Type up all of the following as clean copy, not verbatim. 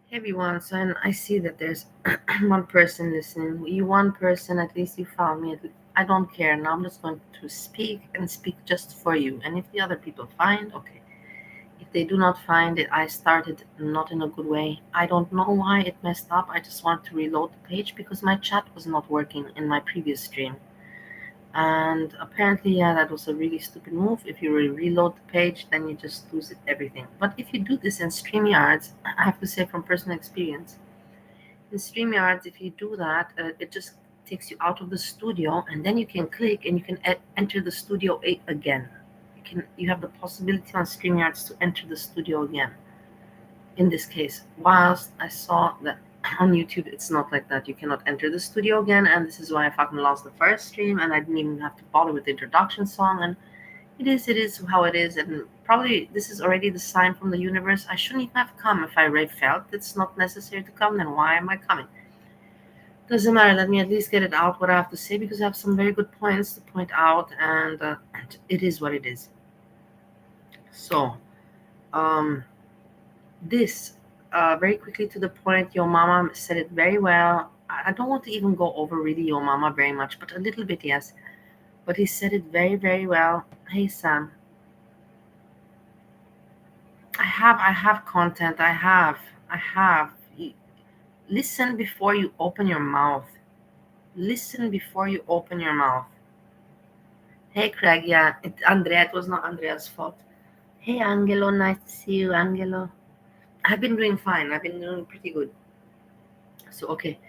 Hey everyone, so I see that there's one person listening. You one person, at least you found me. I don't care. Now I'm just going to speak and speak just for you. And if the other people find, okay. If they do not find it, I started not in a good way. I don't know why it messed up. I just want to reload the page because my chat was not working in my previous stream. And apparently, yeah, that was a really stupid move. If you reload the page, then you just lose everything. But if you do this in StreamYards, I have to say from personal experience, in StreamYards, if you do that, it just takes you out of the studio, and then you can click and you can enter the studio again. You have the possibility on StreamYards to enter the studio again. In this case, whilst I saw that on YouTube, it's not like that. You cannot enter the studio again, and this is why I fucking lost the first stream, and I didn't even have to bother with the introduction song. And it is how it is, and probably this is already the sign from the universe. I shouldn't even have come if I already felt it's not necessary to come. Then why am I coming? Doesn't matter. Let me at least get it out what I have to say because I have some very good points to point out, and it is what it is. So, um, this very quickly to the point. Your mama said it very well. I don't want to even go over really your mama very much, but a little bit, yes. But he said it very, very well. Hey Sam, I have content. I have. Listen before you open your mouth. Listen before you open your mouth. Hey Craig, yeah, Andrea. It was not Andrea's fault. Hey Angelo, nice to see you, Angelo. I've been doing fine. I've been doing pretty good. So okay,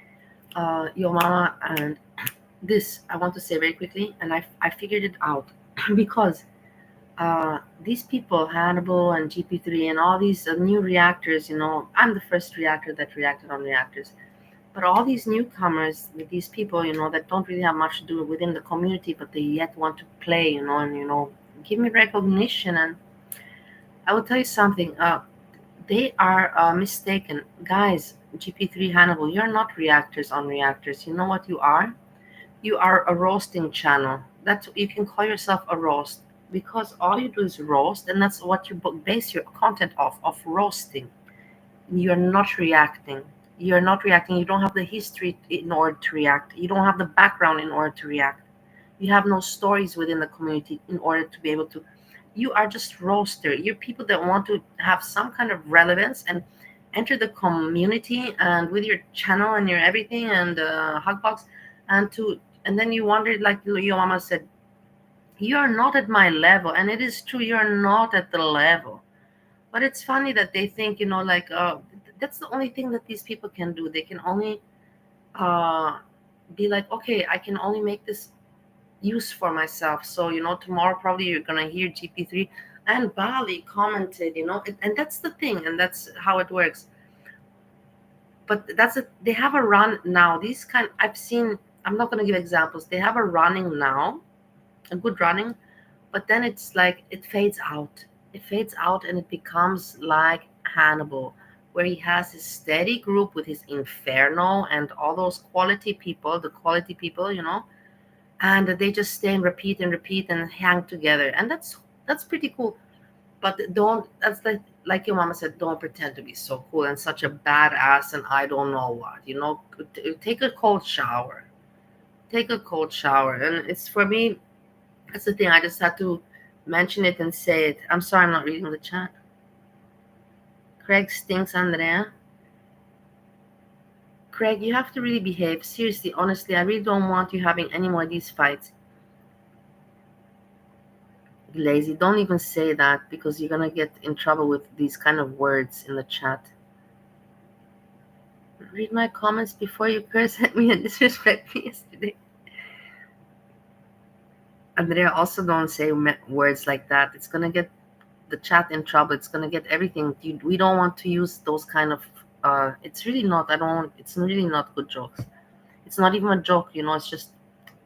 your mama and this I want to say very quickly, and I figured it out because these people, Hannibal and GP3 and all these new reactors, I'm the first reactor that reacted on reactors. But all these newcomers, with these people, that don't really have much to do within the community, but they yet want to play, and give me recognition. And I will tell you something. They are mistaken, guys. GP3 Hannibal, you're not reactors on reactors. You know what you are? You are a roasting channel. That's you can call yourself a roast because all you do is roast, and that's what you base your content off of roasting. You're not reacting. You're not reacting. You don't have the history in order to react. You don't have the background in order to react. You have no stories within the community in order to be able to. You are just roaster. You're people that want to have some kind of relevance and enter the community and with your channel and your everything and hugbox and then you wondered like your mama said, you are not at my level, and it is true. You are not at the level, but it's funny that they think, like that's the only thing that these people can do. They can only uh, be like, okay, I can only make this use for myself. So, tomorrow probably you're going to hear GP3 and Bali commented, and that's the thing, and that's how it works. But they have a run now. I've seen, I'm not going to give examples. They have a running now, a good running, but then it's like it fades out. It fades out and it becomes like Hannibal, where he has his steady group with his Inferno and all those the quality people, and they just stay and repeat and hang together, and that's pretty cool. But don't that's like your mama said, don't pretend to be so cool and such a badass and I don't know what, take a cold shower. Take a cold shower, and it's for me. That's the thing. I just had to mention it and say it. I'm sorry I'm not reading the chat. Craig stinks, Andrea. Craig, you have to really behave. Seriously, honestly, I really don't want you having any more of these fights. Lazy. Don't even say that because you're gonna get in trouble with these kind of words in the chat. Read my comments before you curse at me and disrespect me yesterday. Andrea, also don't say words like that. It's gonna get the chat in trouble. It's gonna get everything. We don't want to use those kind of. It's really not. I don't. It's really not good jokes. It's not even a joke. It's just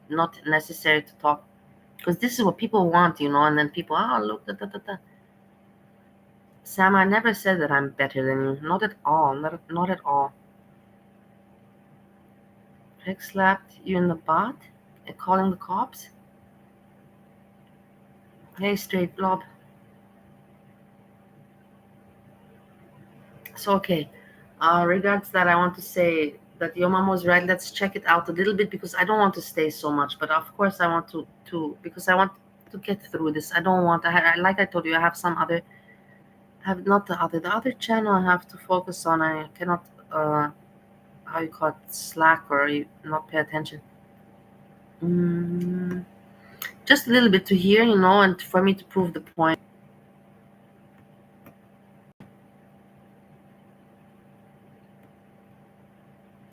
not necessary to talk because this is what people want. And then people, look, da, da, da, da. Sam, I never said that I'm better than you. Not at all. Not at all. Rick slapped you in the butt and calling the cops. Hey, straight blob. So okay. Regards that, I want to say that your mom was right. Let's check it out a little bit because I don't want to stay so much. But of course, I want to because I want to get through this. I don't want. Like I told you, I have some other. I have not the other channel I have to focus on. I cannot how you call it, slack or not pay attention. Mm, just a little bit to hear, and for me to prove the point.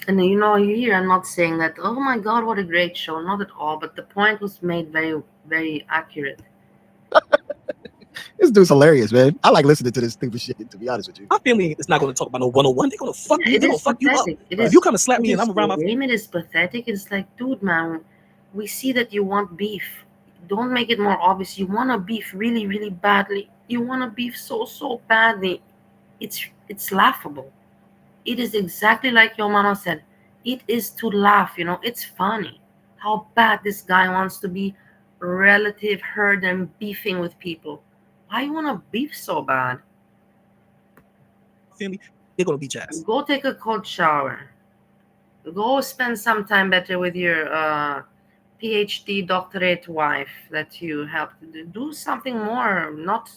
And you hear, I'm not saying that, oh my God, what a great show. Not at all. But the point was made very, very accurate. This dude's hilarious, man. I like listening to this stupid shit, to be honest with you. My family is not going to talk about no 101. They're going to fuck me. They're going to fuck you up. If you come and slap me and I'm around my family. It is pathetic. It's like, dude, man, we see that you want beef. Don't make it more obvious. You want a beef really, really badly. You want a beef so, so badly. It's laughable. It is exactly like your mama said. It is to laugh, it's funny how bad this guy wants to be relative herd and beefing with people. Why you want to beef so bad? Family, they're going to beat your ass. Go take a cold shower. Go spend some time better with your PhD doctorate wife that you helped. Do something more, not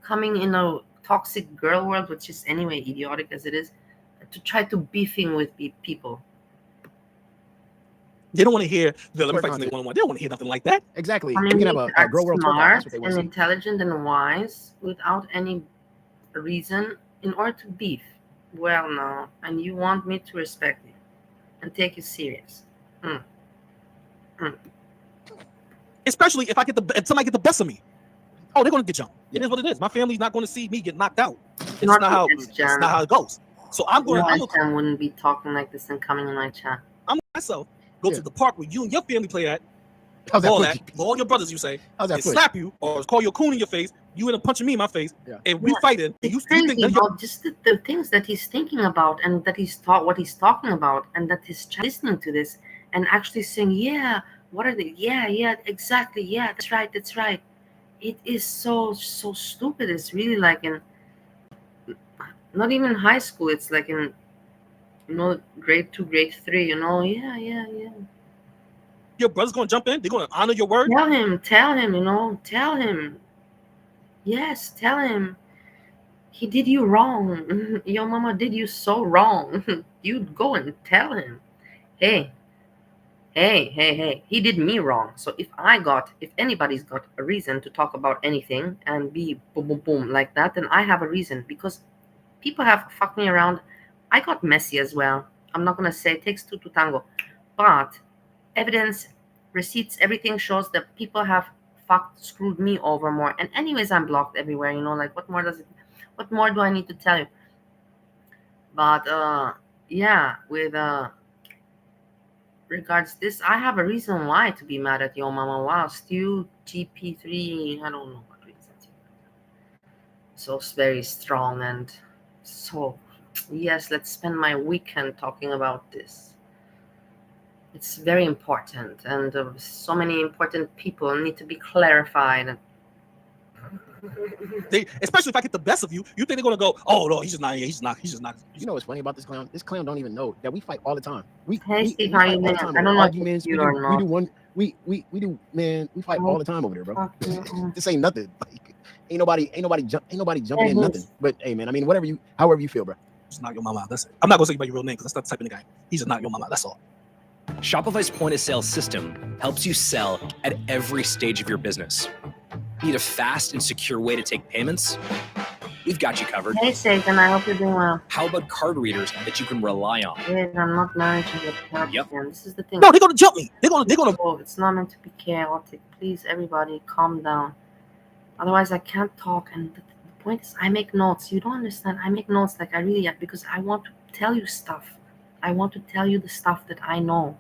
coming in a toxic girl world, which is anyway idiotic as it is, to try to beefing with people. They don't want to hear the let me fight something 101. They don't want to hear nothing like that. Exactly. I mean, we can have a girl world smart and intelligent and wise without any reason in order to beef. Well, no, and you want me to respect you and take you serious. Especially if somebody get the best of me. Oh, they're going to get jumped. It is what it is. My family's not going to see me get knocked out. It's not how it goes. So I'm going. I wouldn't be talking like this and coming in my chat. I'm myself. Go to the park where you and your family play at. How's that? All your brothers, you say. How's that? Slap you or call you a coon in your face. You end up punching me in my face, and we fighting. And you think just the things that he's thinking about, and that he's taught what he's talking about, and that he's listening to this and actually saying, "Yeah, what are they? Yeah, exactly. Yeah, that's right. It is so stupid. It's really like in not even high school. It's like in grade 2, grade 3. Yeah. Your brother's gonna jump in. They're gonna honor your word. Tell him. Tell him. Yes, tell him. He did you wrong. Your mama did you so wrong. You go and tell him, hey. He did me wrong. So if anybody's got a reason to talk about anything and be boom like that, then I have a reason, because people have fucked me around. I got messy as well. I'm not gonna say it takes two to tango, but evidence, receipts, everything shows that people have screwed me over more. And anyways, I'm blocked everywhere. Like what more do I need to tell you? But yeah, with regards this, I have a reason why to be mad at your mama. Wow, Stu GP3, I don't know what reason. So very strong and so. Yes, let's spend my weekend talking about this. It's very important, and so many important people need to be clarified. Especially if I get the best of you, you think they're gonna go, oh no, he's just not. You know what's funny about this clown? This clown don't even know that we fight all the time. We fight all the time. I don't know arguments. We fight all the time over there, bro. This ain't nothing. Like, ain't nobody jumping in nothing. But hey, man, I mean, however you feel, bro. Just knock your mama out. That's it. I'm not gonna say by your real name because that's not the type of guy. He's just not your mama. That's all. Shopify's point-of-sale system helps you sell at every stage of your business. Need a fast and secure way to take payments? We've got you covered. Hey, Satan, I hope you're doing well. How about card readers that you can rely on? Wait, I'm not managing the card. Yep. This is the thing. No, they're gonna jump me. They're gonna. Oh, it's not meant to be chaotic. Please, everybody, calm down. Otherwise, I can't talk. And the point is, I make notes. You don't understand. I make notes like I really because I want to tell you stuff. I want to tell you the stuff that I know.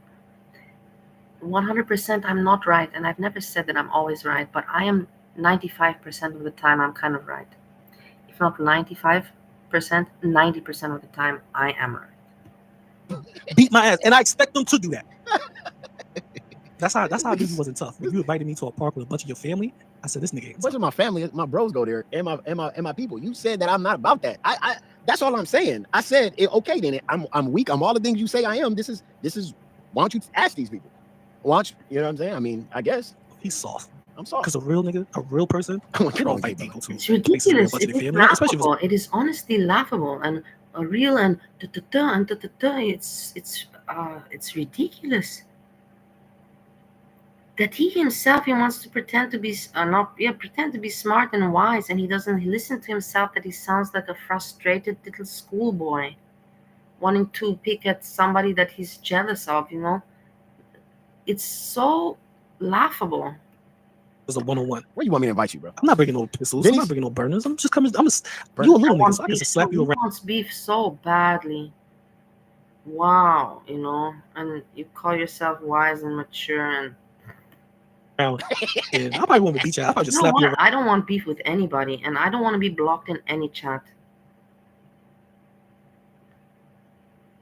100% I'm not right, and I've never said that I'm always right, but I am 95% of the time I'm kind of right. If not 95%, 90% of the time I am right. Beat my ass, and I expect them to do that. That's how I knew you wasn't tough. When you invited me to a park with a bunch of your family, I said, this nigga ain't tough. A bunch of my family, my bros go there, and my people. You said that I'm not about that. That's all I'm saying. I said, okay, then I'm weak. I'm all the things you say I am. This is. Why don't you ask these people? Watch, you know what I'm saying? I mean, I guess he's soft. I'm soft Because a real nigga, a real person, they don't fight people too. It's ridiculous. It is laughable. It is honestly laughable, and a real and it's ridiculous. That he himself, he wants to pretend to be pretend to be smart and wise, and he doesn't listen to himself. That he sounds like a frustrated little schoolboy, wanting to pick at somebody that he's jealous of. You know, it's so laughable. It's a one-on-one. Where you want me to invite you, bro? I'm not bringing no pistols. I'm not bringing no burners. I'm just coming. You a little nigga, so I can just slap you around. He wants beef so badly. Wow, you know, and you call yourself wise and mature and. Yeah, I probably won't beat you. I probably just slap you around. I don't want beef with anybody, and I don't want to be blocked in any chat.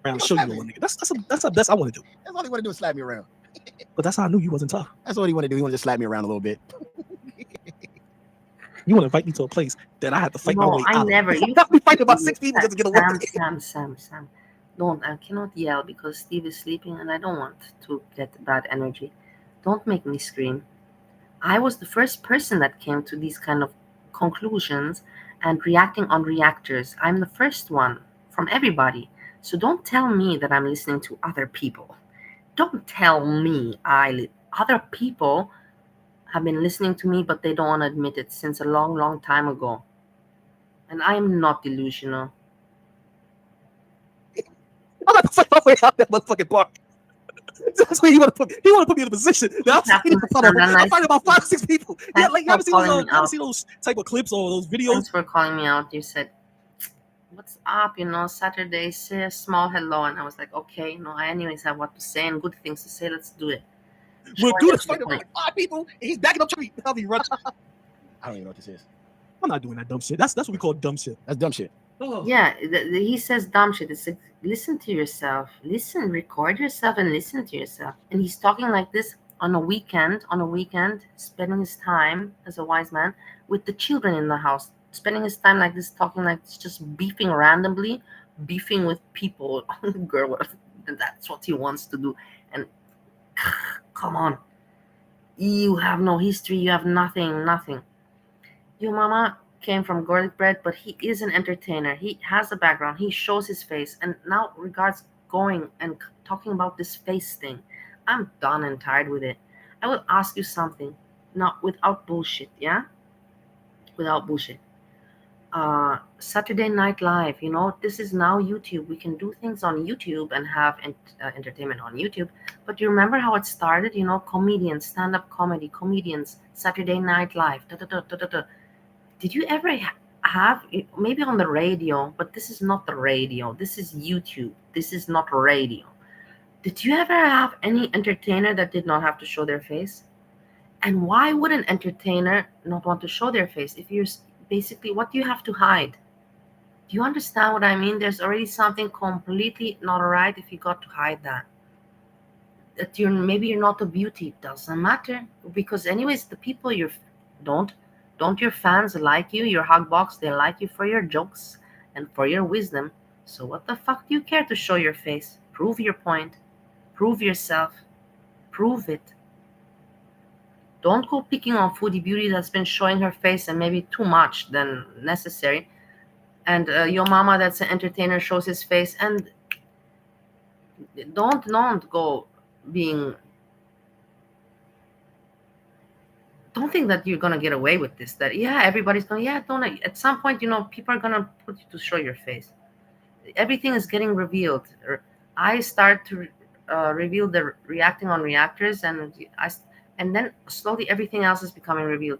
Around, show you one nigga. That's the best I want to do. That's all he want to do is slap me around. But that's how I knew you wasn't tough. That's what he want to do. He want to just slap me around a little bit. You want to invite me to a place that I have to fight my way out. Never. You got me fighting about 6 people just to get away. Sam. Don't. I cannot yell because Steve is sleeping, and I don't want to get bad energy. Don't make me scream. I was the first person that came to these kind of conclusions and reacting on reactors. I'm the first one from everybody. So don't tell me that I'm listening to other people. Don't tell me other people have been listening to me, but they don't want to admit it since a long, long time ago. And I'm not delusional. I'm about to fight my way out that motherfucking park. That's where he want to put me in a position. I'm fighting about 5 or 6 people. Yeah, like you ever see those type of clips or those videos? Thanks for calling me out. You said, "What's up?" You know, Saturday, say a small hello, and I was like, "Okay, you know, I anyways have what to say and good things to say. Let's do it." We'll do this fight about 5 people, and he's backing up to me. I'll be running. I don't even know what this is. I'm not doing that dumb shit. That's what we call dumb shit. That's dumb shit. Oh. Yeah, he says dumb shit. It's like, listen to yourself. Listen, record yourself and listen to yourself. And he's talking like this on a weekend, spending his time as a wise man with the children in the house. Spending his time like this, talking like this, just beefing randomly, beefing with people. Girl, that's what he wants to do. And come on. You have no history. You have nothing. Your mama came from garlic bread, but he is an entertainer. He has a background. He shows his face. And now regards going and talking about this face thing. I'm done and tired with it. I will ask you something. Not without bullshit, yeah? Without bullshit. Saturday Night Live, you know, this is now YouTube. We can do things on YouTube and have entertainment on YouTube. But you remember how it started? You know, comedians, stand-up comedy, comedians, Saturday Night Live, Did you ever have, maybe on the radio, but this is not the radio. This is YouTube. This is not radio. Did you ever have any entertainer that did not have to show their face? And why would an entertainer not want to show their face? If you're basically, what do you have to hide? Do you understand what I mean? There's already something completely not right if you got to hide that. That maybe you're not a beauty. It doesn't matter. Because anyways, the people don't your fans like you, your hug box, they like you for your jokes and for your wisdom. So what the fuck do you care to show your face? Prove your point. Prove yourself. Prove it. Don't go picking on Foodie Beauty that's been showing her face and maybe too much than necessary. And your mama that's an entertainer shows his face. And don't go being... Don't think that you're gonna get away with this. That everybody's gonna don't. At some point, you know, people are gonna put you to show your face. Everything is getting revealed. I start to reveal the reacting on reactors, and then slowly everything else is becoming revealed.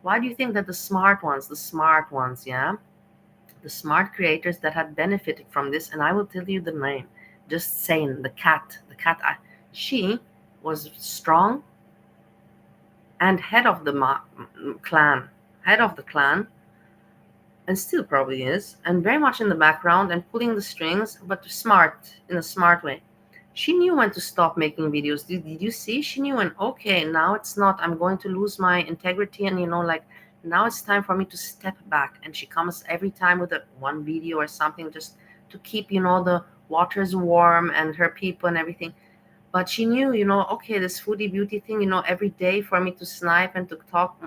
Why do you think that the smart ones, the smart creators that had benefited from this, and I will tell you the name, just saying the cat, she was strong. And head of the clan, and still probably is, and very much in the background and pulling the strings, but in a smart way. She knew when to stop making videos. Did you see? She knew, and okay, now it's not. I'm going to lose my integrity, and you know, like Now it's time for me to step back. And she comes every time with one video or something, just to keep, the waters warm and her people and everything. But she knew, okay, this foodie beauty thing, every day for me to snipe and to talk,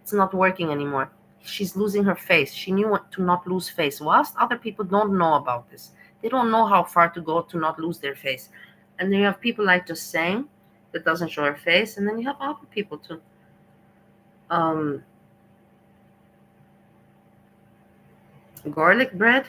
it's not working anymore. She's losing her face. She knew what to not lose face. Whilst other people don't know about this, they don't know how far to go to not lose their face. And then you have people like just saying that doesn't show her face, and then you have other people too. Garlic bread,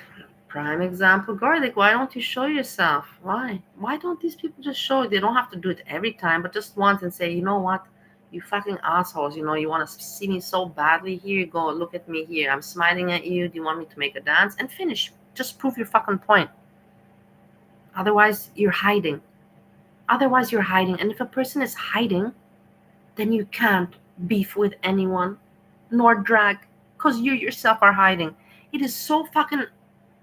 prime example. Garlic, why don't you show yourself? Why don't these people just show? They don't have to do it every time, but just once and say, you know what, you fucking assholes, you want to see me so badly. Here you go, look at me here, I'm smiling at you. Do you want me to make a dance? And finish. Just prove your fucking point. Otherwise you're hiding. And if a person is hiding, then you can't beef with anyone nor drag, because you yourself are hiding. It is so fucking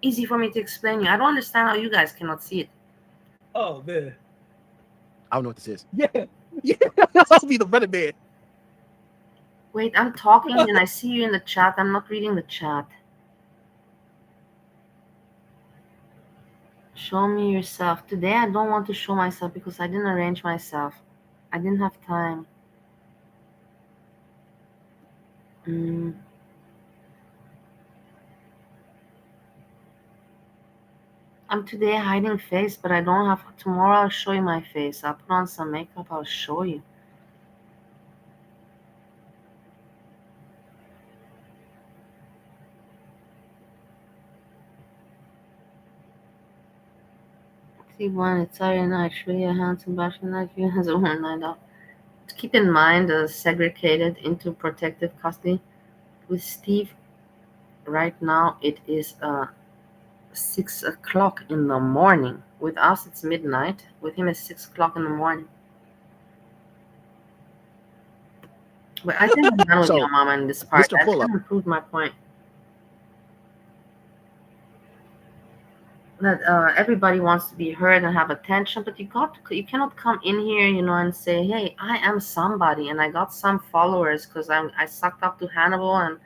easy for me to explain you. I don't understand how you guys cannot see it. Oh man, I don't know what this is. Yeah. I'll be the Reddit man. Wait, I'm talking and I see you in the chat. I'm not reading the chat. Show me yourself. Today I don't want to show myself because I didn't arrange myself. I didn't have time. I'm today hiding face, but I don't have. Tomorrow I'll show you my face. I'll put on some makeup. I'll show you. One, it's already actually a handsome bachelor night. You has a one night out. Keep in mind, segregated into protective custody. With Steve, right now it is 6 o'clock in the morning. With us, it's midnight. With him, it's 6 o'clock in the morning. But I think I'm done with your mama in this part. I kind of proved my point. That everybody wants to be heard and have attention, but you cannot come in here, and say, hey, I am somebody and I got some followers because I sucked up to Hannibal, and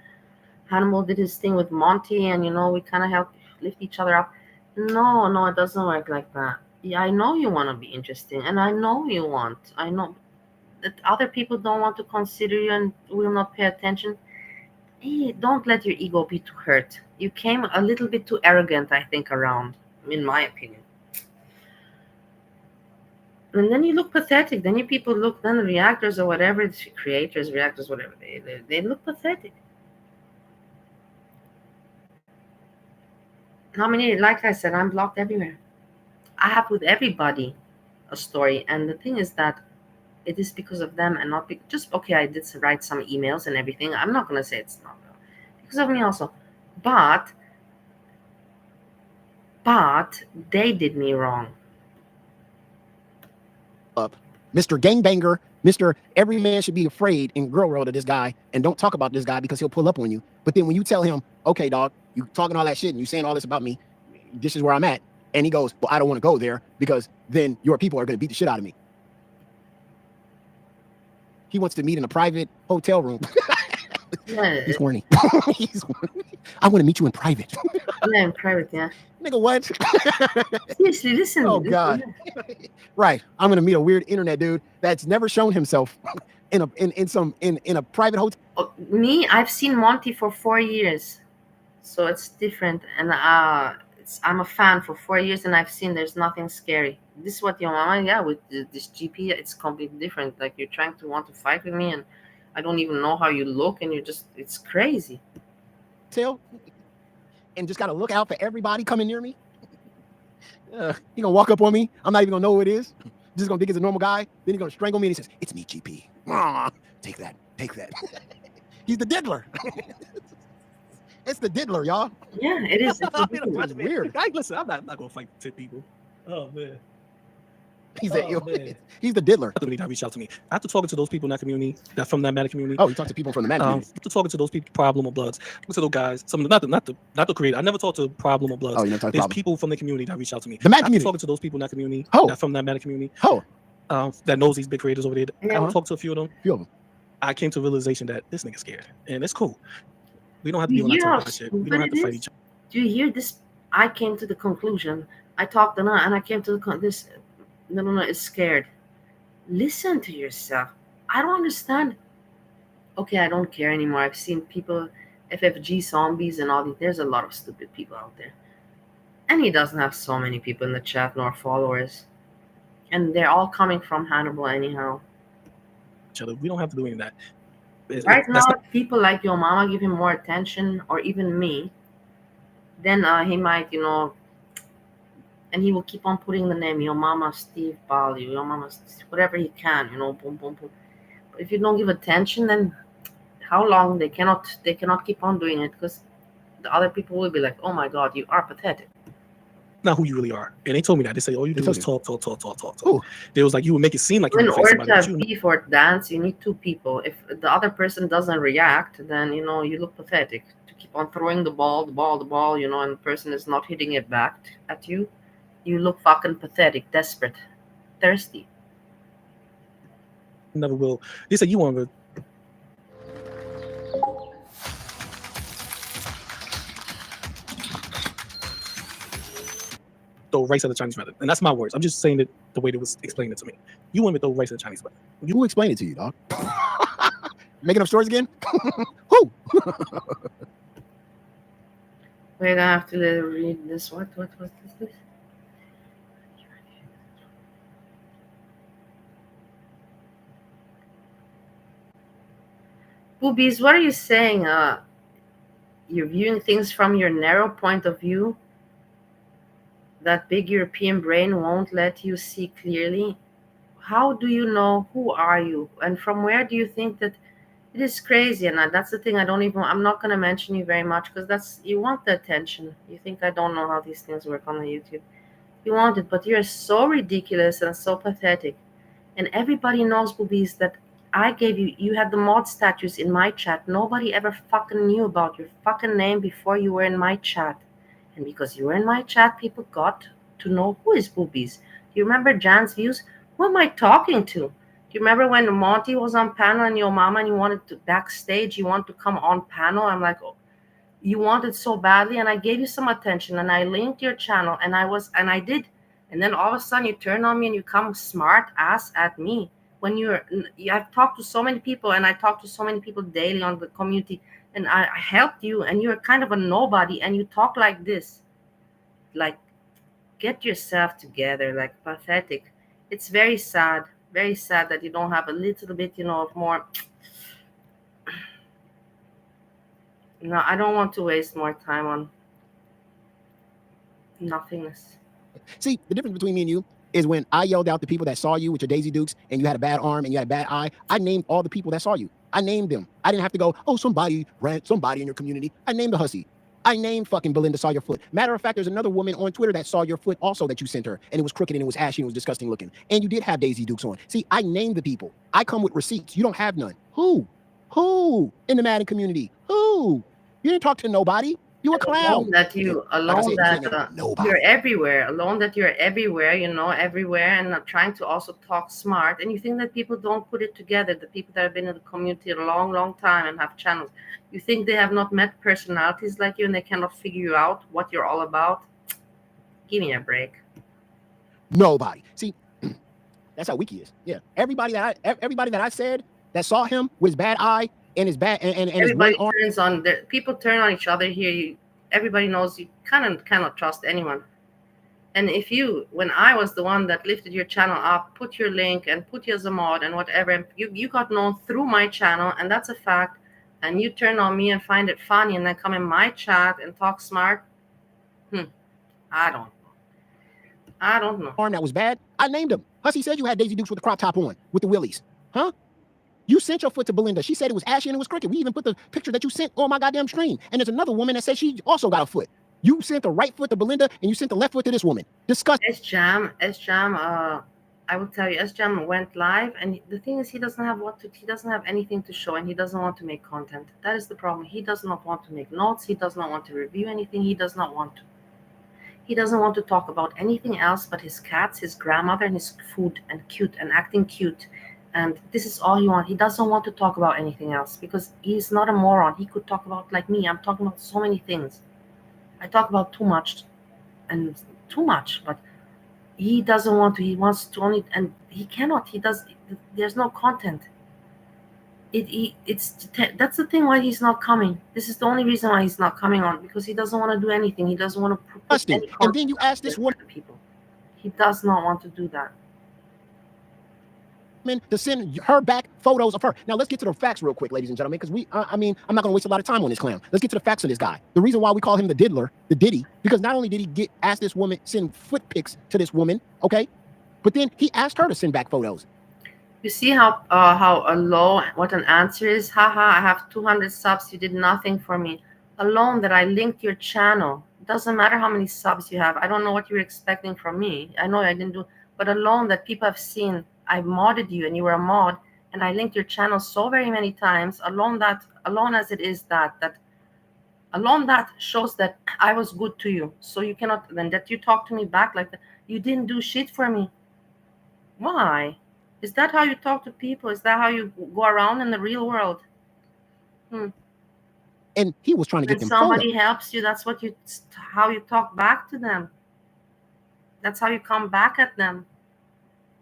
Hannibal did his thing with Monty, and we kind of help lift each other up. No, it doesn't work like that. Yeah, I know you want to be interesting, and I know that other people don't want to consider you and will not pay attention. Hey, don't let your ego be too hurt. You came a little bit too arrogant, I think, around, in my opinion. And then you look pathetic. Then you people look, then the reactors or whatever, it's creators, reactors, whatever, they look pathetic. How many, like I said, I'm blocked everywhere. I have with everybody a story. And the thing is that it is because of them and not just, okay, I did write some emails and everything. I'm not going to say it's not because of me also. But they did me wrong. Mr. Gangbanger, Mr. Every man should be afraid in girl world of this guy, and don't talk about this guy because he'll pull up on you. But then when you tell him, okay, dog, you talking all that shit and you saying all this about me, this is where I'm at. And he goes, well, I don't want to go there because then your people are going to beat the shit out of me. He wants to meet in a private hotel room. He's horny. I want to meet you in private. Yeah, in private, yeah. Nigga, what? Seriously, listen. Oh, God. Right. I'm going to meet a weird internet dude that's never shown himself in a private hotel. Me, I've seen Monty for 4 years. So it's different. And I'm a fan for 4 years, and I've seen there's nothing scary. This is what your mama, yeah, with this GP, it's completely different. Like, you're trying to want to fight with me, and I don't even know how you look, and it's crazy. And just got to look out for everybody coming near me. He going to walk up on me. I'm not even going to know who it is. Just going to think it's a normal guy. Then he's going to strangle me, and he says, it's me, GP. Take that. He's the diddler. It's the diddler, y'all. Yeah, it is. It's weird. Listen, I'm not going to fight 10 people. Oh, man. He's the diddler. That reach out to me after talking to those people in that community, that from that Meta community. Oh, you talk to people from the Meta community. After talking to those people, Problem or Bloods, to those guys. Some not the creator. I never talked to Problem or Bloods. Oh, you never talked to There's Problem. people from the community that reach out to me. The Meta community. Talking to those people in that community. Oh, that from that Meta community. Oh, that knows these big creators over there. Yeah. I talked to a few of them. I came to a realization that this nigga's scared, and it's cool. We don't have to be on that type of shit. We don't have to fight each other. Do you hear this? I came to the conclusion. I talked and I came to this. No, it's scared. Listen to yourself. I don't understand. Okay, I don't care anymore. I've seen people, FFG zombies and all these. There's a lot of stupid people out there. And he doesn't have so many people in the chat nor followers. And they're all coming from Hannibal anyhow. We don't have to do any of that. Right now, if people like your mama give him more attention, or even me, then he might, and he will keep on putting the name, your mama Steve Bali, your mama, whatever he can, boom, boom, boom. But if you don't give attention, then how long they cannot keep on doing it, because the other people will be like, oh my God, you are pathetic. Not who you really are. And they told me that. They say, all you do is talk. Ooh. They was like, you would make it seem like you in would order somebody, to have beef or dance, you need two people. If the other person doesn't react, then you look pathetic. To keep on throwing the ball, and the person is not hitting it back at you, you look fucking pathetic, desperate, thirsty. Never will. They said you want to. Throw rice at the Chinese weather. And that's my words. I'm just saying it the way it was explained it to me. You want to throw rice at the Chinese weather. Who explained it to you, dog? Making up stories again? Who? Wait, I have to read this. What was this? Boobies, what are you saying? You're viewing things from your narrow point of view? That big European brain won't let you see clearly? How do you know who are you? And from where do you think that it is crazy? And that's the thing, I'm not going to mention you very much, because you want the attention. You think I don't know how these things work on the YouTube. You want it, but you're so ridiculous and so pathetic. And everybody knows, Boobies, that I gave you had the mod statues in my chat. Nobody ever fucking knew about your fucking name before you were in my chat. And because you were in my chat, people got to know who is Boobies. Do you remember Jan's views? Who am I talking to? Do you remember when Monty was on panel and your mama and you wanted to backstage, you wanted to come on panel? I'm like, oh, you wanted so badly, and I gave you some attention and I linked your channel and I did. And then all of a sudden you turn on me and you come smart ass at me. When I've talked to so many people, and I talk to so many people daily on the community, and I helped you, and you're kind of a nobody, and you talk like this. Like, get yourself together, like pathetic. It's very sad that you don't have a little bit, of more. No, I don't want to waste more time on nothingness. See, the difference between me and you is when I yelled out the people that saw you with your Daisy Dukes and you had a bad arm and you had a bad eye, I named all the people that saw you. I named them. I didn't have to go, oh, somebody in your community. I named the hussy. I named fucking Belinda saw your foot. Matter of fact, there's another woman on Twitter that saw your foot also that you sent her, and it was crooked and it was ashy and it was disgusting looking. And you did have Daisy Dukes on. See, I named the people. I come with receipts. You don't have none. Who in the Madden community? Who? You didn't talk to nobody. You a clown. You're everywhere. Alone that you're everywhere, everywhere, and trying to also talk smart. And you think that people don't put it together, the people that have been in the community a long, long time and have channels. You think they have not met personalities like you and they cannot figure you out what you're all about? Give me a break. Nobody. See, that's how weak he is. Yeah. Everybody that I said that saw him with his bad eye, and his bad and everybody turns on people turn on each other here. Everybody knows you cannot trust anyone. And when I was the one that lifted your channel up, put your link and put you as a mod and whatever, and you got known through my channel, and that's a fact, and you turn on me and find it funny and then come in my chat and talk smart, I don't know. Arm that was bad, I named him. Hussy said you had Daisy Dukes with the crop top on, with the willies. Huh? You sent your foot to Belinda. She said it was ashy and it was crooked. We even put the picture that you sent on my goddamn stream. And there's another woman that said she also got a foot. You sent the right foot to Belinda and you sent the left foot to this woman. Disgusting. S-Jam, I will tell you, S-Jam went live, and the thing is he doesn't have anything to show, and he doesn't want to make content. That is the problem. He does not want to make notes. He does not want to review anything. He doesn't want to talk about anything else but his cats, his grandmother, and his food, and cute, and acting cute. And this is all he wants. He doesn't want to talk about anything else because he's not a moron. He could talk about, like me, I'm talking about so many things. I talk about too much and too much, but he doesn't want to. He wants to only, and he cannot. He does. There's no content. That's the thing why he's not coming. This is the only reason why he's not coming on, because he doesn't want to do anything. He doesn't want to put any And then you ask this woman to people. He does not want to do that. to send her back photos of her. Now let's get to the facts real quick, ladies and gentlemen, because I mean, I'm not going to waste a lot of time on this clown. Let's get to the facts of this guy. The reason why we call him the diddler, the diddy, because not only did he ask this woman, send foot pics to this woman, okay, but then he asked her to send back photos. You see how low what an answer is? Haha, I have 200 subs. You did nothing for me. Alone that I linked your channel. Doesn't matter how many subs you have. I don't know what you're expecting from me. I know I didn't do, but alone that people have seen, I modded you and you were a mod, and I linked your channel so very many times. Alone as it is that alone that shows that I was good to you. So you cannot then that you talk to me back like that. You didn't do shit for me. Why? Is that how you talk to people? Is that how you go around in the real world? And he was trying to get them. Somebody helps you. That's how you talk back to them. That's how you come back at them.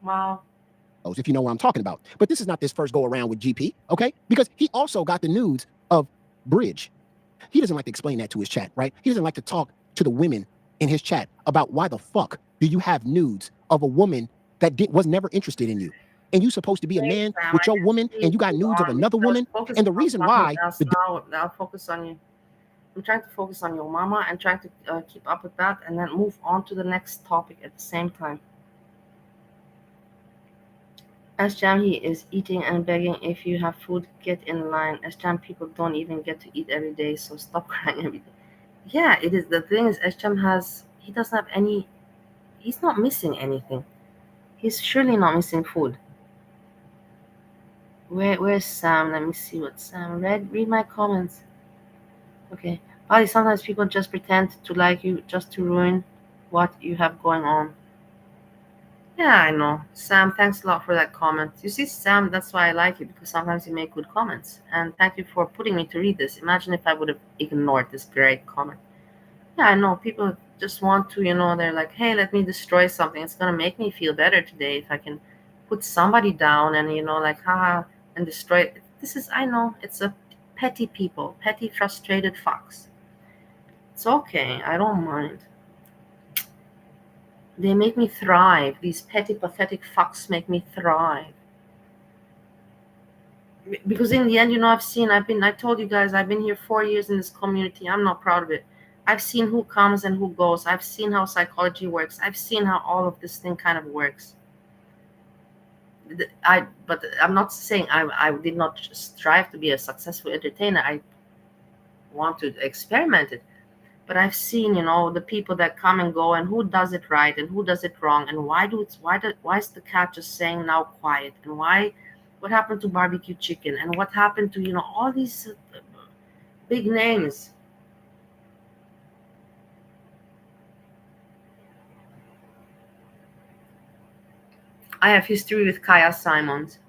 Wow. If you know what I'm talking about. But this is not this first go around with GP, okay? Because he also got the nudes of Bridge. He doesn't like to explain that to his chat, right? He doesn't like to talk to the women in his chat about why the fuck do you have nudes of a woman that was never interested in you. And you supposed to be a man with your woman, and you got nudes of another woman. And the reason why... I'll focus on you. I'm trying to focus on your mama and trying to keep up with that and then move on to the next topic at the same time. Jam, he is eating and begging, if you have food, get in line. Jam, people don't even get to eat every day, so stop crying every day. Yeah, it is. The thing is, Jam he doesn't have any... He's not missing anything. He's surely not missing food. Where's Sam? Let me see what Sam read my comments. Okay. Bobby, sometimes people just pretend to like you just to ruin what you have going on. Yeah, I know. Sam, thanks a lot for that comment. You see, Sam, that's why I like you, because sometimes you make good comments. And thank you for putting me to read this. Imagine if I would have ignored this great comment. Yeah, I know. People just want to, they're like, hey, let me destroy something. It's going to make me feel better today if I can put somebody down and, like, haha, and destroy it. I know, it's a petty people, petty, frustrated fucks. It's okay. I don't mind. They make me thrive. These petty, pathetic fucks make me thrive. Because in the end, I told you guys, I've been here 4 years in this community. I'm not proud of it. I've seen who comes and who goes. I've seen how psychology works. I've seen how all of this thing kind of works. But I'm not saying I did not strive to be a successful entertainer. I want to experiment it. But I've seen, the people that come and go and who does it right and who does it wrong, and why is the cat just saying now quiet, and what happened to barbecue chicken, and what happened to, all these big names. I have history with Kaya Simons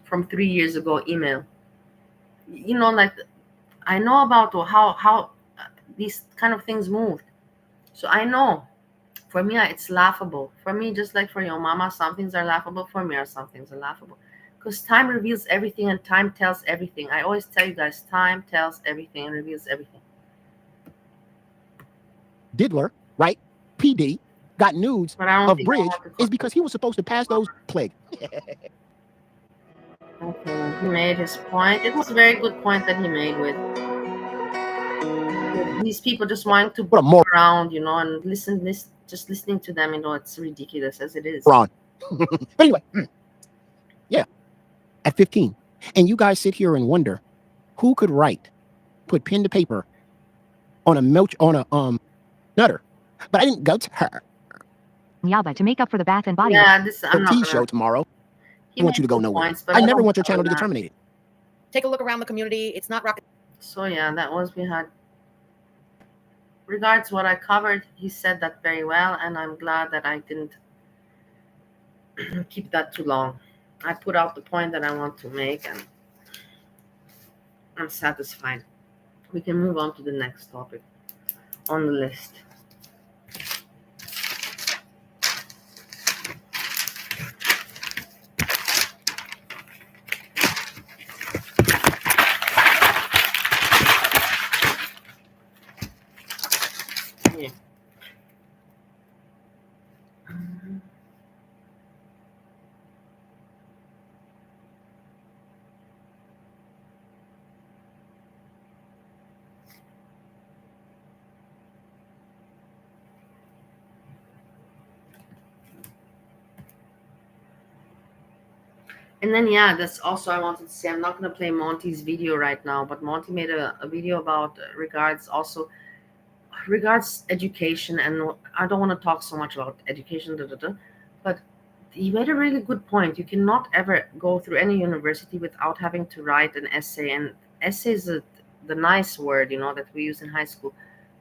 from 3 years ago, email. Like, I know about how these kind of things moved. So I know, for me, it's laughable. For me, just like for your mama, some things are laughable. For me, some things are laughable. Because time reveals everything and time tells everything. I always tell you guys, time tells everything and reveals everything. Diddler, right? PD, got nudes of Bridge is because he was supposed to pass those plague. Okay, he made his point. It was a very good point that he made with these people just wanting to go around, and just listening to them, it's ridiculous as it is. But anyway, yeah, at 15. And you guys sit here and wonder who could put pen to paper on a nutter. But I didn't go to her. Yaba to make up for the Bath and Body Works show tomorrow. I want you to go nowhere. I never want your channel to get terminated. Take a look around the community. It's not rocket. So yeah, that was we had. Regards what I covered, he said that very well, and I'm glad that I didn't keep that too long. I put out the point that I want to make, and I'm satisfied. We can move on to the next topic on the list. Yeah. And then, yeah, that's also I wanted to say. I'm not going to play Monty's video right now, but Monty made a video about regards education, and I don't want to talk so much about education, but he made a really good point. You cannot ever go through any university without having to write an essay, and essay is the nice word, that we use in high school.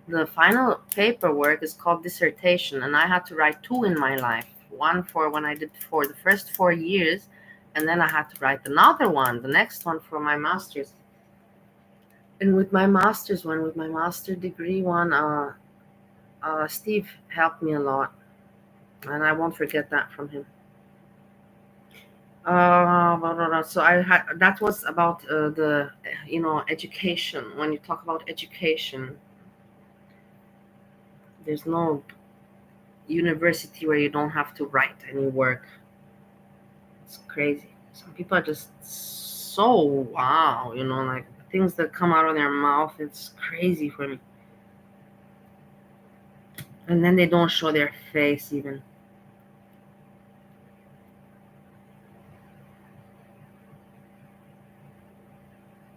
The final paperwork is called dissertation, and I had to write two in my life. One for when I did for the first 4 years, and then I had to write another one, the next one for my master's. And with my master degree one, Steve helped me a lot, and I won't forget that from him. So I had that was about the education. When you talk about education, there's no university where you don't have to write any work. It's crazy. Some people are just so wow, like things that come out of their mouth. It's crazy for me. And then they don't show their face even.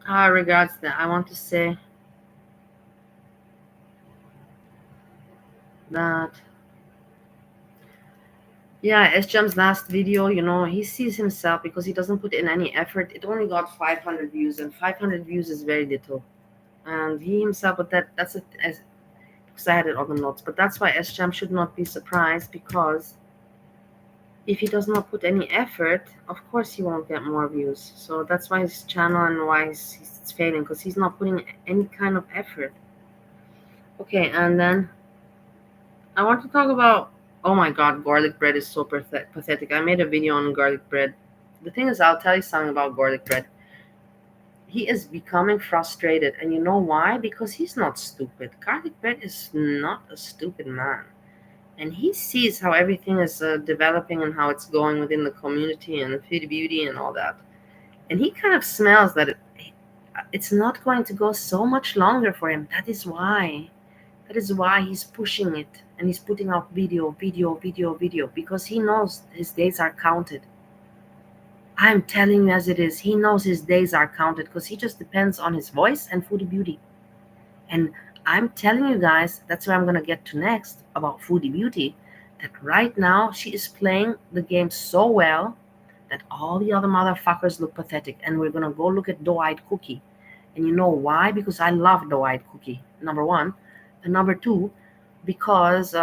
Regards that, I want to say that, yeah, SJam's last video, he sees himself because he doesn't put in any effort. It only got 500 views, and 500 views is very little. And he himself, but that's it, because I had it on the notes. But that's why SJam should not be surprised, because if he does not put any effort, of course he won't get more views. So that's why his channel and why he's failing, because he's not putting any kind of effort. Okay, and then I want to talk about, oh my god, garlic bread is so pathetic. I made a video on garlic bread. The thing is, I'll tell you something about garlic bread. He is becoming frustrated, and you know why? Because he's not stupid. Garlic bread is not a stupid man. And he sees how everything is developing and how it's going within the community and Foodie Beauty and all that. And he kind of smells that it's not going to go so much longer for him. That is why he's pushing it, and he's putting out video, because he knows his days are counted. I'm telling you as it is. He knows his days are counted, because he just depends on his voice and Foodie Beauty. And I'm telling you guys, that's where I'm going to get to next about Foodie Beauty, that right now she is playing the game so well that all the other motherfuckers look pathetic. And we're going to go look at Doe-Eyed Cookie. And you know why? Because I love Doe-Eyed Cookie, number one. And number two, because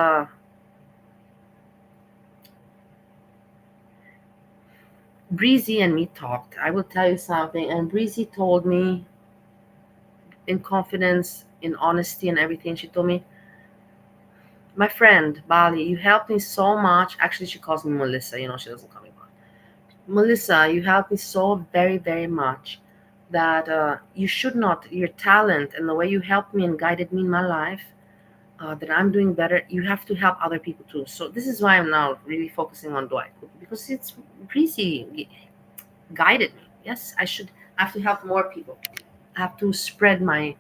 Breezy and me talked. I will tell you something. And Breezy told me in confidence, in honesty and everything, she told me, my friend, Bali, you helped me so much. Actually, she calls me Melissa. She doesn't call me Bali. Melissa, you helped me so very, very much that you should not, your talent and the way you helped me and guided me in my life, that I'm doing better, you have to help other people too. So this is why I'm now really focusing on Dwight, because it's Breezy guided me. Yes, I have to help more people. I have to spread my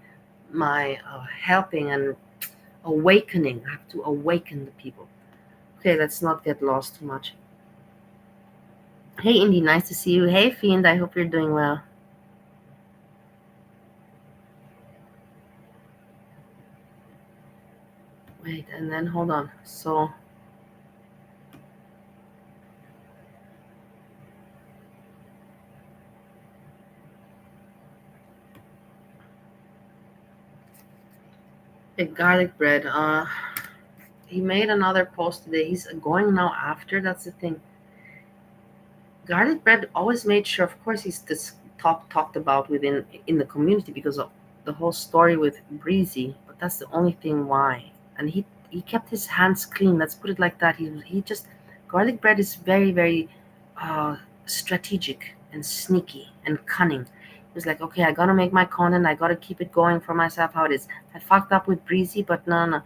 helping and awakening. I have to awaken the people. Okay, let's not get lost too much. Hey, Indy, nice to see you. Hey, Fiend, I hope you're doing well. Wait, and then hold on. So garlic bread. He made another post today. He's going now after. That's the thing. Garlic bread always made sure, of course, he's this talked about within in the community because of the whole story with Breezy. But that's the only thing why. And he kept his hands clean. Let's put it like that. He just garlic bread is very very uh, strategic and sneaky and cunning. He was like, okay, I gotta make my content. I gotta keep it going for myself. How it is. I fucked up with Breezy, but no, no.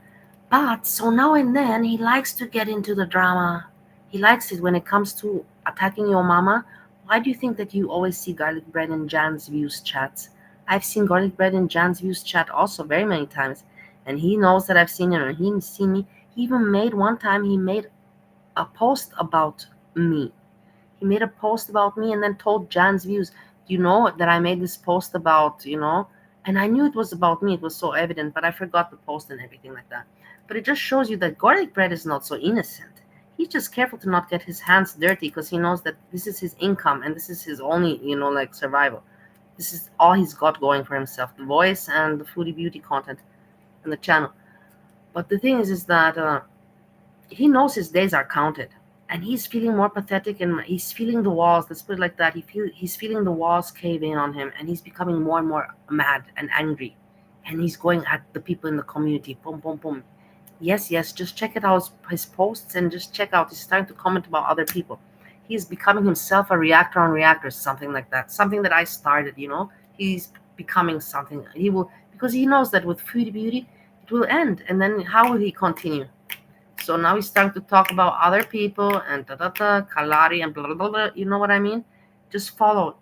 But so now and then he likes to get into the drama. He likes it when it comes to attacking your mama. Why do you think that you always see garlic bread in Jan's views chats? I've seen garlic bread in Jan's views chat also very many times. And he knows that I've seen him and he's seen me. He even made one time he made a post about me. He made a post about me and then told Jan's views, you know that I made this post about. And I knew it was about me. It was so evident, but I forgot the post and everything like that. But it just shows you that garlic bread is not so innocent. He's just careful to not get his hands dirty because he knows that this is his income and this is his only, like survival. This is all he's got going for himself, the voice and the foodie beauty content and the channel. But the thing is that he knows his days are counted and he's feeling more pathetic and he's feeling the walls, let's put it like that, he's feeling the walls cave in on him and he's becoming more and more mad and angry and he's going at the people in the community, boom boom boom. Yes, just check it out, his posts, and just check out he's starting to comment about other people. He's becoming himself a reactor on reactors, something like that, something that I started. He's becoming something. He will, because he knows that with foodie beauty it will end, and then how will he continue? So now he's starting to talk about other people and Kalari and blah blah blah blah. You know what I mean? Just follow.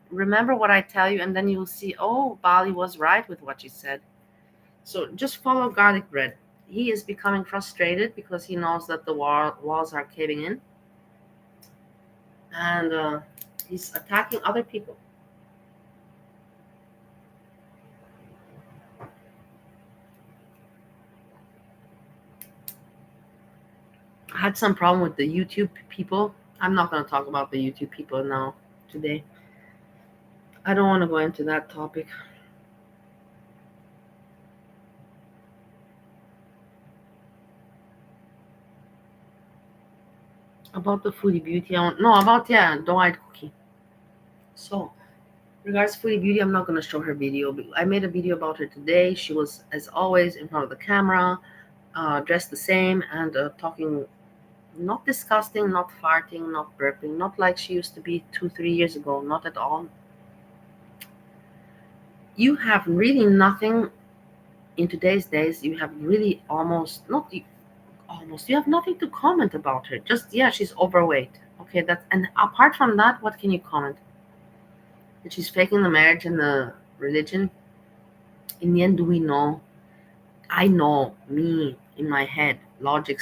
Remember what I tell you, and then you will see. Oh, Bali was right with what she said. So just follow garlic bread. He is becoming frustrated because he knows that the walls are caving in, and he's attacking other people. I had some problem with the YouTube people. I'm not going to talk about the YouTube people now today. I don't want to go into that topic. About the foodie beauty, about doe-eyed cookie. So, regards to foodie beauty, I'm not going to show her video. I made a video about her today. She was, as always, in front of the camera, dressed the same, and talking, not disgusting, not farting, not burping, not like she used to be 2-3 years ago, not at all. You have really nothing in today's days. You have really almost, you have nothing to comment about her. Just, yeah, she's overweight. Okay, and apart from that, what can you comment? That she's faking the marriage and the religion. In the end, do we know? I know, me, in my head, logic.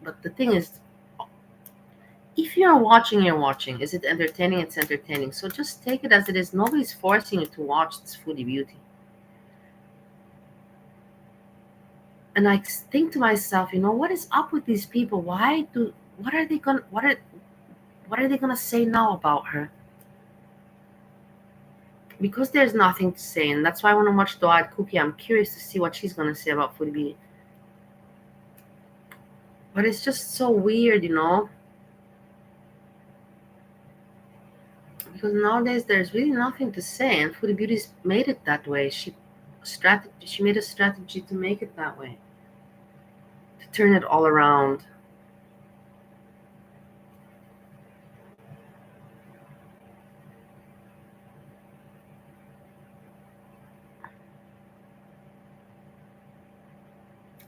But the thing is, if you're watching, you're watching. Is it entertaining? It's entertaining. So just take it as it is. Nobody's forcing you to watch this foodie beauty. And I think to myself, what is up with these people? What are they gonna say now about her? Because there's nothing to say, and that's why I want to watch Doad Cookie. I'm curious to see what she's gonna say about foodie beauty. But it's just so weird, because nowadays there's really nothing to say, and foodie beauty's made it that way. She made a strategy to make it that way, to turn it all around.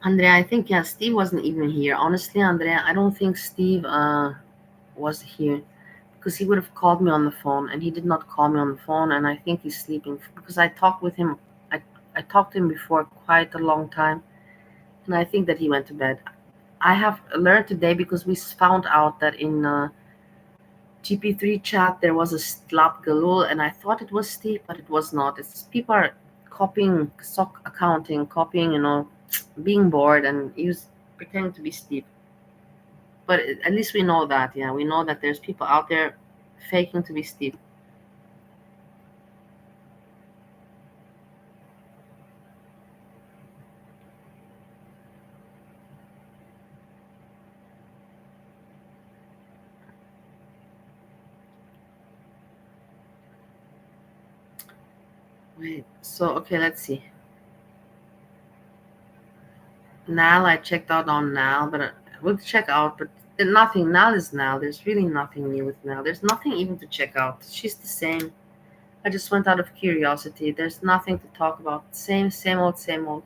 Andrea, I think, yeah, Steve wasn't even here. Honestly, Andrea, I don't think Steve was here because he would have called me on the phone, and he did not call me on the phone, and I think he's sleeping because I talked with him. I talked to him before quite a long time, and I think that he went to bed. I have learned today because we found out that in GP3 chat there was a slap galul, and I thought it was Steve, but it was not. It's people are copying stock accounting, copying, being bored and pretending to be Steve. But at least we know that, yeah, we know that there's people out there faking to be Steve. Wait, so okay, let's see. Now I checked out on now, but we'll check out, but nothing. Now is now. There's really nothing new with now. There's nothing even to check out. She's the same. I just went out of curiosity. There's nothing to talk about. Same, same old, same old.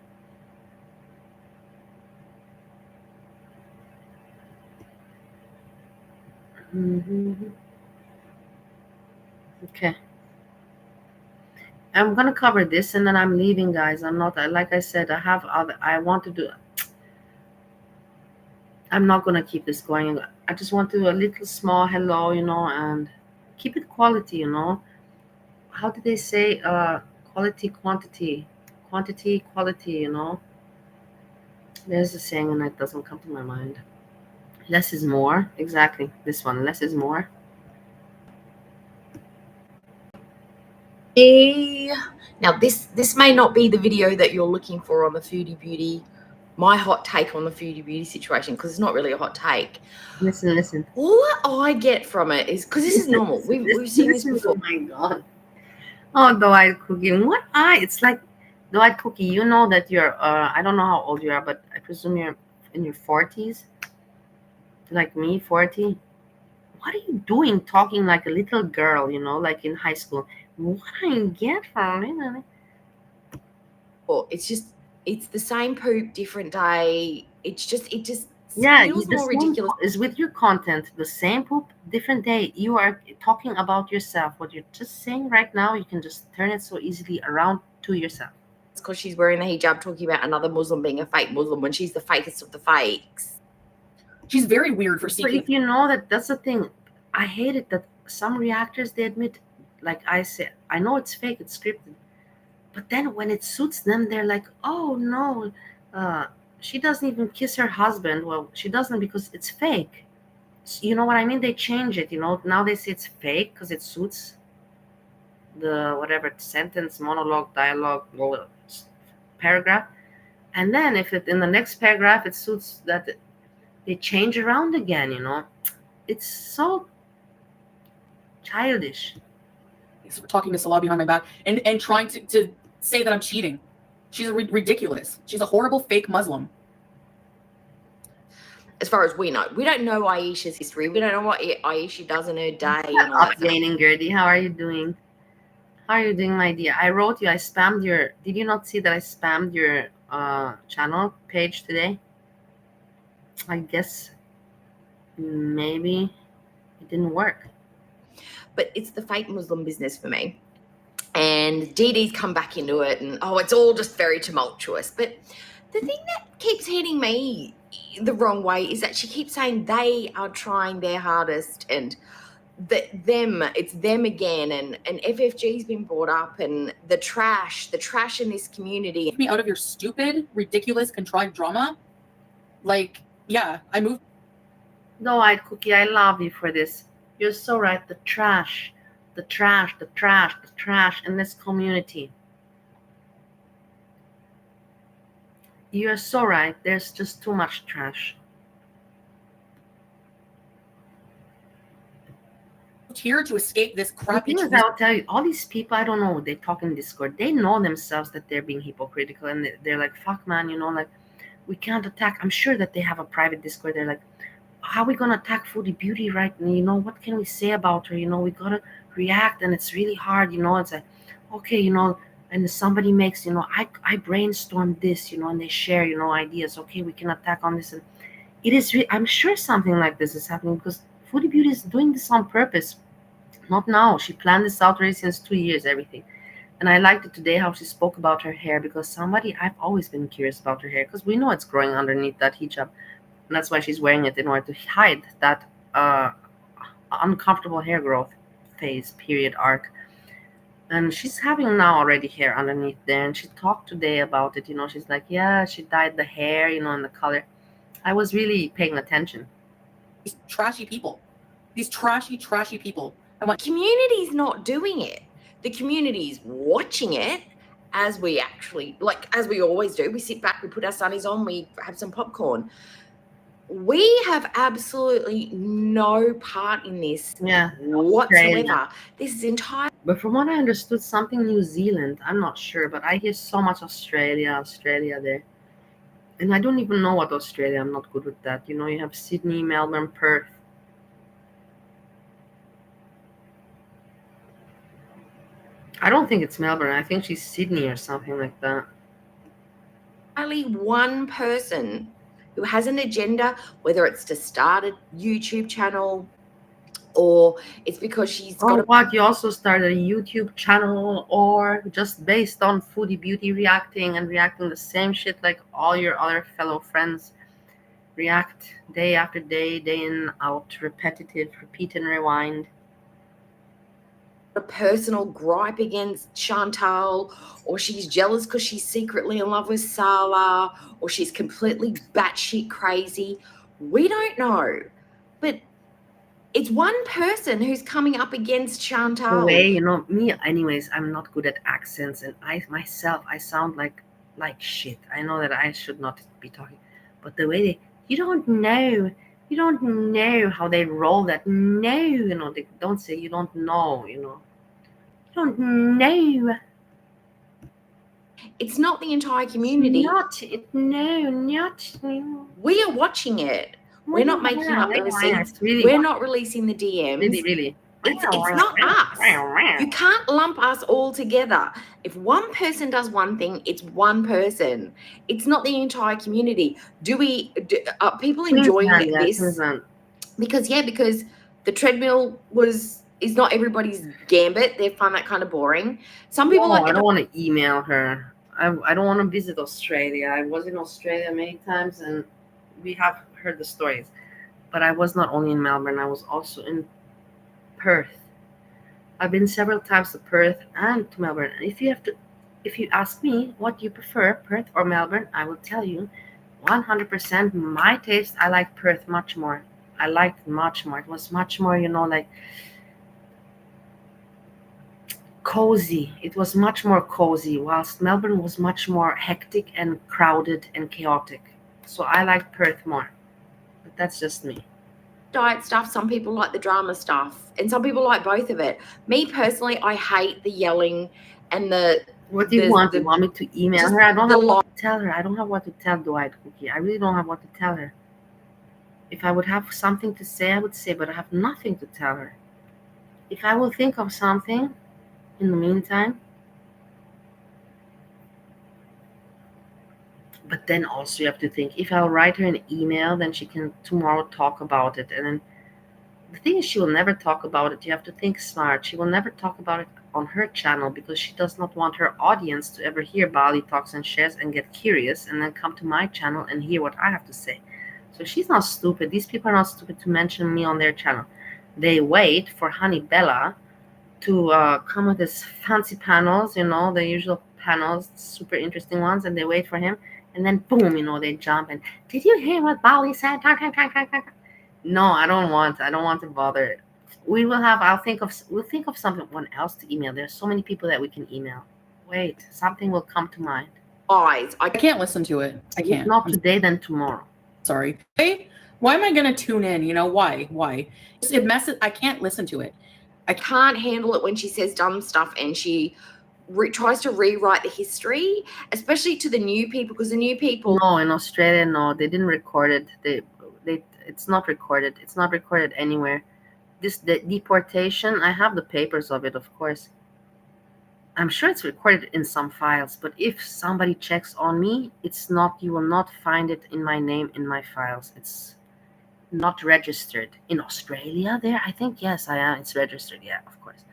Okay. I'm gonna cover this and then I'm leaving, guys. I'm not, like I said, I have other, I want to do, I'm not gonna keep this going. I just want to do a little small hello, and keep it quality, How did they say, quality, quantity, quality, There's a saying and it doesn't come to my mind. Less is more. Exactly. This one, less is more. Now this may not be the video that you're looking for on the Foodie Beauty, my hot take on the Foodie Beauty situation, because it's not really a hot take. Listen. All I get from it is, because this is normal, we've seen this before. Oh my god. Oh, Dwight Cookie. What it's like, Dwight Cookie, you know that you're, I don't know how old you are, but I presume you're in your 40s. Like me, 40. What are you doing talking like a little girl, like in high school? What I get from it? It's the same poop, different day. It just yeah, feels more ridiculous. Is with your content, the same poop, different day. You are talking about yourself. What you're just saying right now, you can just turn it so easily around to yourself. It's because she's wearing the hijab, talking about another Muslim being a fake Muslim when she's the fakest of the fakes. She's very weird for seeking. But if you know that's the thing, I hate it that some reactors, they admit, like I said, I know it's fake, it's scripted, but then when it suits them, they're like, oh no, she doesn't even kiss her husband. Well, she doesn't because it's fake. You know what I mean? They change it, now they say it's fake because it suits the whatever sentence, monologue, dialogue, paragraph, and then if it in the next paragraph it suits that, they change around again. It's so childish. Talking to Salah behind my back and trying to say that I'm cheating. She's ridiculous. She's a horrible fake Muslim. As far as we know, we don't know Aisha's history. We don't know what Aisha does in her day. Updating, Gertie. How are you doing? How are you doing, my dear? I wrote you. I spammed your. Did you not see that I spammed your channel page today? I guess maybe it didn't work. But it's the fake Muslim business for me. And DD's come back into it, and it's all just very tumultuous. But the thing that keeps hitting me the wrong way is that she keeps saying they are trying their hardest, and it's them again, and FFG's been brought up, and the trash in this community. Get me out of your stupid, ridiculous, contrived drama. Like, yeah, I moved. No, Cookie, I love you for this. You're so right. The trash in this community. You're so right. There's just too much trash. Here to escape this crappy. The thing is, I'll tell you, all these people, I don't know, they talk in Discord. They know themselves that they're being hypocritical, and they're like, "Fuck, man, like we can't attack." I'm sure that they have a private Discord. They're like, "How are we gonna attack Foodie Beauty right now? What can we say about her? We gotta react, and it's really hard. It's like, okay, and somebody makes, I brainstormed this, and they share, ideas. Okay, we can attack on this, and it is. I'm sure something like this is happening because Foodie Beauty is doing this on purpose. Not now. She planned this out already since 2 years, everything. And I liked it today how she spoke about her hair, because I've always been curious about her hair, because we know it's growing underneath that hijab. And that's why she's wearing it, in order to hide that uncomfortable hair growth phase, period, arc. And she's having now already hair underneath there. And she talked today about it. She's like, yeah, she dyed the hair, and the color. I was really paying attention. These trashy people. These trashy people. Community's not doing it. The community's watching it, as we always do. We sit back, we put our sunnies on, we have some popcorn. We have absolutely no part in this whatsoever. This is entirely But from what I understood, something New Zealand. I'm not sure, but I hear so much Australia there. And I don't even know what Australia. I'm not good with that. You have Sydney, Melbourne, Perth. I don't think it's Melbourne. I think she's Sydney or something like that. Only one person who has an agenda, whether it's to start a YouTube channel or it's because she's got Oh, what? You also started a YouTube channel or just based on foodie beauty reacting the same shit like all your other fellow friends react day after day, day in, out, repetitive, repeat and rewind. a personal gripe against Chantal, or she's jealous because she's secretly in love with Sala, or she's completely batshit crazy. We don't know. But it's one person who's coming up against The Chantal. way, me, anyways, I'm not good at accents, and I sound like shit. I know that I should not be talking, but the way you don't know how they roll that. No, they don't say you don't know. You don't know. It's not the entire community. Not. We are watching it. We're not making up the receipts. Really, We're not releasing the DMs. really. It's not us. You can't lump us all together. If one person does one thing, it's one person. It's not the entire community. Are people enjoying this? Queensland. Because the treadmill is not everybody's gambit. They find that kind of boring. Some people No, like I don't want to email her. I don't want to visit Australia. I was in Australia many times, and we have heard the stories. But I was not only in Melbourne. I was also in Perth. I've been several times to Perth and to Melbourne. And if you ask me what do you prefer, Perth or Melbourne, I will tell you 100% my taste. I like Perth much more. I liked it much more. It was much more, like cozy. It was much more cozy, whilst Melbourne was much more hectic and crowded and chaotic. So I like Perth more. But that's just me. diet stuff. Some people like the drama stuff, and some people like both of it. Me personally, I hate the yelling and the. What do you want? You want me to email just her? I don't the have what to tell her. I don't have what to tell Dwight Cookie. I really don't have what to tell her. If I would have something to say, I would say, but I have nothing to tell her. If I will think of something in the meantime, but then also you have to think, if I'll write her an email, then she can tomorrow talk about it. And then the thing is, she will never talk about it. You have to think smart. She will never talk about it on her channel because she does not want her audience to ever hear Bali Talks and Shares and get curious and then come to my channel and hear what I have to say. So she's not stupid. These people are not stupid to mention me on their channel. They wait for Honey Bella to come with his fancy panels, the usual panels, super interesting ones, and they wait for him. And then boom, they jump and did you hear what Bali said? No, I don't want to bother. We'll think of someone else to email. There's so many people that we can email. Wait, something will come to mind. I can't listen to it. I can't. If not today, then tomorrow. Sorry. Hey, why am I gonna tune in? Why? It messes. I can't listen to it. I can't handle it when she says dumb stuff and she tries to rewrite the history, especially to the new people, because the new people. No, in Australia, no, they didn't record it. It's not recorded. It's not recorded anywhere. The deportation, I have the papers of it, of course. I'm sure it's recorded in some files, but if somebody checks on me, it's not. You will not find it in my name in my files. It's not registered in Australia. There, I think yes, I am. It's registered, yeah, of course.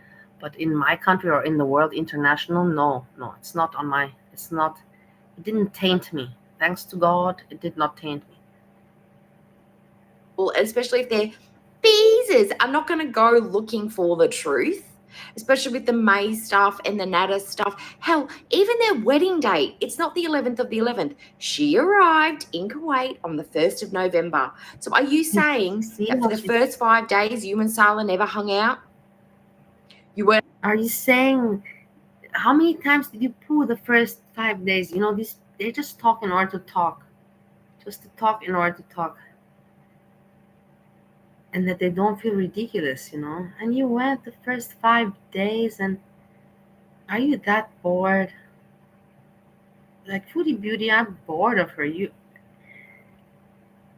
But in my country or in the world, international, no, it's not on my. It's not. It didn't taint me. Thanks to God, it did not taint me. Well, especially if they're beezers, I'm not going to go looking for the truth. Especially with the May stuff and the Nada stuff. Hell, even their wedding date, it's not the 11th of the 11th. She arrived in Kuwait on the 1st of November. So are you saying that for the first 5 days, you and Sala never hung out? You were. Are you saying, how many times did you poo the first 5 days? They just talk in order to talk. Just to talk in order to talk. and that they don't feel ridiculous, you know. And you went the first 5 days, and are you that bored? Like Foodie Beauty, I'm bored of her.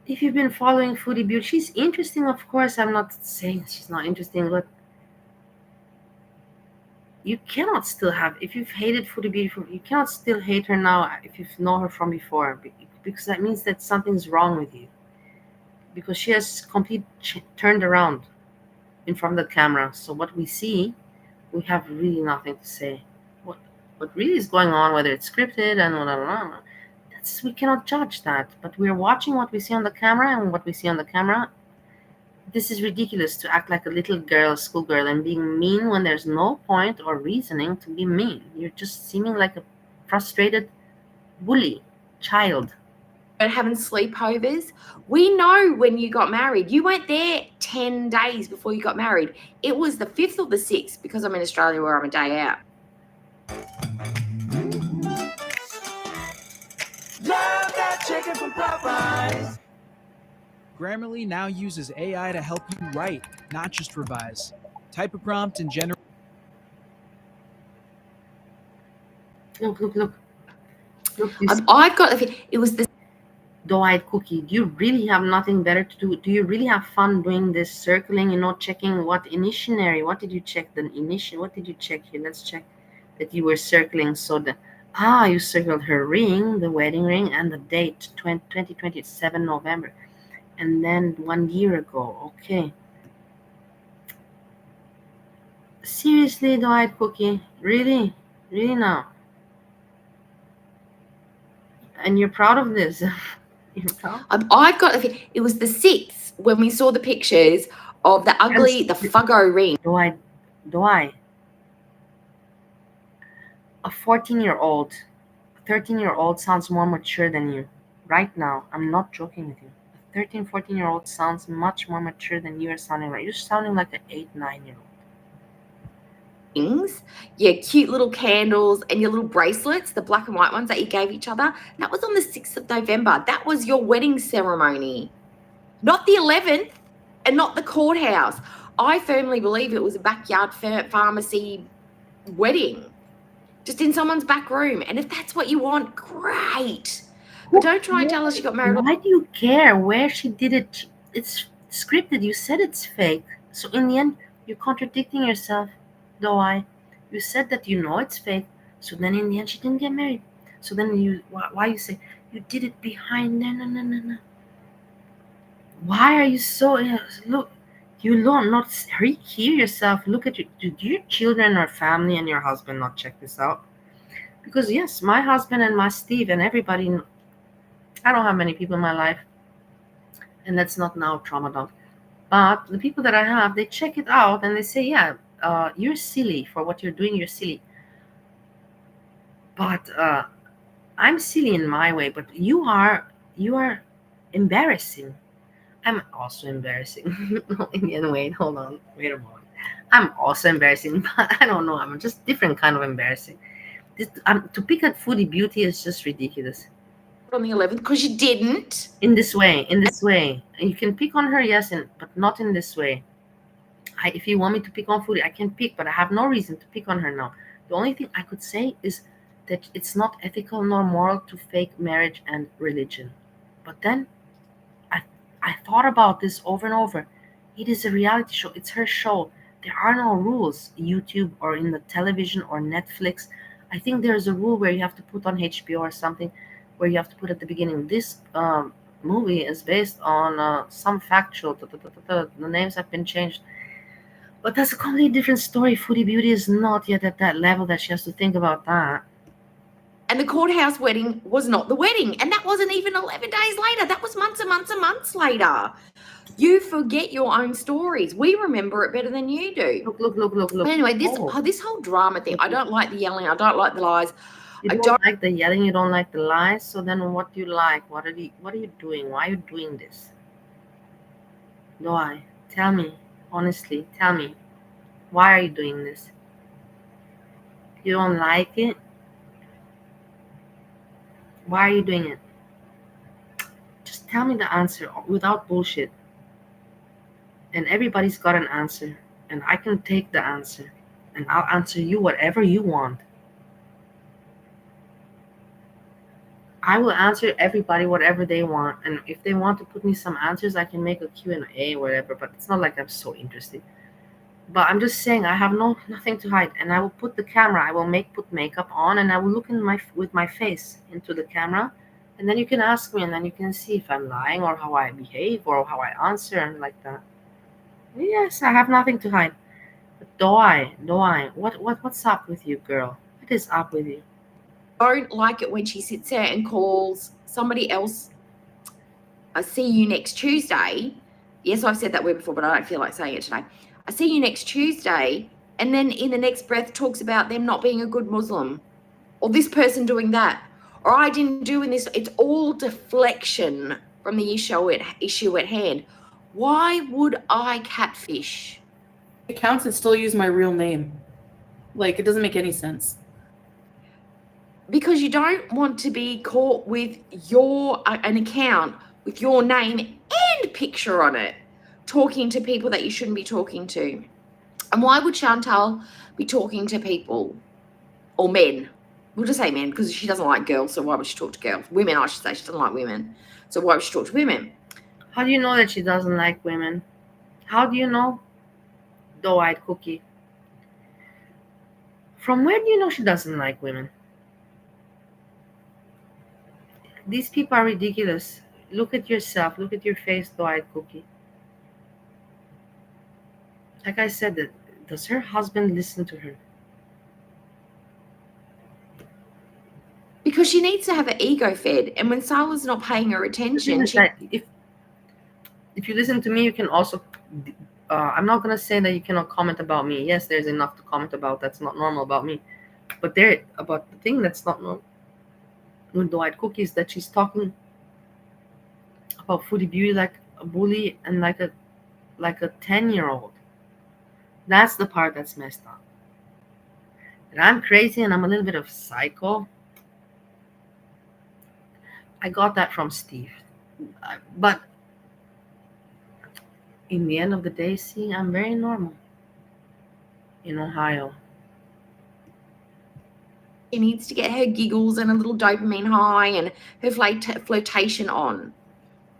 If you've been following Foodie Beauty, she's interesting, of course. I'm not saying she's not interesting, but you cannot still have, if you've hated Foodie Beauty, you cannot still hate her now if you've known her from before, because that means that something's wrong with you. Because she has turned around in front of the camera. So what we see, we have really nothing to say. What really is going on, whether it's scripted and whatever, we cannot judge that. But we're watching what we see on the camera, and what we see on the camera, this is ridiculous, to act like a little girl, schoolgirl, and being mean when there's no point or reasoning to be mean. You're just seeming like a frustrated bully child. And having sleepovers. We know when you got married. You weren't there 10 days before you got married. It was the 5th or the 6th, because I'm in Australia where I'm a day out. Love that chicken from Popeyes. Grammarly now uses AI to help you write, not just revise. Type a prompt and generate. Look. I've got, it was the doe-eyed cookie. Do you really have nothing better to do? Do you really have fun doing this circling, checking what initiatory? What did you check? What did you check here? Let's check that you were circling. So you circled her ring, the wedding ring, and the date, 2027 November. And then 1 year ago. Okay. Seriously, doe-eyed cookie? Really? Really now? And you're proud of this? I've got, it was the 6th when we saw the pictures of the ugly, the fuggo ring. Do I? A 14-year-old, 13-year-old sounds more mature than you. Right now, I'm not joking with you. A 13, 14-year-old sounds much more mature than you are sounding right. You're sounding like an 8, 9-year-old. Things, your cute little candles and your little bracelets, the black and white ones that you gave each other. That was on the 6th of November. That was your wedding ceremony, not the 11th and not the courthouse. I firmly believe it was a backyard pharmacy wedding, just in someone's back room. And if that's what you want, great. But don't try and tell us you got married. Why do you care where she did it? It's scripted. You said it's fake. So in the end, you're contradicting yourself. You said that you know it's fake. So then in the end, she didn't get married. So then why you say you did it behind? No. Why are you so, look, you don't not hear yourself? Look at do your children or family and your husband not check this out? Because yes, my husband and my Steve and everybody, I don't have many people in my life, and that's not now trauma dump, but the people that I have, they check it out and they say, yeah, you're silly for what you're doing, you're silly. But I'm silly in my way, but you are embarrassing. I'm also embarrassing. Indian, wait, hold on. Wait a moment. I'm also embarrassing, but I don't know. I'm just different kind of embarrassing. To pick at Foodie Beauty is just ridiculous. On the 11th, because you didn't. In this way. You can pick on her, yes, but not in this way. If you want me to pick on Foodie, I can pick, but I have no reason to pick on her now. The only thing I could say is that it's not ethical nor moral to fake marriage and religion. But then I thought about this over and over. It is a reality show. It's her show. There are no rules, YouTube or in the television or Netflix. I think there's a rule where you have to put on HBO or something, where you have to put at the beginning, this movie is based on some factual. The names have been changed. But that's a completely different story. Foodie Beauty is not yet at that level that she has to think about that. And the courthouse wedding was not the wedding. And that wasn't even 11 days later. That was months and months and months later. You forget your own stories. We remember it better than you do. Look. But anyway, this whole drama thing, I don't like the yelling. I don't like the lies. You don't like the yelling. You don't like the lies. So then what do you like? What are you doing? Why are you doing this? Tell me. Honestly, tell me. Why are you doing this? You don't like it? Why are you doing it? Just tell me the answer without bullshit. And everybody's got an answer, and I can take the answer, and I'll answer you whatever you want. I will answer everybody whatever they want, and if they want to put me some answers, I can make a Q&A or whatever, but it's not like I'm so interested. But I'm just saying I have nothing to hide, and I will put the camera, I will put makeup on, and I will look with my face into the camera, and then you can ask me, and then you can see if I'm lying or how I behave or how I answer and like that. Yes, I have nothing to hide. But do I? What's up with you, girl? What is up with you? Don't like it when she sits there and calls somebody else. I see you next Tuesday. Yes, I've said that word before, but I don't feel like saying it today. I see you next Tuesday, and then in the next breath talks about them not being a good Muslim, or this person doing that, or I didn't do in this. It's all deflection from the issue at hand. Why would I catfish? Accounts that still use my real name. Like, it doesn't make any sense. Because you don't want to be caught with an account with your name and picture on it, talking to people that you shouldn't be talking to. And why would Chantal be talking to people or men? We'll just say men because she doesn't like girls, so why would she talk to girls? Women, I should say. She doesn't like women, so why would she talk to women? How do you know that she doesn't like women? How do you know? Doe-eyed cookie. From where do you know she doesn't like women? These people are ridiculous. Look at yourself. Look at your face, doe-eyed cookie. Like I said, does her husband listen to her? Because she needs to have her ego fed, and when Sala's not paying her attention, if you listen to me, you can also. I'm not gonna say that you cannot comment about me. Yes, there's enough to comment about that's not normal about me, but about the thing that's not normal with Dwight Cookie is that she's talking about Foodie Beauty like a bully and like a 10-year-old. That's the part that's messed up. And I'm crazy and I'm a little bit of psycho. I got that from Steve, but in the end of the day, see, I'm very normal in Ohio. She needs to get her giggles and a little dopamine high and her flirtation on.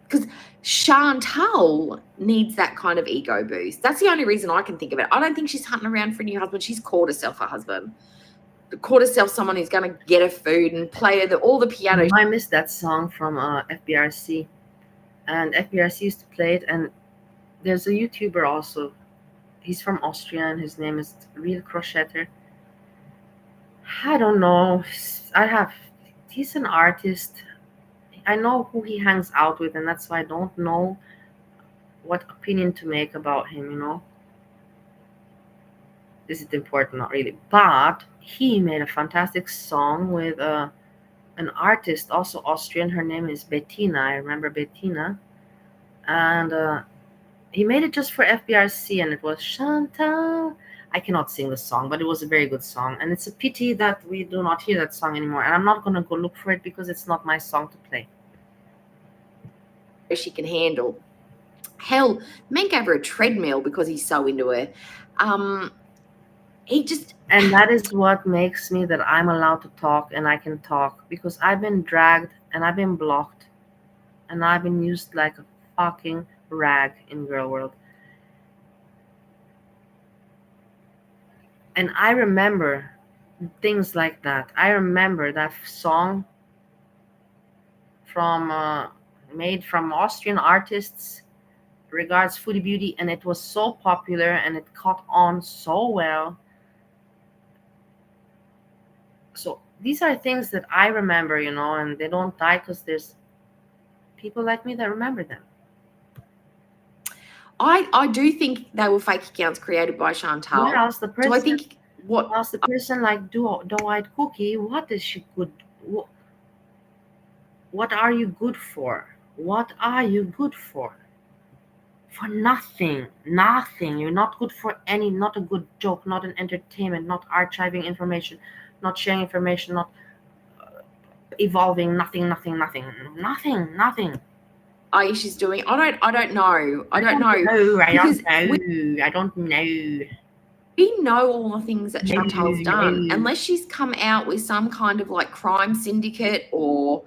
Because Chantal needs that kind of ego boost. That's the only reason I can think of it. I don't think she's hunting around for a new husband. She's caught herself a husband. Caught herself someone who's going to get her food and play her all the piano. I missed that song from FBRC. And FBRC used to play it. And there's a YouTuber also. He's from Austria and his name is Real Crochetter. I don't know. He's an artist. I know who he hangs out with, and that's why I don't know what opinion to make about him, Is it important? Not really. But he made a fantastic song with an artist, also Austrian. Her name is Bettina. I remember Bettina. And he made it just for FBRC, and it was Chantal. I cannot sing the song, but it was a very good song. And it's a pity that we do not hear that song anymore. And I'm not going to go look for it because it's not my song to play. She can handle. Hell, men gave her a treadmill because he's so into her. And that is what makes me that I'm allowed to talk and I can talk, because I've been dragged and I've been blocked and I've been used like a fucking rag in girl world. And I remember things like that. I remember that song made from Austrian artists, regards Foodie Beauty, and it was so popular and it caught on so well. So these are things that I remember, and they don't die because there's people like me that remember them. I do think they were fake accounts created by Chantal. What else the person? Do I think what else the person like Doe-eyed Cookie? What is she good? What are you good for? What are you good for? For nothing. Nothing. You're not good for not a good joke, not an entertainment, not archiving information, not sharing information, not evolving, nothing. Aisha's doing. I don't know. I don't know. I Because don't know. we know all the things that Chantal's done. No. Unless she's come out with some kind of like crime syndicate or,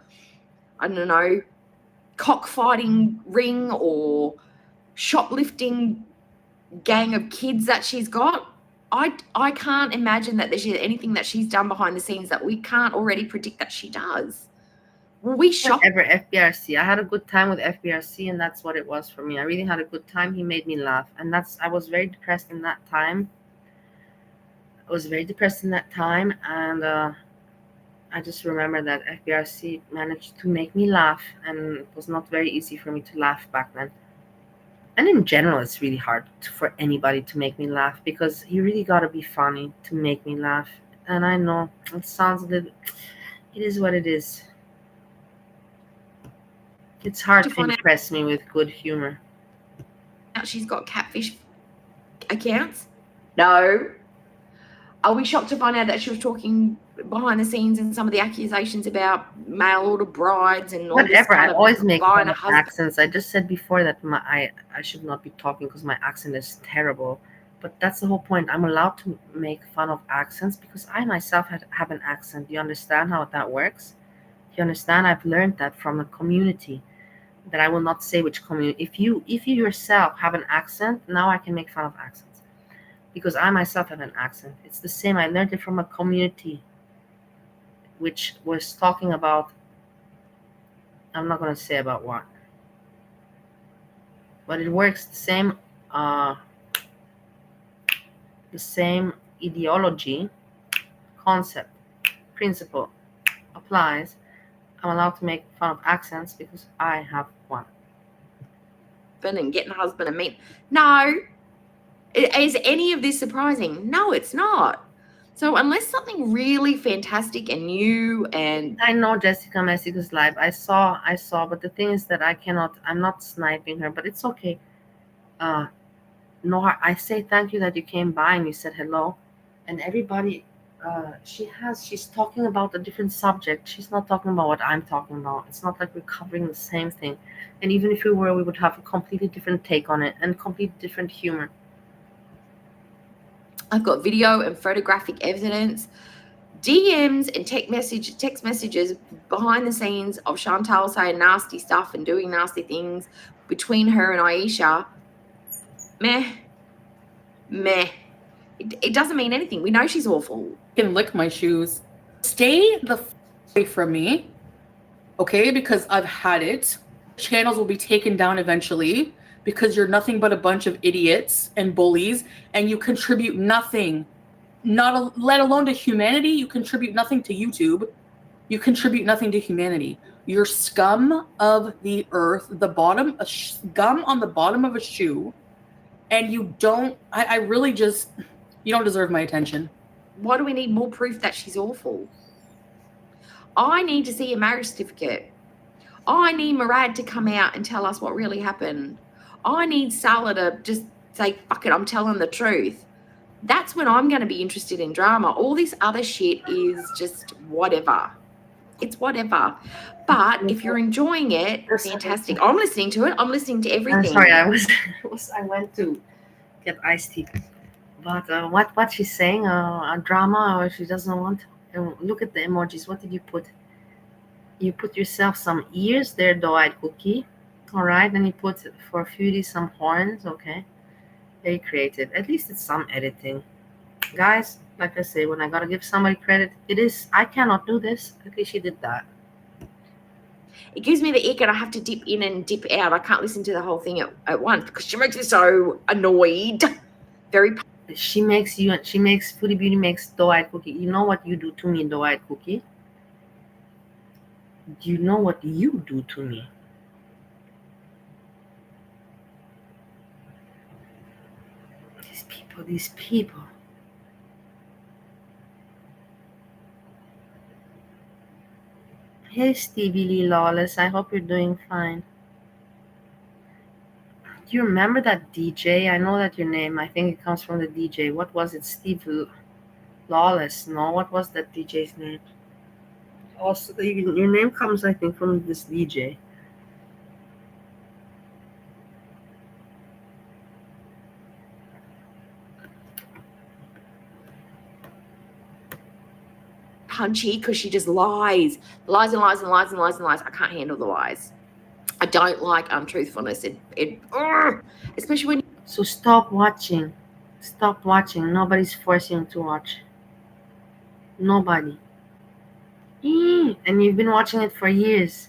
I don't know, cockfighting ring or shoplifting gang of kids that she's got, I can't imagine that there's anything that she's done behind the scenes that we can't already predict that she does. Were we shocked? Ever FBRC. I had a good time with FBRC, and that's what it was for me. I really had a good time. He made me laugh, and I was very depressed in that time. And I just remember that FBRC managed to make me laugh, and it was not very easy for me to laugh back then. And in general, it's really hard for anybody to make me laugh, because you really gotta be funny to make me laugh. And I know it sounds a little, it is what it is. It's hard to impress me with good humor. She's got catfish accounts? No. Are we shocked to find out that she was talking behind the scenes and some of the accusations about mail order brides and all this Whatever, kind I of always make fun buying a of husband? accents. I just said before that I should not be talking because my accent is terrible. But that's the whole point. I'm allowed to make fun of accents because I myself have an accent. You understand how that works? You understand? I've learned that from the community, that I will not say which community. If you yourself have an accent, now I can make fun of accents because I myself have an accent. It's the same. I learned it from a community which was talking about, I'm not going to say about what, but it works the same ideology, concept, principle applies. I'm allowed to make fun of accents because I have one. And getting a husband and meet. No. Is any of this surprising? No, it's not. So unless something really fantastic and new, and I know Jessica Messica's live. I saw, but the thing is that I'm not sniping her, but it's okay. No, I say thank you that you came by and you said hello. And everybody, she's talking about a different subject. She's not talking about what I'm talking about. It's not like we're covering the same thing. And even if we were, we would have a completely different take on it and completely different humor. I've got video and photographic evidence, DMs and text messages behind the scenes of Chantal saying nasty stuff and doing nasty things between her and Aisha. Meh. It doesn't mean anything. We know she's awful. You can lick my shoes. Stay the away from me, okay? Because I've had it. Channels will be taken down eventually because you're nothing but a bunch of idiots and bullies, and you contribute nothing, let alone to humanity. You contribute nothing to YouTube. You contribute nothing to humanity. You're scum of the earth, gum on the bottom of a shoe, and you don't. I really just. You don't deserve my attention. Why do we need more proof that she's awful? I need to see a marriage certificate. I need Murad to come out and tell us what really happened. I need Salah to just say, fuck it, I'm telling the truth. That's when I'm going to be interested in drama. All this other shit is just whatever. It's whatever. But if you're enjoying it, fantastic. I'm listening to it. I'm listening to everything. I'm sorry, I went to get iced tea. But what she's saying, a drama, or she doesn't want to. Look at the emojis. What did you put? You put yourself some ears there, doe-eyed cookie. All right, then you put for Foodie some horns. Okay, very creative. At least it's some editing, guys. Like I say, when I gotta give somebody credit, it is. I cannot do this. At least she did that. It gives me the ick, and I have to dip in and dip out. I can't listen to the whole thing at once because she makes me so annoyed. Very. She makes Foodie Beauty makes doe-eyed cookie. You know what you do to me, doe-eyed cookie? Do you know what you do to me? These people. Hey, Stevie Lee Lawless. I hope you're doing fine. Do you remember that DJ? I know that your name. I think it comes from the DJ. What was it? Steve Lawless. No, what was that DJ's name? Also, your name comes, I think, from this DJ. punchy because she just lies and lies and lies and lies and lies and lies. I can't handle the lies. I don't like untruthfulness. Especially when. So stop watching. Stop watching. Nobody's forcing you to watch. Nobody. And you've been watching it for years.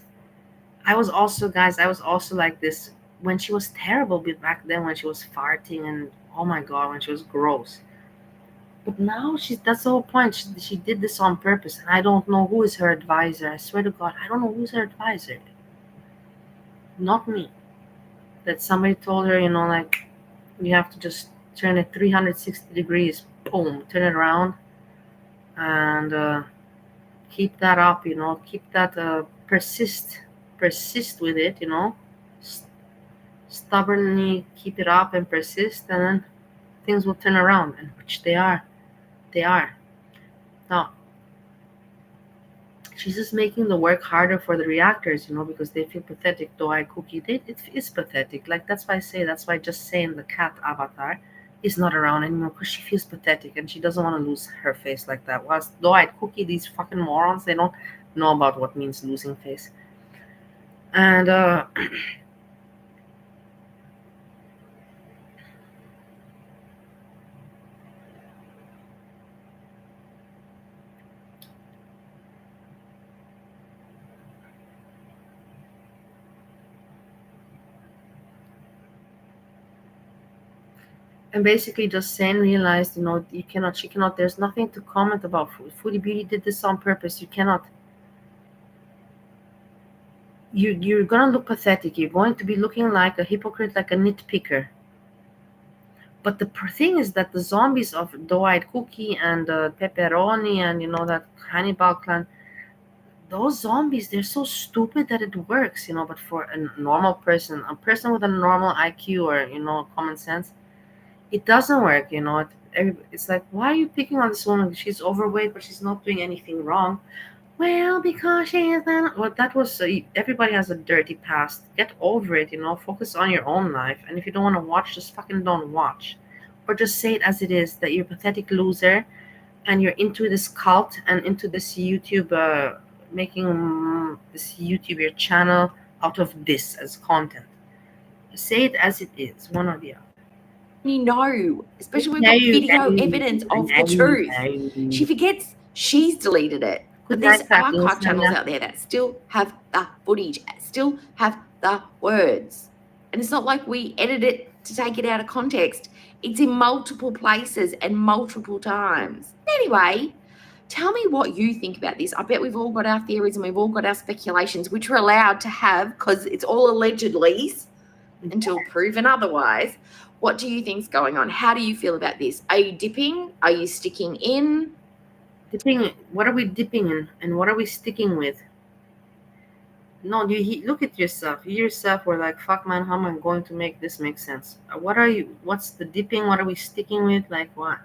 I was also like this when she was terrible back then, when she was farting and oh my god, when she was gross. But now that's the whole point. She did this on purpose, and I don't know who is her advisor. I swear to God, I don't know who's her advisor. Not me. That somebody told her, like, you have to just turn it 360 degrees, boom, turn it around, and keep that up, keep that, persist with it, stubbornly keep it up and persist, and then things will turn around, and which they are. Now, she's just making the work harder for the reactors, because they feel pathetic. Though I cookie, it is pathetic. Like, that's why just saying the cat avatar is not around anymore, because she feels pathetic and she doesn't want to lose her face like that. Whilst though I cookie, these fucking morons, they don't know about what means losing face. And and basically just saying, realized, she cannot, there's nothing to comment about. Foodie Beauty did this on purpose. You cannot. You're gonna look pathetic. You're going to be looking like a hypocrite, like a nitpicker. But the thing is that the zombies of Doe-Eyed Cookie and Pepperoni and that Hannibal clan, those zombies, they're so stupid that it works, But for a normal person, a person with a normal IQ or common sense, it doesn't work. It's like, why are you picking on this woman? She's overweight, but she's not doing anything wrong. Well, because she is not. Well, that was everybody has a dirty past. Get over it. Focus on your own life. And if you don't want to watch, just fucking don't watch, or just say it as it is. That you're a pathetic loser, and you're into this cult and into this YouTube, making this YouTube your channel out of this as content. Say it as it is. One or the other. Especially we've got video evidence of the truth. She forgets she's deleted it. But there's archive channels out there that still have the footage, still have the words. And it's not like we edit it to take it out of context. It's in multiple places and multiple times. Anyway, tell me what you think about this. I bet we've all got our theories and we've all got our speculations, which we're allowed to have because it's all allegedly until proven otherwise. What do you think's going on? How do you feel about this? Are you dipping? Are you sticking in? Dipping. What are we dipping in, and what are we sticking with? No, you look at yourself. You yourself were like, fuck, man, how am I going to make this make sense? What are you? What's the dipping? What are we sticking with? Like what?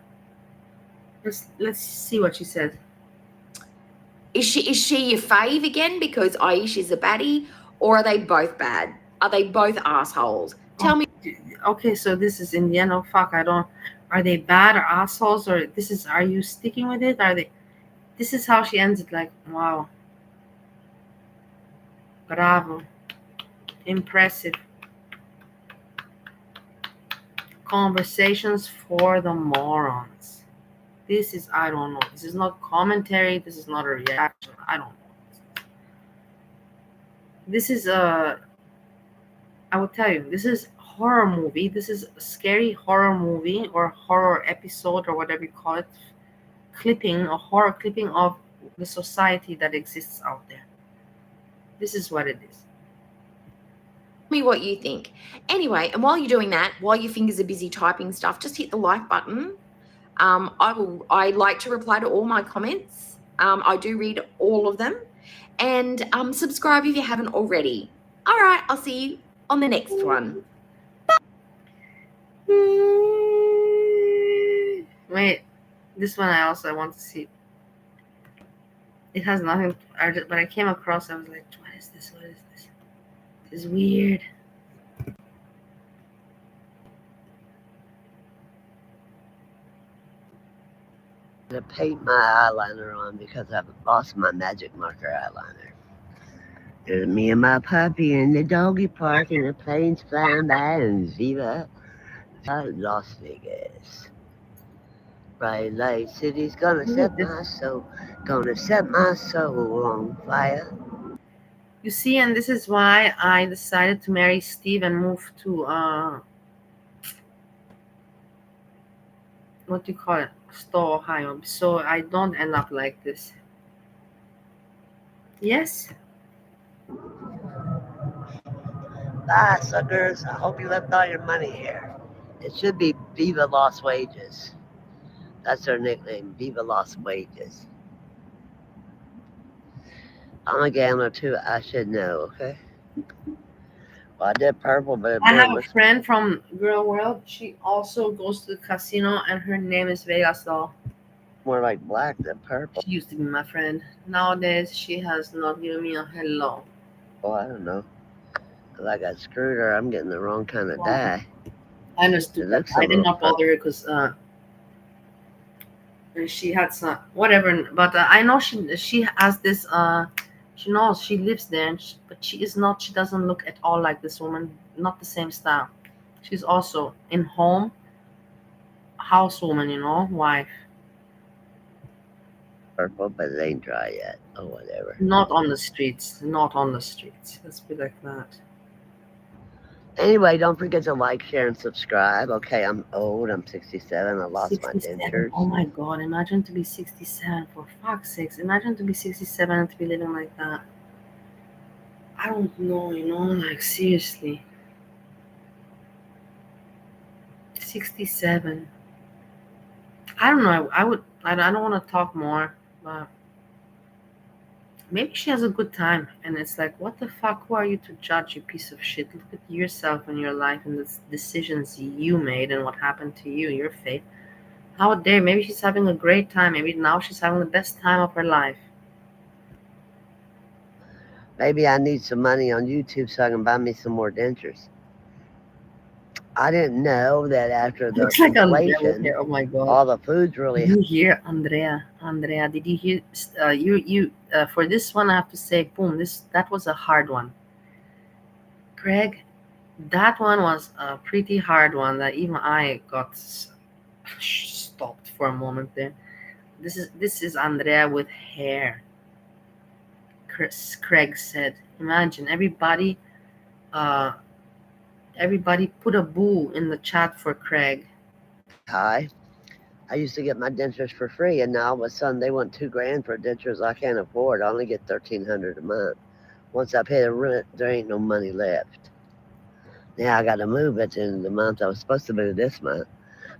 Let's see what she said. Is she your fave again because Aisha's a baddie, or are they both bad? Are they both assholes? Tell me. Okay, so this is in the end. Oh fuck, I don't. Are they bad or assholes, or this is? Are you sticking with it? Are they? This is how she ends it. Like, wow, bravo, impressive. Conversations for the morons. This is, I don't know. This is not commentary. This is not a reaction. I don't know. This is I will tell you, this is horror movie. This is a scary horror movie or horror episode or whatever you call it. A horror clipping of the society that exists out there. This is what it is. Tell me what you think. Anyway, and while you're doing that, while your fingers are busy typing stuff, just hit the like button. I like to reply to all my comments. I do read all of them. And subscribe if you haven't already. All right, I'll see you on the next one. Wait, this one I want to see. It has nothing, but I came across, I was like, what is this? What is this? This is weird. To paint my eyeliner on because I've lost my magic marker eyeliner. There's me and my puppy in the doggy park and the planes flying by and Viva Las Vegas. Bright light city's gonna set my soul on fire. You see, and this is why I decided to marry Steve and move to what do you call it, Stowe, Ohio, so I don't end up like this. Yes. Bye, suckers. I hope you left all your money here. It should be Viva Las Wages. That's their nickname, Viva Las Wages. I'm a gambler too. I should know, okay? Well, I did purple, but I have a friend from Girl World. She also goes to the casino, and her name is Vegas Doll. More like black than purple. She used to be my friend. Nowadays, she has not given me a hello. Oh, I don't know. Because I got screwed or I'm getting the wrong kind of dye. I understood that. I did not bother her because she had some whatever. But I know she has this. She knows she lives there, but she is not. She doesn't look at all like this woman. Not the same style. She's also in home, housewoman. Wife. Purple, but it ain't dry yet. Oh, whatever. Not on the streets. Not on the streets. Let's be like that. Anyway, don't forget to like, share, and subscribe. Okay, I'm old. I'm 67. I lost 67. My dentures. Oh my God! Imagine to be 67. For fuck's sakes! Imagine to be 67 and to be living like that. I don't know. Like seriously. 67. I don't know. I don't want to talk more, but maybe she has a good time. And it's like, what the fuck? Who are you to judge, you piece of shit? Look at yourself and your life and the decisions you made and what happened to you, your fate. How dare? Maybe she's having a great time. Maybe now she's having the best time of her life. Maybe I need some money on YouTube so I can buy me some more dentures. I didn't know that after the inflation, oh my God, all the foods really. Did you hear, Andrea? Andrea, did you hear? You for this one, I have to say, boom. That was a hard one. Craig, that one was a pretty hard one. That even I got stopped for a moment there. This is Andrea with hair. Craig said, "Imagine everybody." Everybody put a boo in the chat for Craig. Hi. I used to get my dentures for free, and now all of a sudden they want $2,000 for dentures I can't afford. I only get $1,300 a month. Once I pay the rent, there ain't no money left. Now I got to move at the end of the month. I was supposed to move this month.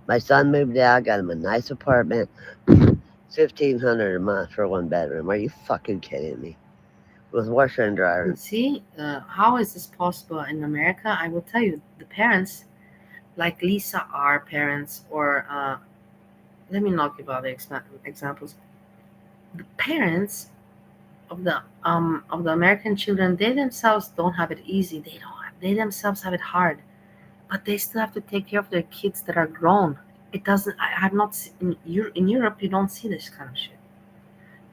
My son moved out. I got him a nice apartment. $1,500 a month for one bedroom. Are you fucking kidding me? With washer and dryer. See, how is this possible in America? I will tell you, the parents, like Lisa R. parents, or let me not give other examples. The parents of the American children, they themselves don't have it easy. They themselves have it hard, but they still have to take care of their kids that are grown. It doesn't. I have not seen in Europe. You don't see this kind of shit.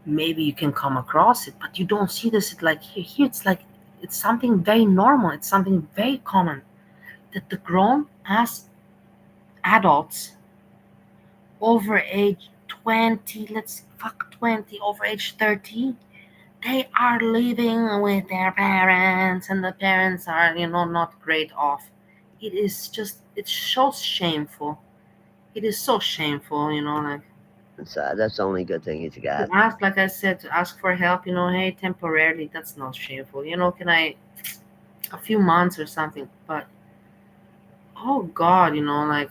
Maybe you can come across it, but you don't see this. It's like here it's like it's something very normal. It's something very common that the grown as adults over age 20, over age 30, they are living with their parents, and the parents are not great off. It's so shameful. It is so shameful, like. So that's the only good thing he's got. To ask, like I said, to ask for help, hey, temporarily, that's not shameful. Can I, a few months or something, but, oh God, like.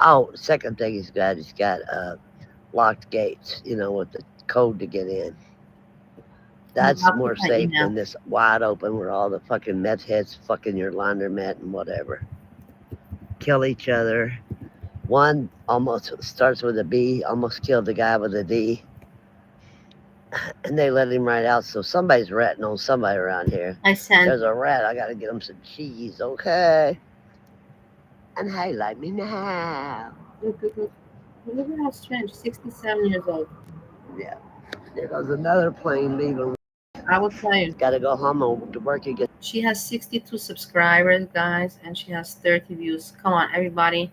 Oh, second thing he's got locked gates, with the code to get in. That's more safe than this wide open where all the fucking meth heads fucking your laundromat and whatever. Kill each other. One almost starts with a B, almost killed the guy with a D. And they let him right out. So somebody's ratting on somebody around here. There's a rat. I got to get him some cheese. Okay. And highlight me now. Look at how strange. 67 years old. Yeah. There goes another plane leaving. I will tell you. Got to go home to work again. She has 62 subscribers, guys, and she has 30 views. Come on, everybody.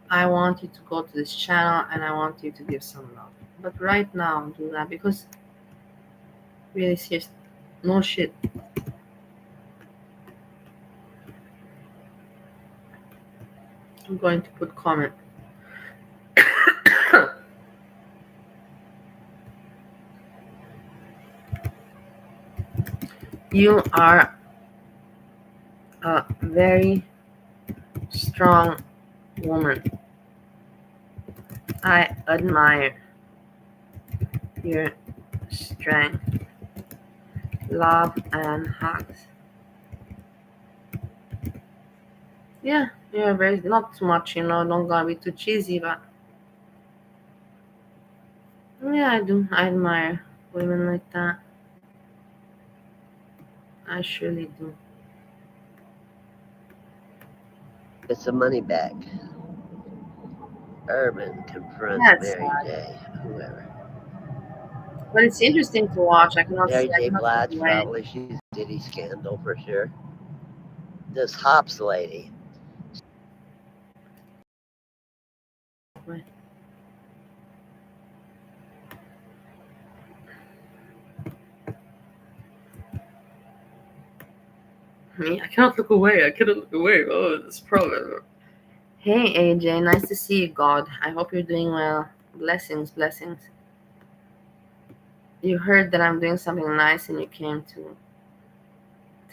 I want you to go to this channel and I want you to give some love. But right now, do that because really serious. No shit. I'm going to put comment. You are a very strong woman. I admire your strength. Love and hugs. Yeah, you're very not too much, don't gotta be too cheesy, but yeah, I do. I admire women like that. I surely do. Get some money back. Urban confronts That's Mary sad. J. Whoever. But it's interesting to watch. I cannot Mary say. I J. cannot Blige, take away. probably. She's a Diddy scandal for sure. This Hops lady. Me, I cannot look away. I cannot look away. Oh, this problem. Hey, AJ, nice to see you, God. I hope you're doing well. Blessings, blessings. You heard that I'm doing something nice and you came to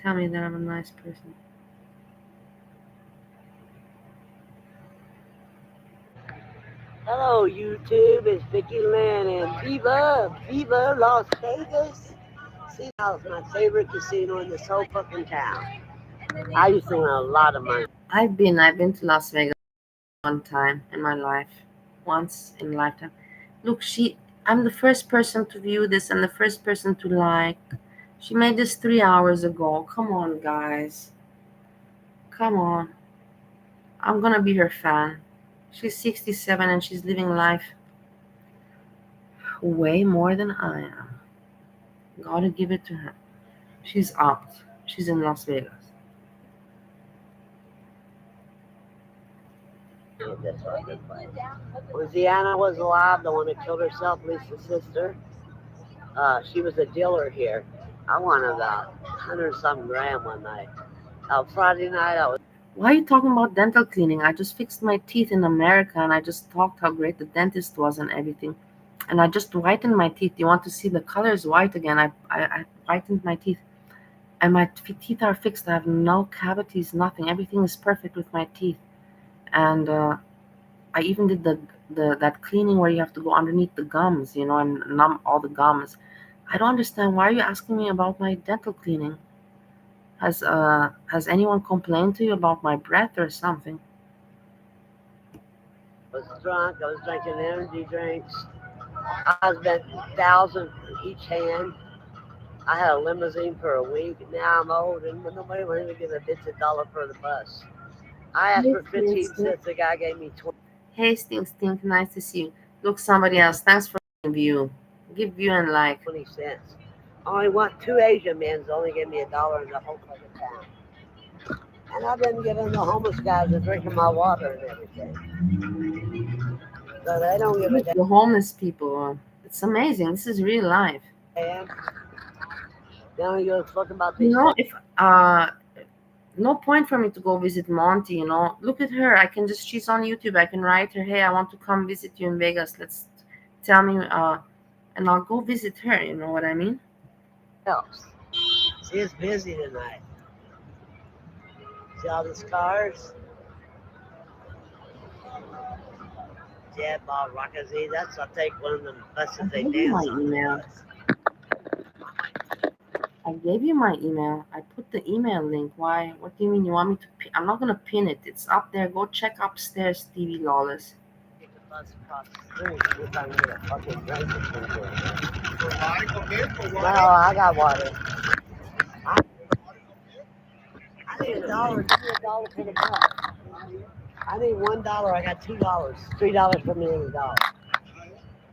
tell me that I'm a nice person. Hello, YouTube. It's Vicky Lynn and Viva Las Vegas. See, that was my favorite casino in this whole fucking town. I used to win a lot of money. I've been to Las Vegas one time in my life. Once in a lifetime. Look, I'm the first person to view this and the first person to like. She made this 3 hours ago. Come on, guys. Come on. I'm gonna be her fan. She's 67 and she's living life way more than I am. Gotta give it to her. She's out. She's in Las Vegas. When Ziana was alive, the one that killed herself, Lisa's sister, she was a dealer here. I won about 100-something grand one night. Friday night, I was. Why are you talking about dental cleaning? I just fixed my teeth in America and I just talked how great the dentist was and everything. And I just whitened my teeth. You want to see the colors white again? I whitened my teeth. And my teeth are fixed. I have no cavities, nothing. Everything is perfect with my teeth. And I even did that cleaning where you have to go underneath the gums, and numb all the gums. I don't understand. Why are you asking me about my dental cleaning? Has anyone complained to you about my breath or something? I was drunk. I was drinking energy drinks. I spent $1,000 each hand. I had a limousine for a week. Now I'm old and nobody wanted to give a bitch $1 for the bus. I asked for 15 cents. The guy gave me 20. Hey, Stink, nice to see you. Look, somebody else. Thanks for view. Give view and like. 20 cents. I only want 2 Asian men. Only gave me $1 in the whole fucking town. And I've been giving the homeless guys a drink of my water and everything. So they don't give a damn. The homeless people. It's amazing. This is real life. They don't give a fuck about these. If no point for me to go visit Monty, Look at her. She's on YouTube. I can write her, hey, I want to come visit you in Vegas. Let's tell me, and I'll go visit her. You know what I mean? Else. See, it's busy tonight. See all these cars? Yeah, Bob Rockazee. I'll take one of them buses they dance on. Email. I gave you my email. I put the email link. Why? What do you mean? You want me to pin? I'm not going to pin it. It's up there. Go check upstairs, Stevie Lawless. Take the bus across the street. If I can get a fucking drink or something. No, I got water. I need $1. Give me $1 for the bus. I need $1. I got $2. $3 for me and a dollar.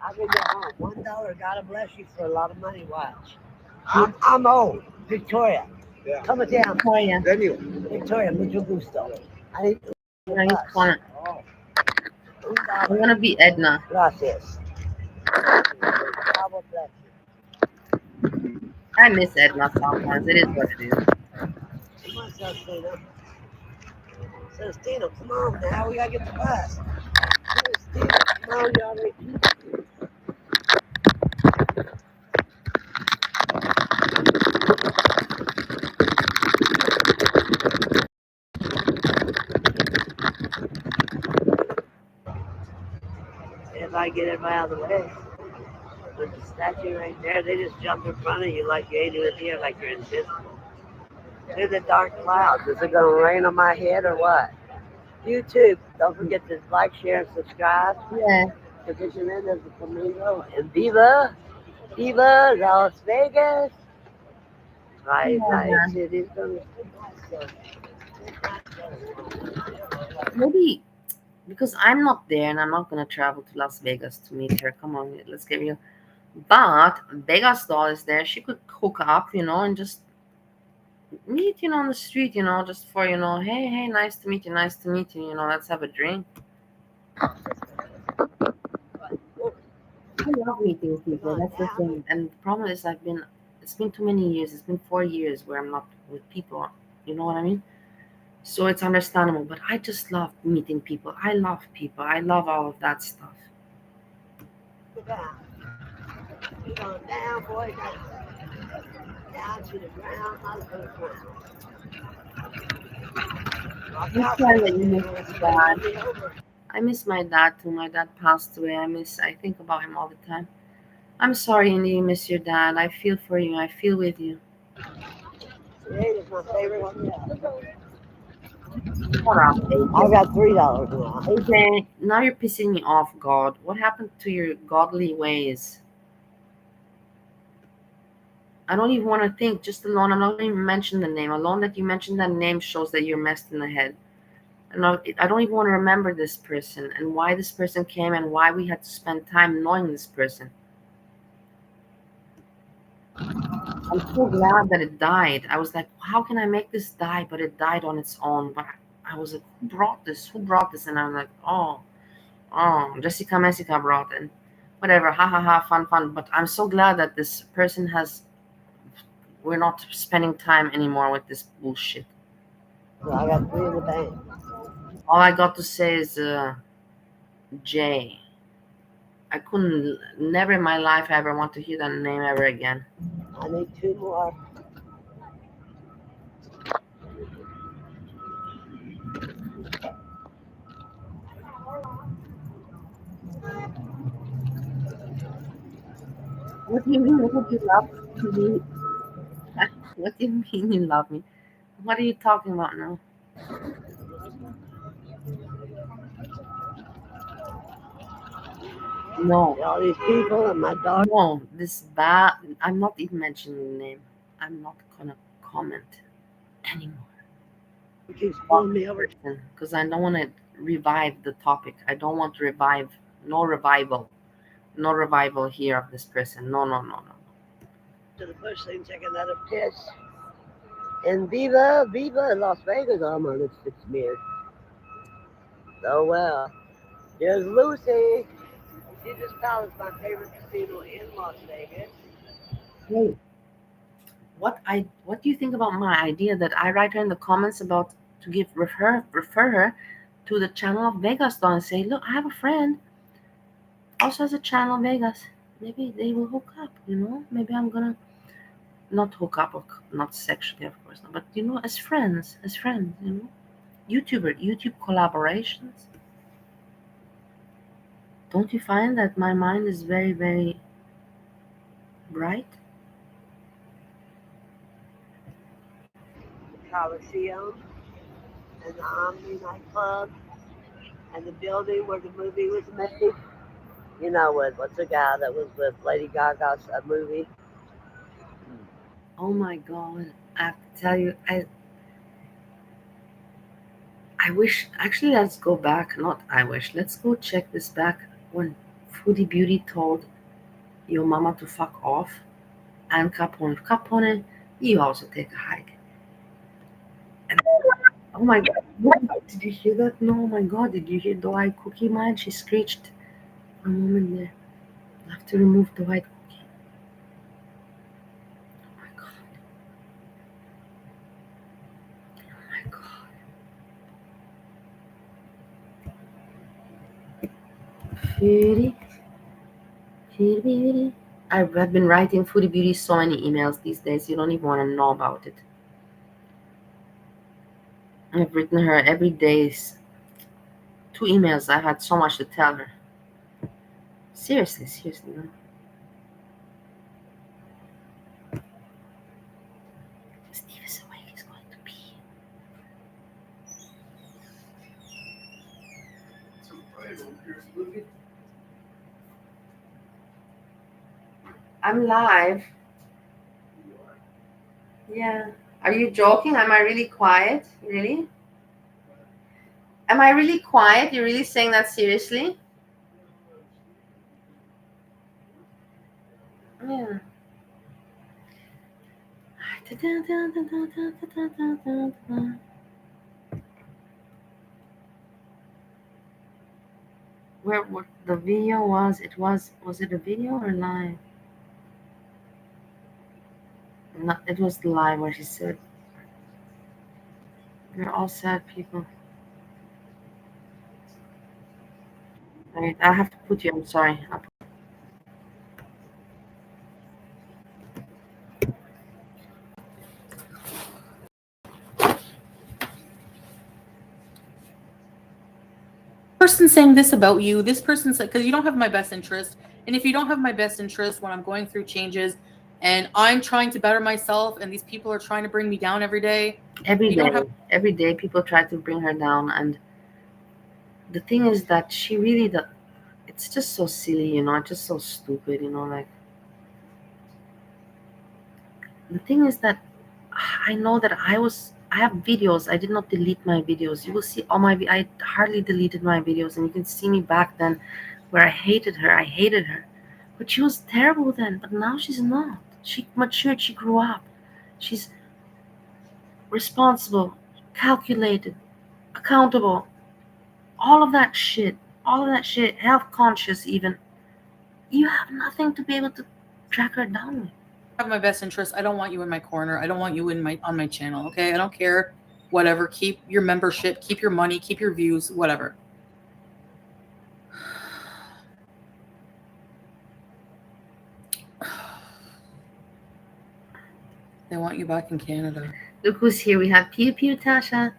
I can get home. $1. God bless you for a lot of money. Watch. I'm old. Victoria. Yeah. Come down. Victoria. Victoria, mucho gusto. I need No, he's fun. I'm gonna be Edna. Gracias. God bless you. I miss Edna sometimes. It is what it is. Come on, Sestina. Sestina, come on now. We gotta get the bus. Sestina, come on, y'all. If I get everybody out of the way, there's a statue right there. They just jump in front of you like you ain't even here, like you're invisible. Through the dark clouds. Is it gonna rain on my head or what? YouTube, don't forget to like, share, and subscribe. Yeah. Position in as a flamingo and Viva Las Vegas. Right, Yeah. city's gonna. Maybe because I'm not there and I'm not gonna travel to Las Vegas to meet her. Come on, let's get real. But Vegas doll is there. She could hook up, and just meet, on the street, just for, hey, nice to meet you, let's have a drink. I love meeting people. That's the thing. And the problem is it's been too many years. It's been 4 years where I'm not with people. You know what I mean? So it's understandable. But I just love meeting people. I love people. I love all of that stuff. Down, boy. Down to the ground. I'm sorry that you miss my dad. I miss my dad too. My dad passed away. I think about him all the time. I'm sorry, Indy, you miss your dad. I feel for you. I feel with you. Today is my favorite one. Shut up, I got $3 now. Okay, now you're pissing me off, God. What happened to your godly ways? I don't even want to think. Just alone, I'm not going to even mention the name. Alone that you mentioned that name shows that you're messed in the head. And I don't even want to remember this person and why this person came and why we had to spend time knowing this person. I'm so glad that it died. I was like, how can I make this die? But it died on its own. But I was like, who brought this? Who brought this? And I'm like, oh, Jessica Messica brought it. Whatever, ha ha ha, fun. But I'm so glad that this person we're not spending time anymore with this bullshit. Well, I got 3 in the bank. All I got to say is Jay. I couldn't, never in my life ever want to hear that name ever again. I need 2 more. What do you mean? What do you love me? What do you mean you love me? What are you talking about now? No. All these people and my dog. No, this bad. I'm not even mentioning the name. I'm not gonna comment anymore. You keep pulling me over. Because I don't want to revive the topic. I don't want to revive. No revival. No revival here of this person. No. To the bush thing, take another piss. And Viva Las Vegas. Oh, my lipstick's smeared. So well. Here's Lucy. Caesar's Palace, my favorite casino in Las Vegas. Hey, what do you think about my idea that I write her in the comments about to refer her to the channel of Vegas and say, look, I have a friend also has a channel Vegas. Maybe they will hook up, Maybe I'm gonna not hook up, or not sexually, of course, but as friends, YouTube collaborations. Don't you find that my mind is very, very bright? Coliseum and the Omni nightclub and the building where the movie was made. What's the guy that was with Lady Gaga's movie? Oh my God! I tell you, I I wish, actually, let's go back. Not I wish. Let's go check this back when Foodie Beauty told your mama to fuck off. And Capone, you also take a hike. And, oh my god, did you hear that? No, oh my god, did you hear the white cookie, man? She screeched for a moment there. I have to remove the white cookie. Oh my god. Oh my god. Foodie. Foodie Beauty. I've been writing Foodie Beauty so many emails these days, you don't even want to know about it. I've written her every day 2 emails. I've had so much to tell her. Seriously, no. Steve is awake. He's going to pee. I'm live. Yeah. Are you joking? Am I really quiet? Really? Am I really quiet? You're really saying that seriously? Yeah. Where what the video was? Was it a video or live? No, it was live where she said, "We're all sad people." Wait, I have to put you. I'm sorry. Person saying this about you, this person said, because you don't have my best interest. And if you don't have my best interest when I'm going through changes and I'm trying to better myself and these people are trying to bring me down every day. Every day people try to bring her down, and the thing is that she really it's just so silly, it's just so stupid, like the thing is that I know that I have videos. I did not delete my videos. You will see all my I hardly deleted my videos, and you can see me back then where I hated her, but she was terrible then, but now she's not. She matured, she grew up, she's responsible, calculated, accountable, all of that shit, health conscious even. You have nothing to be able to track her down with. Have my best interest. I don't want you in my corner. I don't want you on my channel. Okay, I don't care. Whatever. Keep your membership. Keep your money. Keep your views. Whatever. They want you back in Canada. Look who's here. We have Pew Pew Tasha.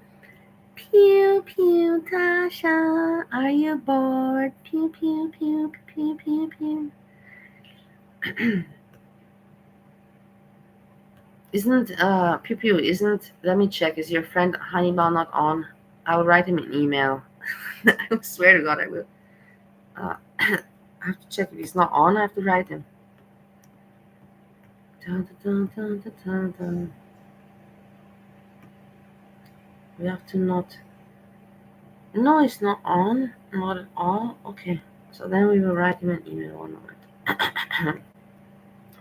Pew Pew Tasha. Are you bored? Pew Pew Pew Pew Pew Pew. Isn't Pew Pew, let me check, is your friend Hannibal not on? I will write him an email. I swear to God I will. I have to check if he's not on. I have to write him. Dun, dun, dun, dun, dun, dun. We have to not. No, it's not on. Not at all. Okay. So then we will write him an email. 1 moment.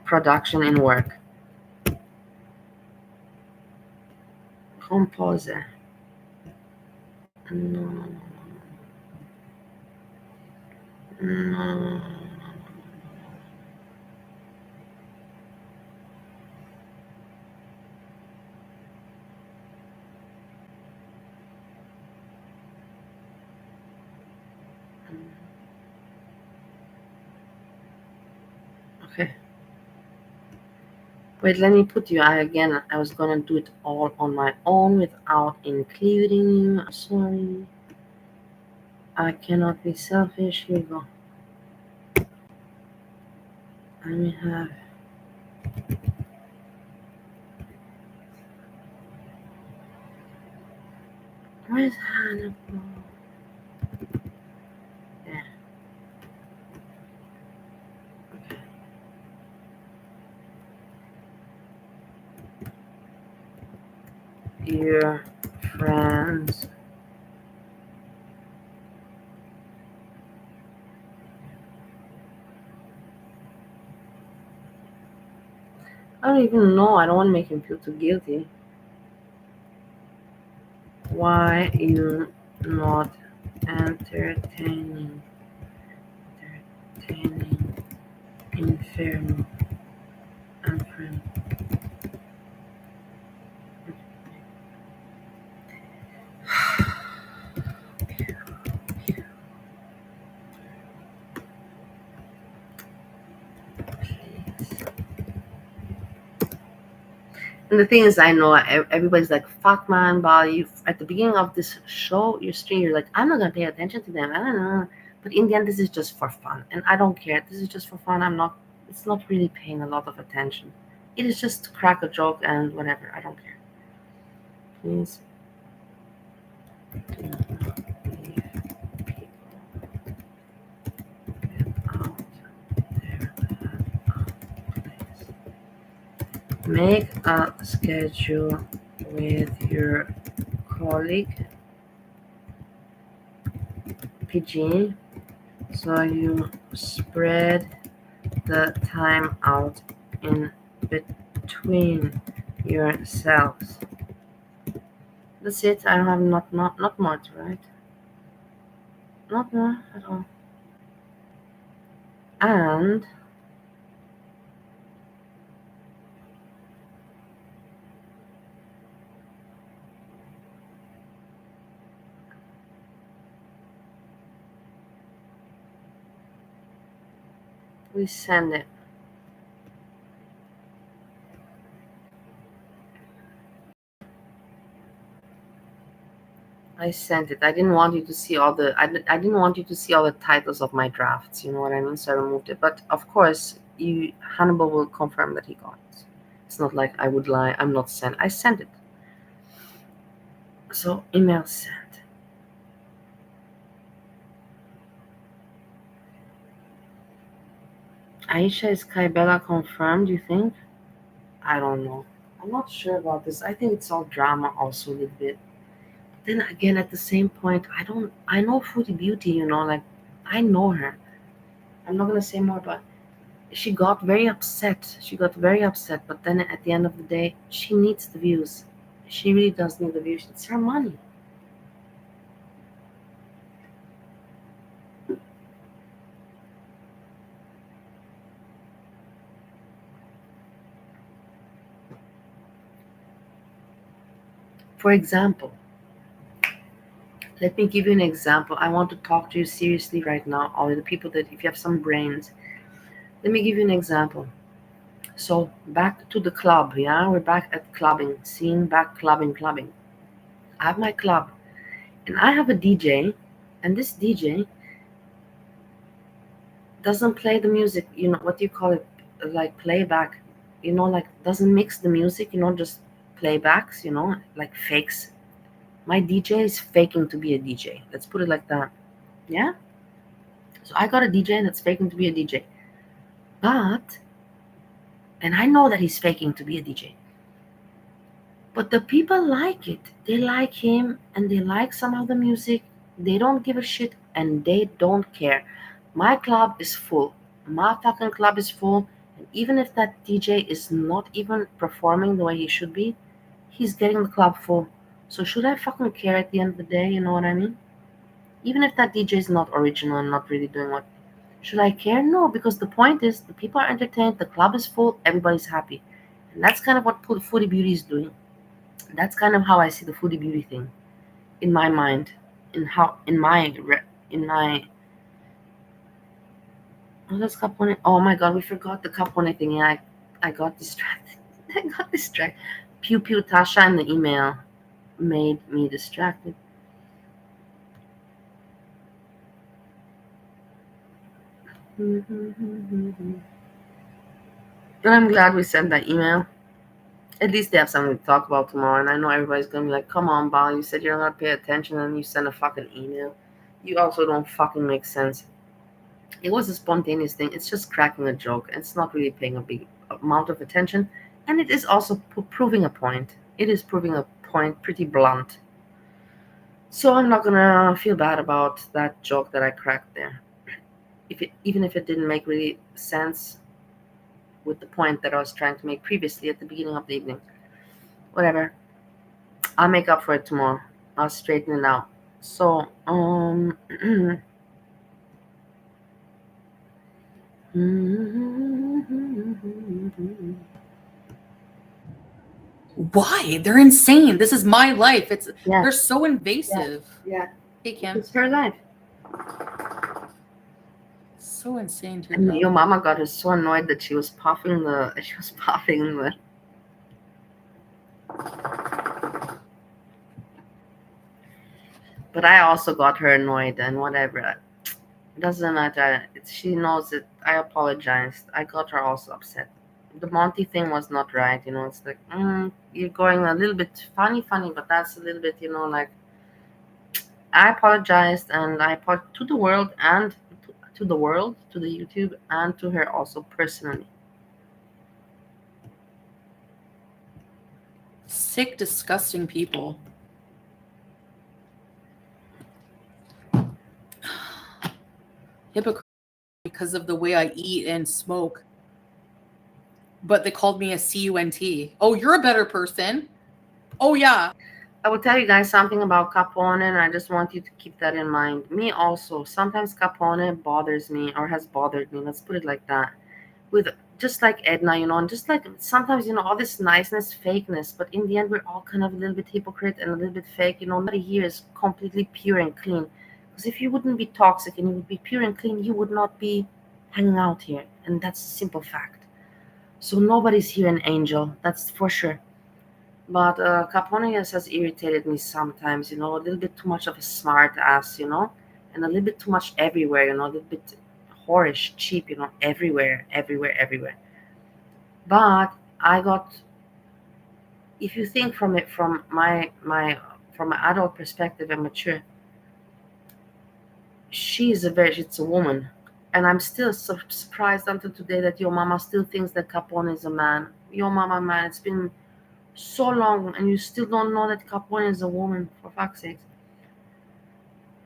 Production in work. Composer. No. No. Okay. Wait, let me put you. I was gonna do it all on my own without including you. I'm sorry. I cannot be selfish. Here we go. Let me have. Where's Hannah? There. Okay. Your friends I don't even know. I don't want to make him feel too guilty. Why you not entertaining Inferno and friend? And the thing is, I know everybody's like, fuck man, Bali. At the beginning of this show, your stream, you're like, I'm not going to pay attention to them. I don't know. But in the end, this is just for fun. And I don't care. This is just for fun. It's not really paying a lot of attention. It is just to crack a joke and whatever. I don't care. Please do not leave people without their place. Make a schedule with your colleague PG so you spread the time out in between yourselves. That's it. I don't have not much, right? Not more at all. And we send it. I sent it. I didn't want you to see all the. I didn't want you to see all the titles of my drafts. You know what I mean? So I removed it. But of course, Hannibal will confirm that he got it. It's not like I would lie. I'm not sent. I sent it. So email sent. Aisha, is Kaibella confirmed? You think? I don't know. I'm not sure about this. I think it's all drama also a little bit. Then again, at the same point, I know Foodie Beauty, you know, like I know her. I'm not gonna say more, but she got very upset. But then at the end of the day, she needs the views. She really does need the views. It's her money. For example, let me give you an example. I want to talk to you seriously right now, all the people that, if you have some brains, let me give you an example. So back to the club, yeah? We're back at clubbing, scene back clubbing. I have my club, and I have a DJ, and this DJ doesn't play the music, you know, what do you call it, like playback, you know, like doesn't mix the music, you know, just playbacks, you know, like fakes. My DJ is faking to be a DJ. Let's put it like that. Yeah? So I got a DJ that's faking to be a DJ. But, and I know that he's faking to be a DJ. But the people like it. They like him and they like some of the music. They don't give a shit and they don't care. My club is full. My fucking club is full. And even if that DJ is not even performing the way he should be, he's getting the club full. So should I fucking care at the end of the day? You know what I mean? Even if that DJ is not original and not really doing what. Should I care? No, because the point is the people are entertained, the club is full, everybody's happy. And that's kind of what Foodie Beauty is doing. That's kind of how I see the Foodie Beauty thing in my mind, in my oh, that's Capone. Oh my god, we forgot the Capone thing. Yeah, I got distracted. Pew pew Tasha in the email made me distracted. And I'm glad we sent that email. At least they have something to talk about tomorrow. And I know everybody's gonna be like, come on, Bal, you said you're not gonna pay attention and you send a fucking email. You also don't fucking make sense. It was a spontaneous thing. It's just cracking a joke. It's not really paying a big amount of attention. And it is also proving a point. It is proving a point pretty blunt. So I'm not gonna feel bad about that joke that I cracked there. Even if it didn't make really sense, with the point that I was trying to make previously at the beginning of the evening. Whatever. I'll make up for it tomorrow. I'll straighten it out. So, Why? They're insane. This is my life. yeah, They're so invasive. yeah. Hey, Kim. It's her life. So insane to And your mama got her so annoyed that she was puffing the. But I also got her annoyed and whatever. It doesn't matter. She knows it. I apologized. I got her also upset. The Monty thing was not right. It's like, you're going a little bit funny, but that's a little bit, like, I apologized and I apologized to the world and to the world, to the YouTube, and to her also personally. Sick, disgusting people. Hypocrite because of the way I eat and smoke. But they called me a CUNT. Oh, you're a better person. Oh, yeah. I will tell you guys something about Capone, and I just want you to keep that in mind. Me also. Sometimes Capone bothers me or has bothered me. Let's put it like that. With just like Edna, and just like sometimes, all this niceness, fakeness, but in the end, we're all kind of a little bit hypocrite and a little bit fake. Nobody here is completely pure and clean. Because if you wouldn't be toxic and you would be pure and clean, you would not be hanging out here. And that's a simple fact. So nobody's here an angel, that's for sure. But Capone has irritated me sometimes, a little bit too much of a smart ass, and a little bit too much everywhere, a little bit whorish, cheap, everywhere. But I got, if you think from it from my adult perspective and mature, it's a woman. And I'm still surprised until today that your mama still thinks that Capone is a man. Your mama, man, it's been so long and you still don't know that Capone is a woman, for fuck's sake.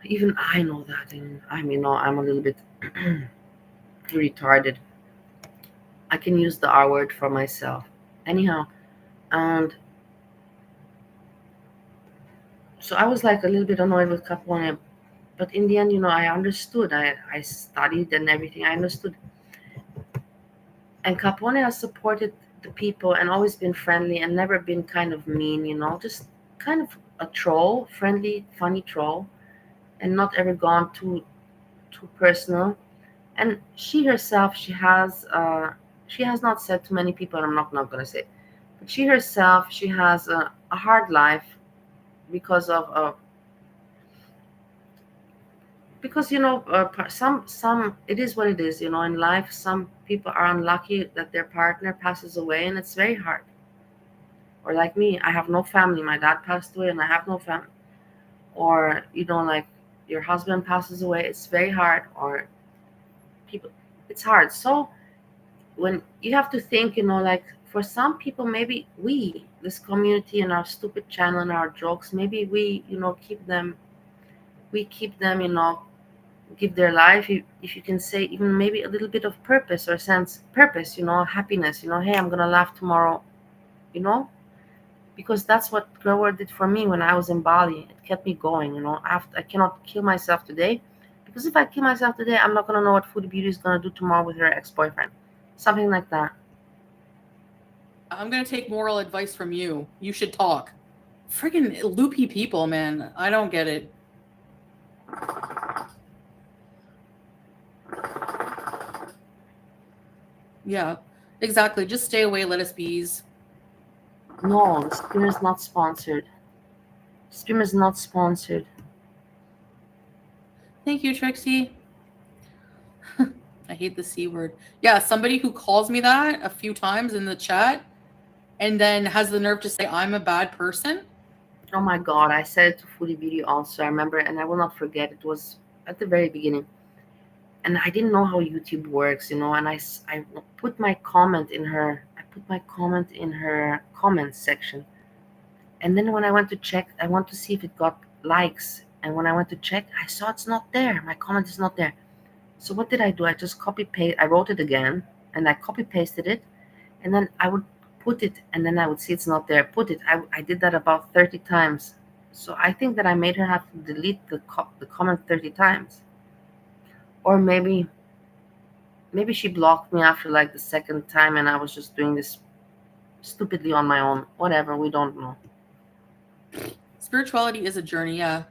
Even I know that, and I'm a little bit retarded. I can use the R word for myself. Anyhow, and so I was like a little bit annoyed with Capone, but in the end, I understood. I studied and everything. I understood. And Capone has supported the people and always been friendly and never been kind of mean, just kind of a troll, friendly, funny troll, and not ever gone too personal. And she herself, she has not said to many people, and I'm not going to say, but she herself, she has a hard life because of some it is what it is, in life. Some people are unlucky that their partner passes away, and it's very hard. Or like me, I have no family. My dad passed away and I have no family. Or like your husband passes away, it's very hard. Or people, it's hard. So when you have to think, like for some people, maybe this community and our stupid channel and our jokes, maybe we keep them, give their life, if you can say, even maybe a little bit of purpose or purpose, happiness, hey, I'm gonna laugh tomorrow, because that's what Grower did for me when I was in Bali. It kept me going, after I cannot kill myself today, because if I kill myself today, I'm not gonna know what Foodie Beauty is gonna do tomorrow with her ex-boyfriend, something like that. I'm gonna take moral advice from you. You should talk. Friggin' loopy people, man. I don't get it. Yeah, exactly. Just stay away, let us bees. No, the stream is not sponsored. Stream is not sponsored. Thank you, Trixie. I hate the C word. Yeah, somebody who calls me that a few times in the chat and then has the nerve to say I'm a bad person. Oh my God, I said it to Foodie Beauty also. I remember, and I will not forget, it was at the very beginning. And I didn't know how YouTube works, and I put my comment in her, comments section. And then when I went to check, I want to see if it got likes. And when I went to check, I saw it's not there. My comment is not there. So what did I do? I just copy paste. I wrote it again, and I copy pasted it, and then I would put it, and then I would see it's not there. Put it. I did that about 30 times. So I think that I made her have to delete the comment 30 times. Or maybe she blocked me after like the second time, and I was just doing this stupidly on my own. Whatever, we don't know. Spirituality is a journey, yeah.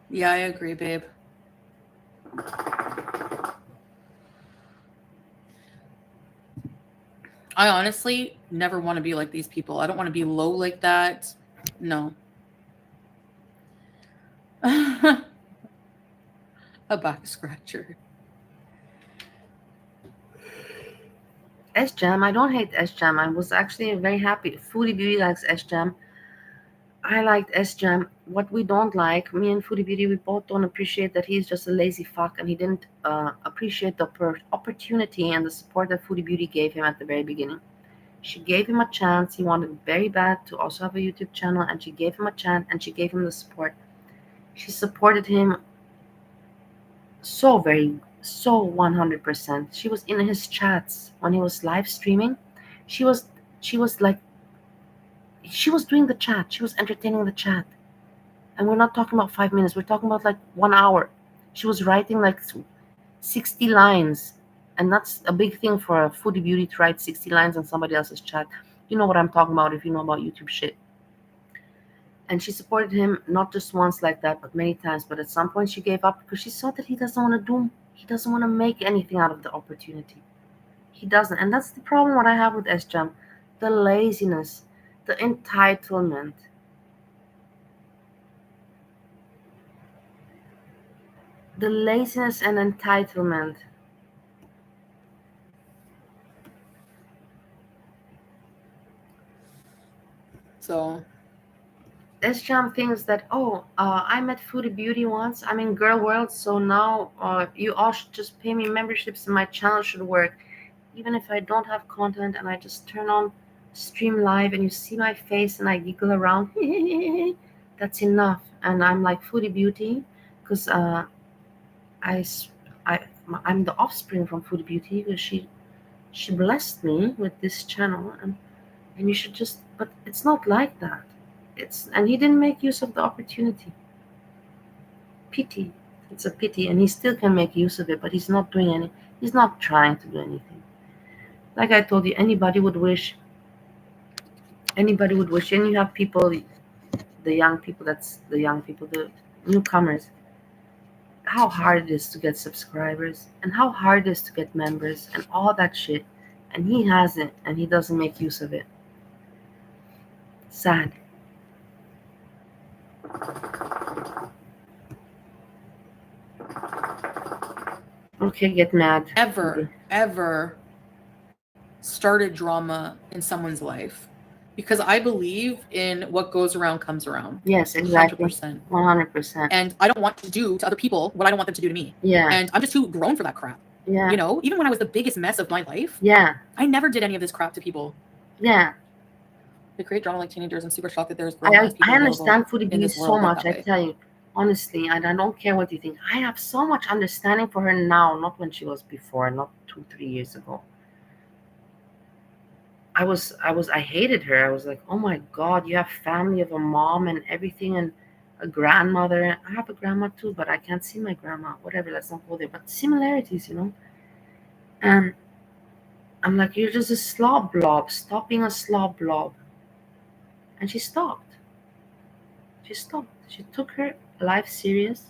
Yeah, I agree, babe. I honestly never want to be like these people. I don't want to be low like that. No. A back scratcher. S-Jam, I don't hate S-Jam. I was actually very happy. Foodie Beauty likes S-Jam. I liked S-Jam. What we don't like, me and Foodie Beauty, we both don't appreciate that he's just a lazy fuck, and he didn't appreciate the opportunity and the support that Foodie Beauty gave him at the very beginning. She gave him a chance. He wanted very bad to also have a YouTube channel, and she gave him a chance, and she gave him the support. She supported him so 100%. She was in his chats when he was live streaming. She was doing the chat. She was entertaining the chat. And we're not talking about 5 minutes. We're talking about like 1 hour. She was writing like 60 lines. And that's a big thing for a Foodie Beauty to write 60 lines on somebody else's chat. You know what I'm talking about if you know about YouTube shit. And she supported him not just once like that, but many times. But at some point she gave up because she saw that he doesn't want to make anything out of the opportunity. He doesn't. And that's the problem what I have with S-Jam. The laziness, the entitlement. The laziness and entitlement. So S-Jam thinks that, I met Foodie Beauty once. I'm in Girl World, so now you all should just pay me memberships and my channel should work. Even if I don't have content and I just turn on stream live and you see my face and I giggle around, that's enough. And I'm like Foodie Beauty because I'm the offspring from Foodie Beauty because she blessed me with this channel, and you should just, but it's not like that. And he didn't make use of the opportunity. Pity. It's a pity, and he still can make use of it, but he's not trying to do anything. Like I told you, anybody would wish, and you have people, the young people, the newcomers, how hard it is to get subscribers, and how hard it is to get members, and all that shit, and he has it, and he doesn't make use of it. Sad. Okay, get mad. Ever started drama in someone's life, because I believe in what goes around comes around. Yes, exactly. 100%. And I don't want to do to other people what I don't want them to do to me. Yeah. And I'm just too grown for that crap. Yeah. You know, even when I was the biggest mess of my life. Yeah. I never did any of this crap to people. Yeah. They create drama like teenagers and super shocked that there's I understand Foodie Beauty so much. I tell you, honestly, and I don't care what you think. I have so much understanding for her now, not when she was before, not 2-3 years ago. I hated her. I was like, oh my God, you have family of a mom and everything and a grandmother. I have a grandma too, but I can't see my grandma. Whatever, let's not go there. But similarities, you know. And I'm like, you're just a slob blob. Stop being a slob blob. And she stopped. She took her life serious,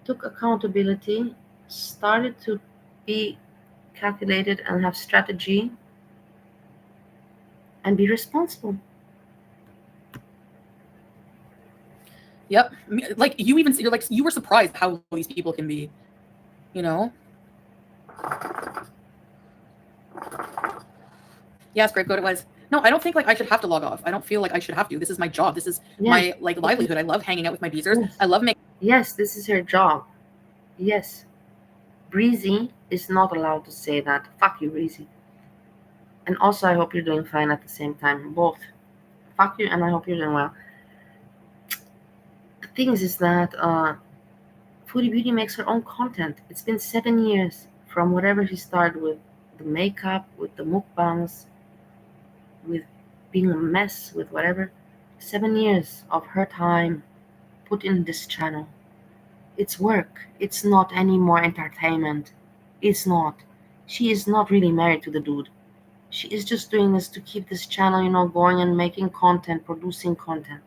took accountability, started to be calculated and have strategy and be responsible. Yep. Like you were surprised how these people can be, you know? Yeah, scapegoat it was. No, I don't think like I should have to log off. I don't feel like I should have to. This is my job. This is my like livelihood. I love hanging out with my beezers. Yes. I love making. Yes, this is her job. Yes. Breezy is not allowed to say that. Fuck you, Breezy. And also, I hope you're doing fine at the same time. Both. Fuck you, and I hope you're doing well. The thing is that Foodie Beauty makes her own content. It's been 7 years from whatever she started with, the makeup, with the mukbangs, with being a mess, with whatever. 7 years of her time put in this channel. It's work. It's not any more entertainment. It's not. She is not really married to the dude. She is just doing this to keep this channel, going and making content, producing content.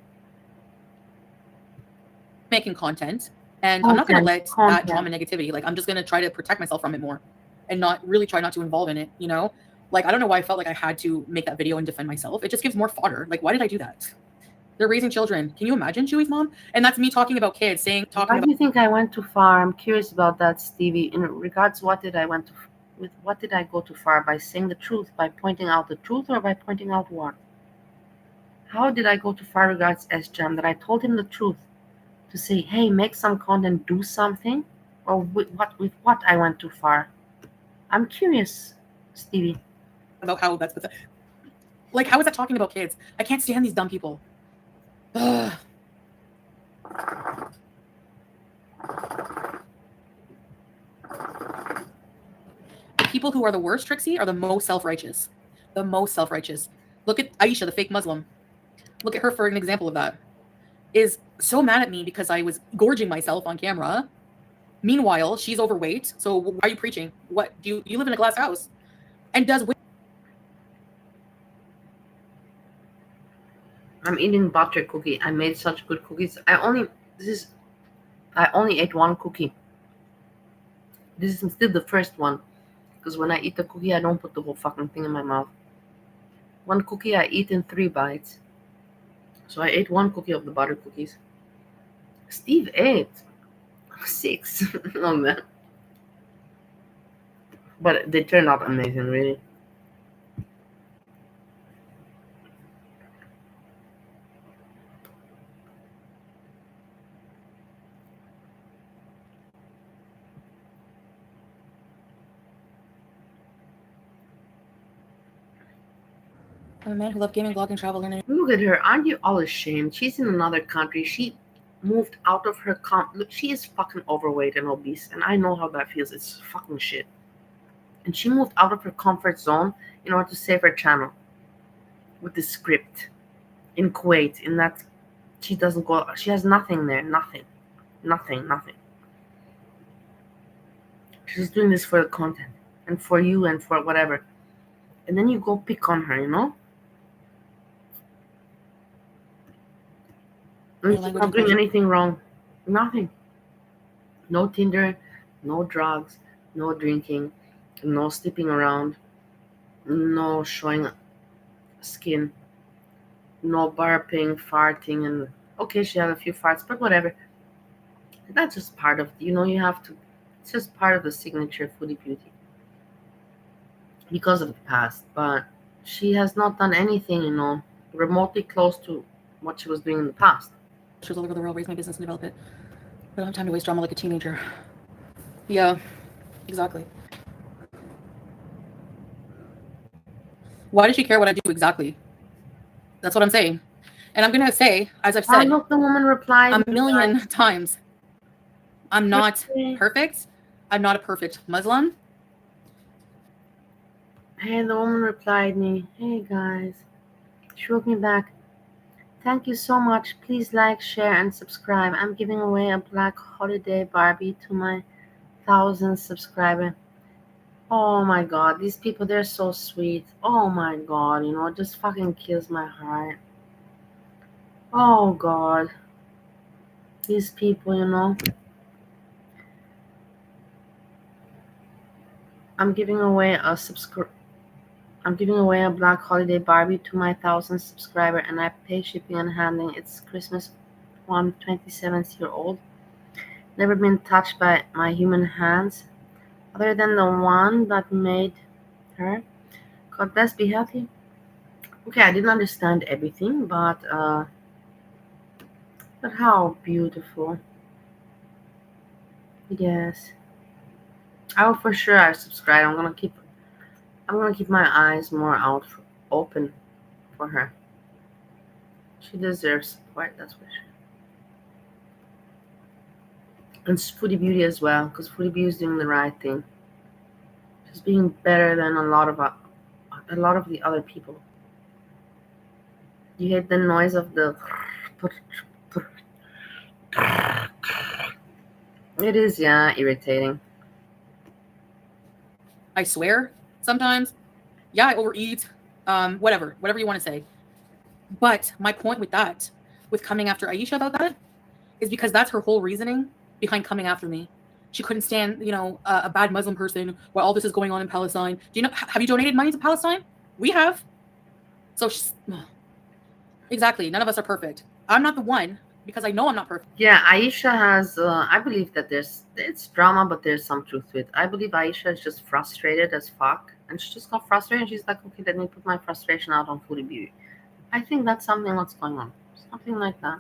Making content. And I'm not going to let that drama negativity, like, I'm just going to try to protect myself from it more and try not to involve in it, Like, I don't know why I felt like I had to make that video and defend myself. It just gives more fodder. Like, why did I do that? They're raising children. Can you imagine Chewy's mom? And that's me talking about kids, Why do you think I went too far? I'm curious about that, Stevie. In regards, what did I go too far? By saying the truth, by pointing out the truth, or by pointing out what? How did I go too far regards S-Jam? That I told him the truth to say, hey, make some content, do something? Or with what I went too far? I'm curious, Stevie. About how that's pathetic. Like, how is that talking about kids? I can't stand these dumb people. Ugh. The people who are the worst, Trixie, are the most self-righteous. The most self-righteous. Look at Aisha, the fake Muslim. Look at her for an example of that. Is so mad at me because I was gorging myself on camera. Meanwhile, she's overweight. So why are you preaching? What do you live in a glass house? And does. I'm eating butter cookie. I made such good cookies. I only ate one cookie. This is still the first one, because when I eat the cookie, I don't put the whole fucking thing in my mouth. One cookie I eat in 3 bites. So I ate one cookie of the butter cookies. Steve ate 6. Oh man. But they turned out amazing, really. I'm a man who loved gaming, blogging, travel, learning. Look at her. Aren't you all ashamed? She's in another country. She moved out of her Look, she is fucking overweight and obese, and I know how that feels. It's fucking shit. And she moved out of her comfort zone in order to save her channel with the script in Kuwait. In that she doesn't go. She has nothing there. Nothing. She's doing this for the content and for you and for whatever. And then you go pick on her, And she's not doing anything wrong. Nothing. No Tinder, no drugs, no drinking, no sleeping around, no showing skin, no burping, farting, and okay, she had a few farts, but whatever. That's just part of, you have to, it's just part of the signature of Foodie Beauty because of the past. But she has not done anything, remotely close to what she was doing in the past. All over the world, raise my business and develop it. I don't have time to waste drama like a teenager. Yeah, exactly. Why does she care what I do exactly? That's what I'm saying. And I'm going to say, as I've said, look, the woman replied a million times, I'm not perfect. I'm not a perfect Muslim. Hey, the woman replied me, hey guys. She wrote me back, thank you so much. Please like, share, and subscribe. I'm giving away a Black Holiday Barbie to my 1,000th subscriber. Oh my god, these people, they're so sweet. Oh my god, it just fucking kills my heart. Oh god. These people, I'm giving away a Black Holiday Barbie to my 1,000th subscriber, and I pay shipping and handling. It's Christmas. I'm 27-year-old. Never been touched by my human hands, other than the one that made her. God bless, be healthy. Okay, I didn't understand everything, but how beautiful. Yes. I will for sure I subscribe. I'm gonna keep my eyes more open for her. She deserves support, that's for sure. And Foodie Beauty as well, because Foodie Beauty is doing the right thing. She's being better than a lot of the other people. You hate the noise of the. It is, yeah, irritating. I swear sometimes. Yeah, I overeat. Whatever you want to say. But my point with that, with coming after Aisha about that, is because that's her whole reasoning behind coming after me. She couldn't stand, a bad Muslim person while all this is going on in Palestine. Do you know? Have you donated money to Palestine? We have. So exactly, none of us are perfect. I'm not the one because I know I'm not perfect. Yeah, Aisha has. I believe that it's drama, but there's some truth to it. I believe Aisha is just frustrated as fuck, and she just got frustrated. And she's like, okay, let me put my frustration out on Foodie Beauty. I think that's something that's going on, something like that,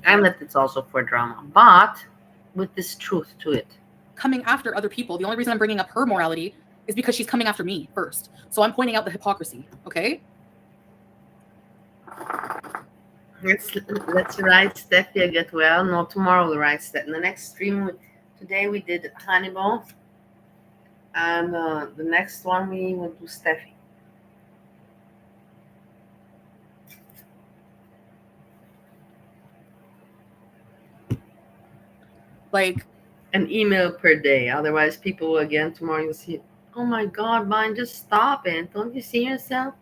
and that it's also for drama, but with this truth to it. Coming after other people. The only reason I'm bringing up her morality is because she's coming after me first. So I'm pointing out the hypocrisy. Okay. Let's write Steffi get well. No, tomorrow we'll write Steffi. In the next stream, today we did Hannibal, and the next one we will do Steffi. Like an email per day. Otherwise, people will again tomorrow you'll see, oh my God, mine, just stop it. Don't you see yourself?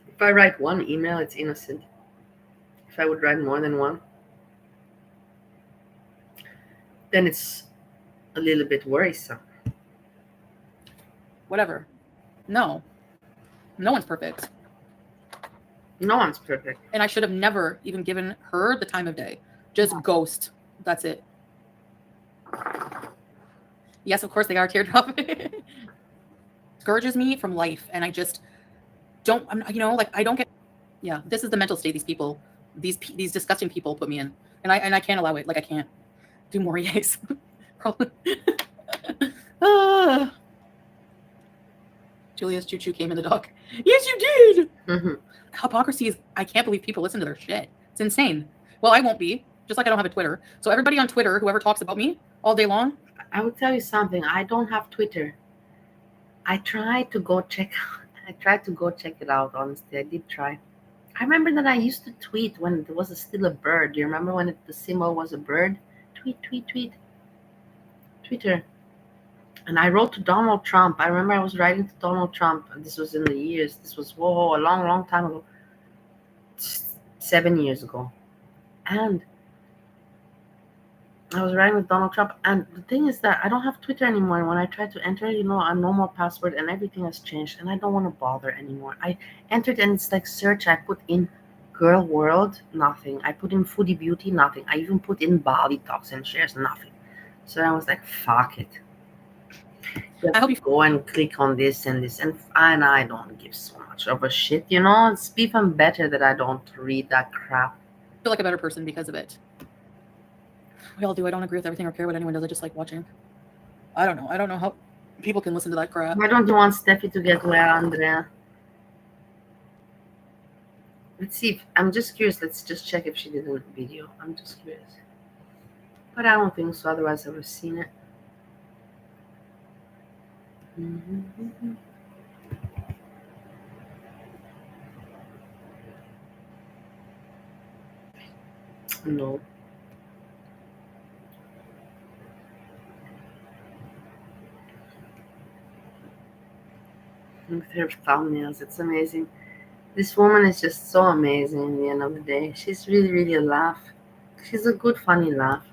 If I write one email, it's innocent. If I would write more than one, then it's a little bit worrisome. Whatever. No one's perfect. No one's perfect. And I should have never even given her the time of day. Just ghost. That's it. Yes, of course they are teardrop. Scourges me from life, and I just don't. I don't get. Yeah, this is the mental state these disgusting people put me in, and I can't allow it. Like I can't do more yes. Probably. Julia's choo-choo came in the dock. Yes, you did. Mm-hmm. Hypocrisy is. I can't believe people listen to their shit. It's insane. Well, I won't be. Just like I don't have a Twitter. So everybody on Twitter, whoever talks about me all day long. I will tell you something. I don't have Twitter. I tried to go check it out, honestly. I did try. I remember that I used to tweet when there was still a bird. Do you remember when the symbol was a bird? Tweet. Twitter. And I wrote to Donald Trump. I remember I was writing to Donald Trump. This was in the years. This was, a long time ago. 7 years ago. And I was writing with Donald Trump. And the thing is that I don't have Twitter anymore. And when I try to enter, a normal password, and everything has changed. And I don't want to bother anymore. I entered, and it's like search. I put in Girl World, nothing. I put in Foodie Beauty, nothing. I even put in Barbie, Talks&Shares, nothing. So I was like, fuck it. I hope you go and click on this and this, and I don't give so much of a shit, It's even better that I don't read that crap. I feel like a better person because of it. We all do. I don't agree with everything or care what anyone does. I just like watching. I don't know how people can listen to that crap. Why don't you want Steffi to get well, Andrea? Let's see. I'm just curious. Let's just check if she did a video. I'm just curious. But I don't think so. Otherwise, I would have seen it. Mm-hmm. No. With her thumbnails, it's amazing. This woman is just so amazing in the end of the day. She's really, really a laugh. She's a good, funny laugh.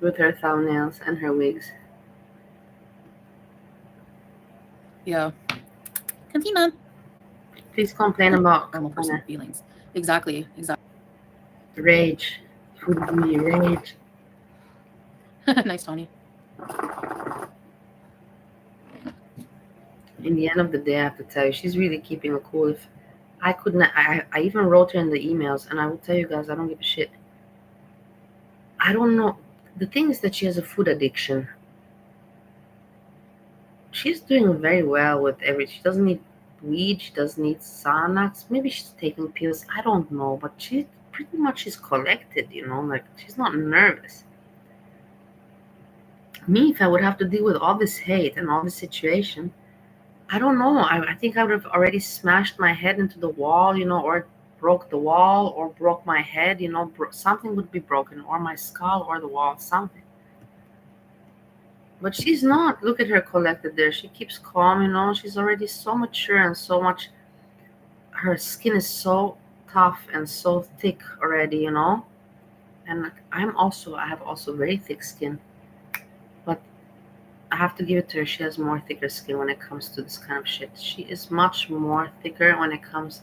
With her thumbnails and her wigs. Yeah. Continue. Please complain about normal personal feelings. Exactly. Rage. Foodie rage. Nice, Tony. In the end of the day, I have to tell you, she's really keeping it cool. If I could not, I even wrote her in the emails, and I will tell you guys, I don't give a shit. I don't know. The thing is that she has a food addiction. She's doing very well with everything. She doesn't need weed. She doesn't need Xanax. Maybe she's taking pills. I don't know. But she pretty much is collected, you know, like she's not nervous. Me, if I would have to deal with all this hate and all this situation, I don't know. I think I would have already smashed my head into the wall, you know, or broke the wall or broke my head, you know, something would be broken, or my skull or the wall, something. But she's not. Look at her collected there. She keeps calm, you know. She's already so mature and so much. Her skin is so tough and so thick already, you know. And I have also very thick skin. But I have to give it to her. She has more thicker skin when it comes to this kind of shit. She is much more thicker when it comes.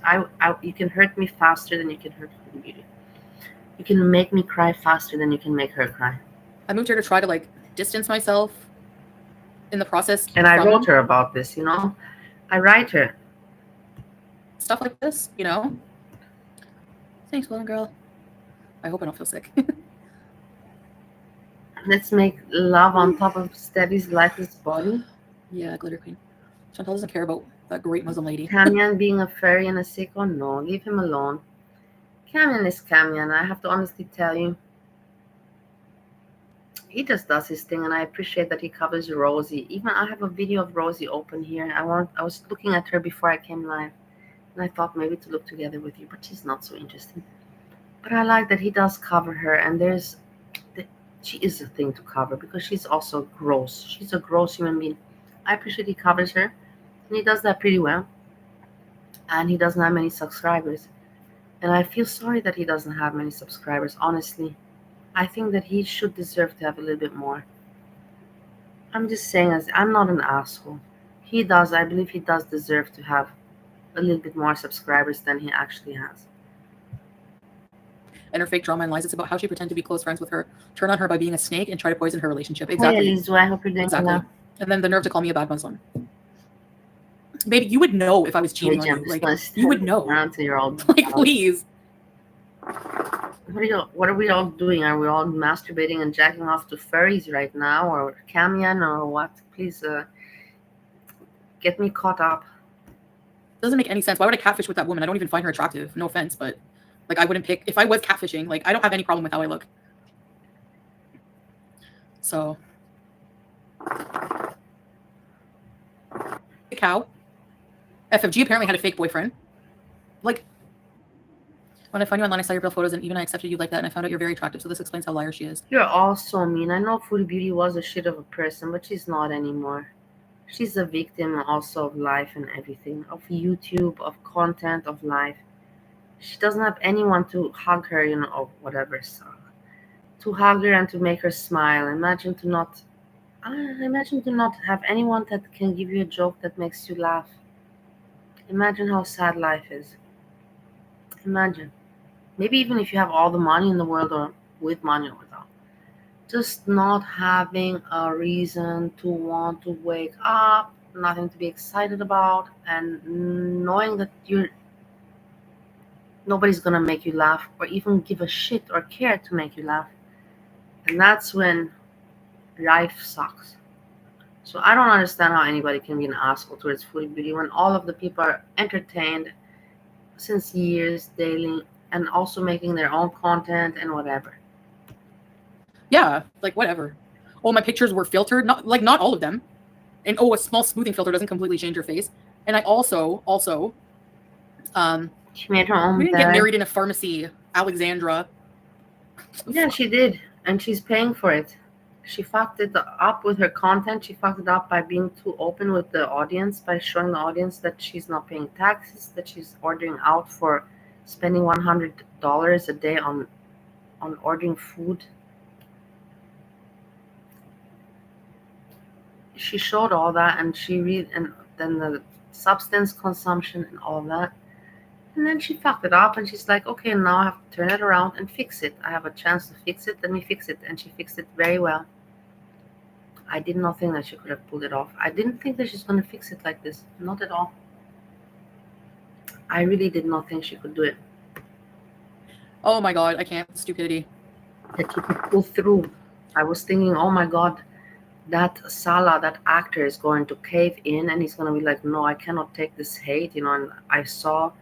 You can hurt me faster than you can hurt Foodie Beauty. You can make me cry faster than you can make her cry. I moved here to try to like distance myself in the process. And I wrote her about this, you know. I write her stuff like this, you know. Thanks, little girl. I hope I don't feel sick. Let's make love on top of Stevie's lifeless body. Yeah, glitter queen. Chantal doesn't care about that great Muslim lady. Camion being a fairy and a sicko? No, leave him alone. Camion is Camion. I have to honestly tell you, he just does his thing, and I appreciate that he covers Rosie. Even I have a video of Rosie open here. I was looking at her before I came live, and I thought maybe to look together with you, but she's not so interesting. But I like that he does cover her, and she is a thing to cover because she's also gross. She's a gross human being. I appreciate he covers her, and he does that pretty well. And he doesn't have many subscribers. And I feel sorry that he doesn't have many subscribers, honestly. I think that he should deserve to have a little bit more. I'm just saying, as I'm not an asshole. I believe he does deserve to have a little bit more subscribers than he actually has. And her fake drama and lies. It's about how she pretended to be close friends with her, turn on her by being a snake, and try to poison her relationship. Exactly. Hey, Elizu, I hope you're doing well. And then the nerve to call me a bad Muslim. Baby, you would know if I was cheating on you. Like, you would know. Like, please. What are we all doing? Are we all masturbating and jacking off to furries right now, or Camion, or what? Please get me caught up. Doesn't make any sense. Why would I catfish with that woman? I don't even find her attractive. No offense, but like I wouldn't pick if I was catfishing. Like I don't have any problem with how I look. So, a cow. FFG apparently had a fake boyfriend. Like. When I found you online, I saw your real photos, and even I accepted you like that, and I found out you're very attractive, so this explains how liar she is. You're all so mean. I know Foodie Beauty was a shit of a person, but she's not anymore. She's a victim also of life and everything, of YouTube, of content, of life. She doesn't have anyone to hug her, you know, or whatever. So, to hug her and to make her smile. Imagine to not have anyone that can give you a joke that makes you laugh. Imagine how sad life is. Imagine. Maybe even if you have all the money in the world, or with money or without, just not having a reason to want to wake up, nothing to be excited about, and knowing that nobody's gonna make you laugh or even give a shit or care to make you laugh. And that's when life sucks. So I don't understand how anybody can be an asshole towards Foodie Beauty when all of the people are entertained since years daily, and also making their own content and whatever. Yeah, like whatever. Oh, my pictures were filtered. Not all of them. And a small smoothing filter doesn't completely change your face. And I also she made her own we didn't get married in a pharmacy, Alexandra. Yeah, she did. And she's paying for it. She fucked it up with her content. She fucked it up by being too open with the audience, by showing the audience that she's not paying taxes, that she's ordering out for spending $100 a day on ordering food. She showed all that, and and then the substance consumption and all of that. And then she fucked it up, and she's like, okay, now I have to turn it around and fix it. I have a chance to fix it, let me fix it. And she fixed it very well. I did not think that she could have pulled it off. I didn't think that she's going to fix it like this. Not at all. I really did not think she could do it. Oh my God, I can't. Stupidity. That she could pull through. I was thinking, oh my God, that Salah, that actor, is going to cave in, and he's going to be like, no, I cannot take this hate, you know. And I saw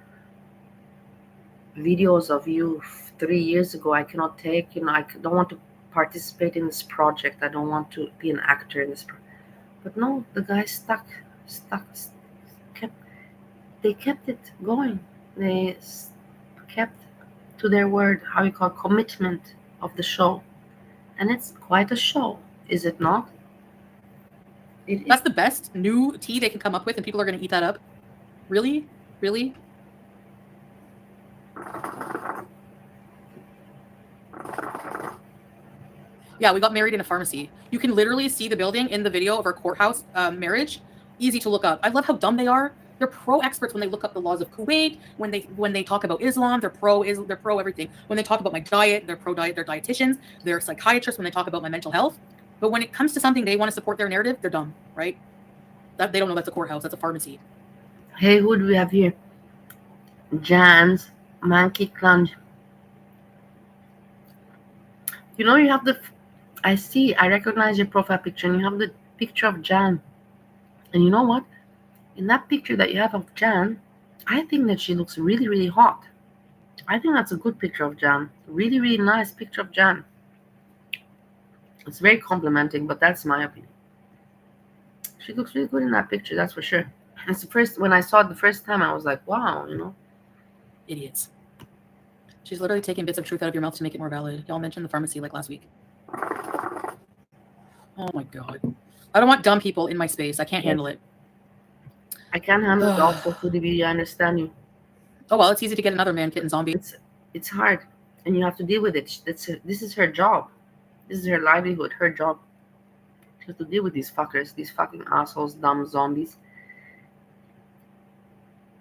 videos of you 3 years ago, I cannot take, I don't want to participate in this project. I don't want to be an actor in this but no, the guy they kept it going. They kept to their word, how you call commitment of the show. And it's quite a show, is it not? That's the best new tea they can come up with, and people are going to eat that up. Really? Really? Yeah, we got married in a pharmacy. You can literally see the building in the video of our courthouse marriage. Easy to look up. I love how dumb they are. They're pro experts when they look up the laws of Kuwait. When they talk about Islam, they're pro everything. When they talk about my diet, they're pro diet. They're dietitians. They're psychiatrists when they talk about my mental health. But when it comes to something they want to support their narrative, they're dumb, right? That they don't know that's a courthouse. That's a pharmacy. Hey, who do we have here? Jan's Monkey Clunge. You have I recognize your profile picture, and you have the picture of Jan. And you know what? In that picture that you have of Jan, I think that she looks really, really hot. I think that's a good picture of Jan. Really, really nice picture of Jan. It's very complimenting, but that's my opinion. She looks really good in that picture, that's for sure. It's when I saw it the first time, I was like, wow, Idiots. She's literally taking bits of truth out of your mouth to make it more valid. Y'all mentioned the pharmacy like last week. Oh my god. I don't want dumb people in my space. I can't handle it. I can't handle it also, Foodie. I understand you. Oh, well, it's easy to get another man kitten zombie. It's hard, and you have to deal with it. This is her job. This is her livelihood, her job. She has to deal with these fuckers, these fucking assholes, dumb zombies.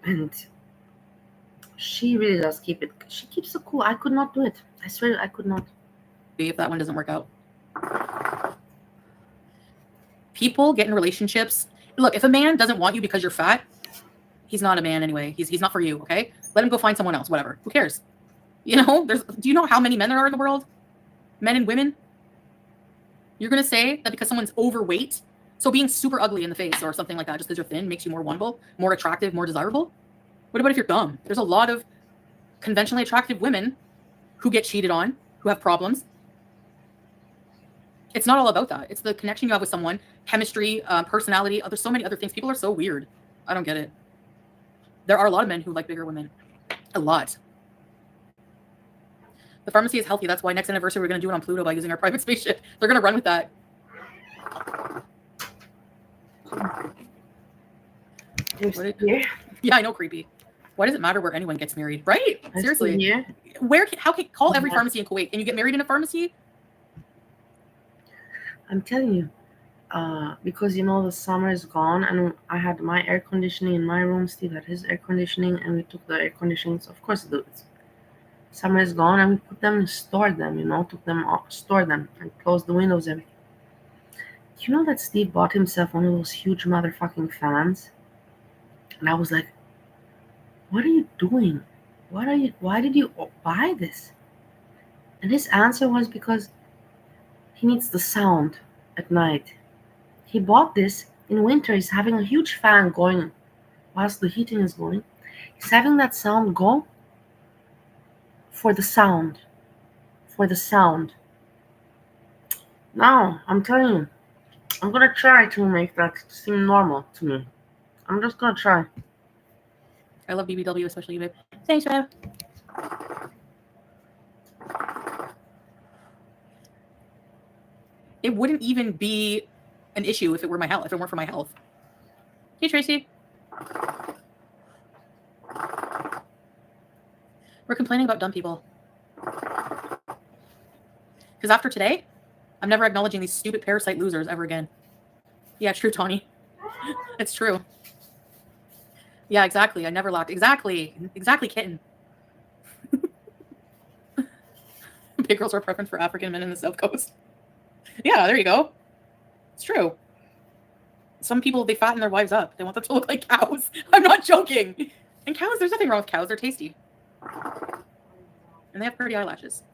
And she really does keep it. She keeps it cool. I could not do it. I swear I could not. If that one doesn't work out. People get in relationships. Look, if a man doesn't want you because you're fat, he's not a man anyway. He's not for you, okay? Let him go find someone else, whatever. Who cares? Do you know how many men there are in the world? Men and women? You're going to say that because someone's overweight, so being super ugly in the face or something like that, just because you're thin, makes you more wantable, more attractive, more desirable? What about if you're dumb? There's a lot of conventionally attractive women who get cheated on, who have problems. It's not all about that. It's the connection you have with someone, chemistry, personality. There's so many other things. People are so weird. I don't get it. There are a lot of men who like bigger women. A lot. The pharmacy is healthy. That's why next anniversary we're going to do it on Pluto by using our private spaceship. They're going to run with that. Yeah, I know, creepy. Why does it matter where anyone gets married? Right? Seriously. How can call every pharmacy in Kuwait? Can you get married in a pharmacy? I'm telling you, because the summer is gone, and I had my air conditioning in my room. Steve had his air conditioning, and we took the air conditioning. Of course, the summer is gone, and we put them and stored them. Took them off, stored them, and closed the windows. Everything. You know that Steve bought himself one of those huge motherfucking fans, and I was like, "What are you doing? Why did you buy this?" And his answer was because he needs the sound at night. He bought this in winter. He's having a huge fan going whilst the heating is going. He's having that sound go for the sound. For the sound. Now, I'm telling you, I'm going to try to make that seem normal to me. I'm just going to try. I love BBW, especially you, babe. Thanks, Rev. It wouldn't even be an issue if it were my health, if it weren't for my health. Hey, Tracy. We're complaining about dumb people. Because after today, I'm never acknowledging these stupid parasite losers ever again. Yeah, true, Tawny. It's true. Yeah, exactly. I never laughed. Exactly, kitten. Big girls are a preference for African men in the South Coast. Yeah, there you go. It's true. Some people, they fatten their wives up. They want them to look like cows. I'm not joking. And cows, there's nothing wrong with cows. They're tasty. And they have pretty eyelashes.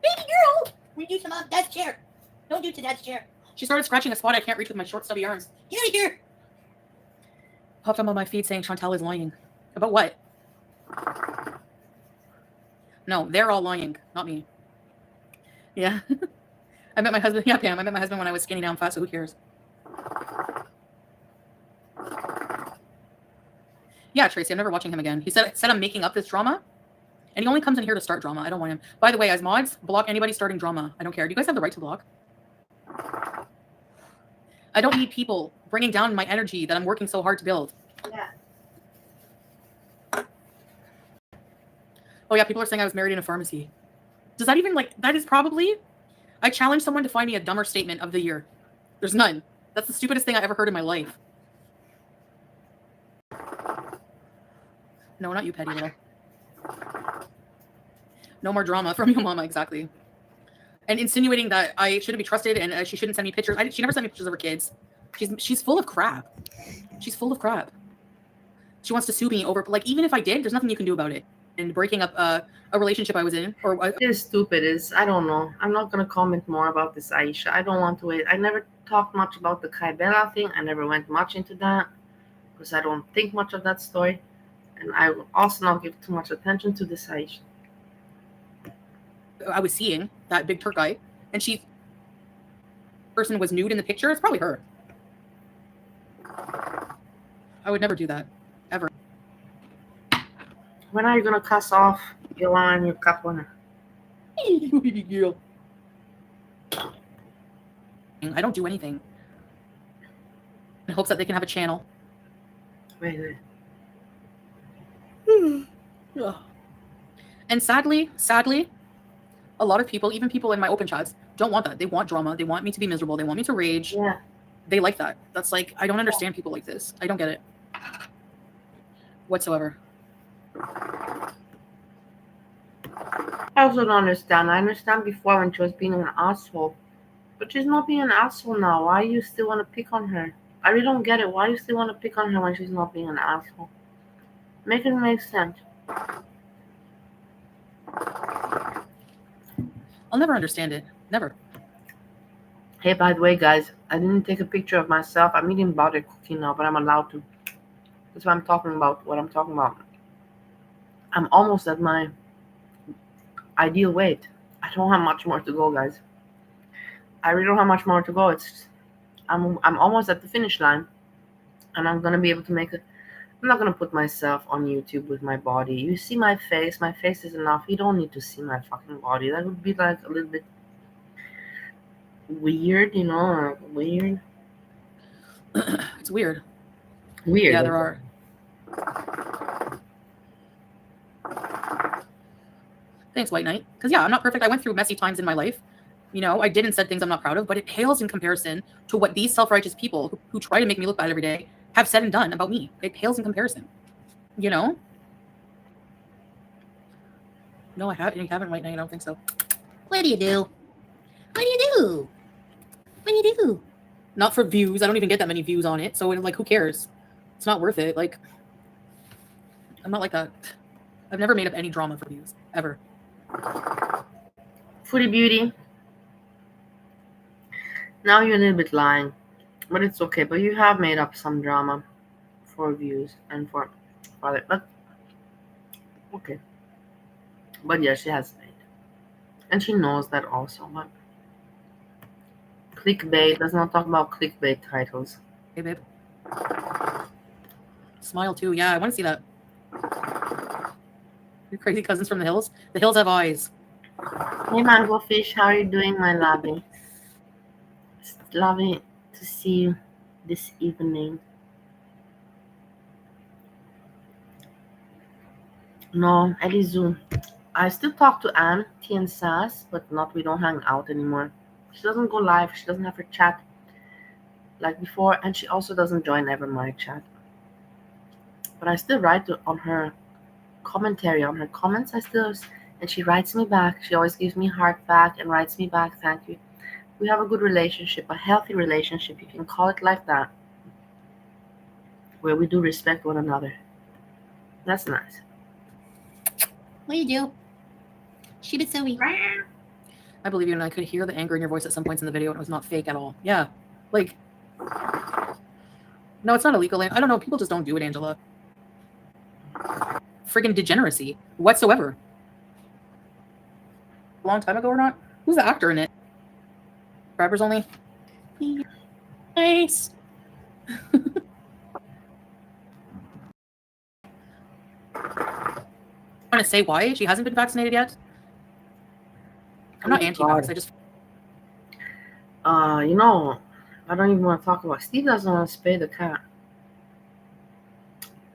Baby girl! We do some on dad's chair. Don't do to dad's chair. She started scratching a spot I can't reach with my short, stubby arms. Get out of here! Popped up on my feed saying Chantal is lying. About what? No, they're all lying, not me. Yeah. I met my husband. Yeah, Pam. I met my husband when I was skinny down fat, so who cares? Yeah, Tracy, I'm never watching him again. He said I'm making up this drama, and he only comes in here to start drama. I don't want him. By the way, as mods, block anybody starting drama. I don't care. Do you guys have the right to block? I don't need people bringing down my energy that I'm working so hard to build. Yeah. Oh yeah, people are saying I was married in a pharmacy. Does that even, like, that is probably... I challenge someone to find me a dumber statement of the year. There's none. That's the stupidest thing I ever heard in my life. No, not you, petty little. No more drama from your mama, exactly. And insinuating that I shouldn't be trusted and she shouldn't send me pictures. She never sent me pictures of her kids. She's full of crap. She's full of crap. She wants to sue me over, like, even if I did, there's nothing you can do about it. And breaking up a relationship I was in, or it is stupid. I don't know. I'm not gonna comment more about this, Aisha. I don't want to wait. I never talked much about the Kai Bella thing. I never went much into that because I don't think much of that story, and I will also not give too much attention to this, Aisha. I was seeing that big Turk guy, and person was nude in the picture. It's probably her. I would never do that, ever. When are you gonna cuss off Ilana and your cup winner? Girl. I don't do anything. In hopes that they can have a channel. Wait. And sadly, a lot of people, even people in my open chats, don't want that. They want drama. They want me to be miserable. They want me to rage. Yeah. They like that. That's like, I don't understand people like this. I don't get it whatsoever. I also don't understand. I understand before when she was being an asshole, but she's not being an asshole now. Why do you still want to pick on her? I really don't get it. Why do you still want to pick on her when she's not being an asshole? Make it make sense. I'll never understand it. Never. Hey, by the way, guys, I didn't take a picture of myself. I'm eating butter cookie now, but I'm allowed to. That's what I'm talking about. I'm almost at my ideal weight. I don't have much more to go, guys. I really don't have much more to go. I'm almost at the finish line, and I'm gonna be able to make it. I'm not gonna put myself on YouTube with my body. You see my face. My face is enough. You don't need to see my fucking body. That would be like a little bit weird, you know, weird. It's weird. Weird. Yeah, there are. Thanks, White Knight. Because, yeah, I'm not perfect. I went through messy times in my life. You know, I did and said things I'm not proud of, but it pales in comparison to what these self-righteous people who try to make me look bad every day have said and done about me. It pales in comparison. You know? No, I haven't. You haven't, White Knight. I don't think so. What do you do? What do you do? What do you do? Not for views. I don't even get that many views on it. So, like, who cares? It's not worth it. Like, I'm not like that. I've never made up any drama for views. Ever. Foodie Beauty. Now you're a little bit lying. But it's okay. But you have made up some drama for views and for other. But, okay. But yeah, she has made. And she knows that also. But clickbait. Let's not talk about clickbait titles. Hey, babe. Smile too. Yeah, I want to see that. Your crazy cousins from the hills. The hills have eyes. Hey, Mango Fish. How are you doing, my lovey? It's lovely to see you this evening. No, Elizu. I still talk to Anne, T and Sass, but we don't hang out anymore. She doesn't go live. She doesn't have her chat like before, and she also doesn't join ever my chat. But I still write on her commentary, on her comments. And she writes me back. She always gives me heart back and writes me back. Thank you. We have a good relationship, a healthy relationship. You can call it like that, where we do respect one another. That's nice. What do you do? Shibitsui. I believe you, and I could hear the anger in your voice at some points in the video, and it was not fake at all. Yeah, like, no, it's not illegal. I don't know. People just don't do it, Angela. Friggin' degeneracy whatsoever. long time ago or not? Who's the actor in it? Subscribers only. Nice. Want to say why she hasn't been vaccinated yet? I'm not anti-vax. I just. You know, I don't even want to talk about. Steve doesn't want to spay the cat,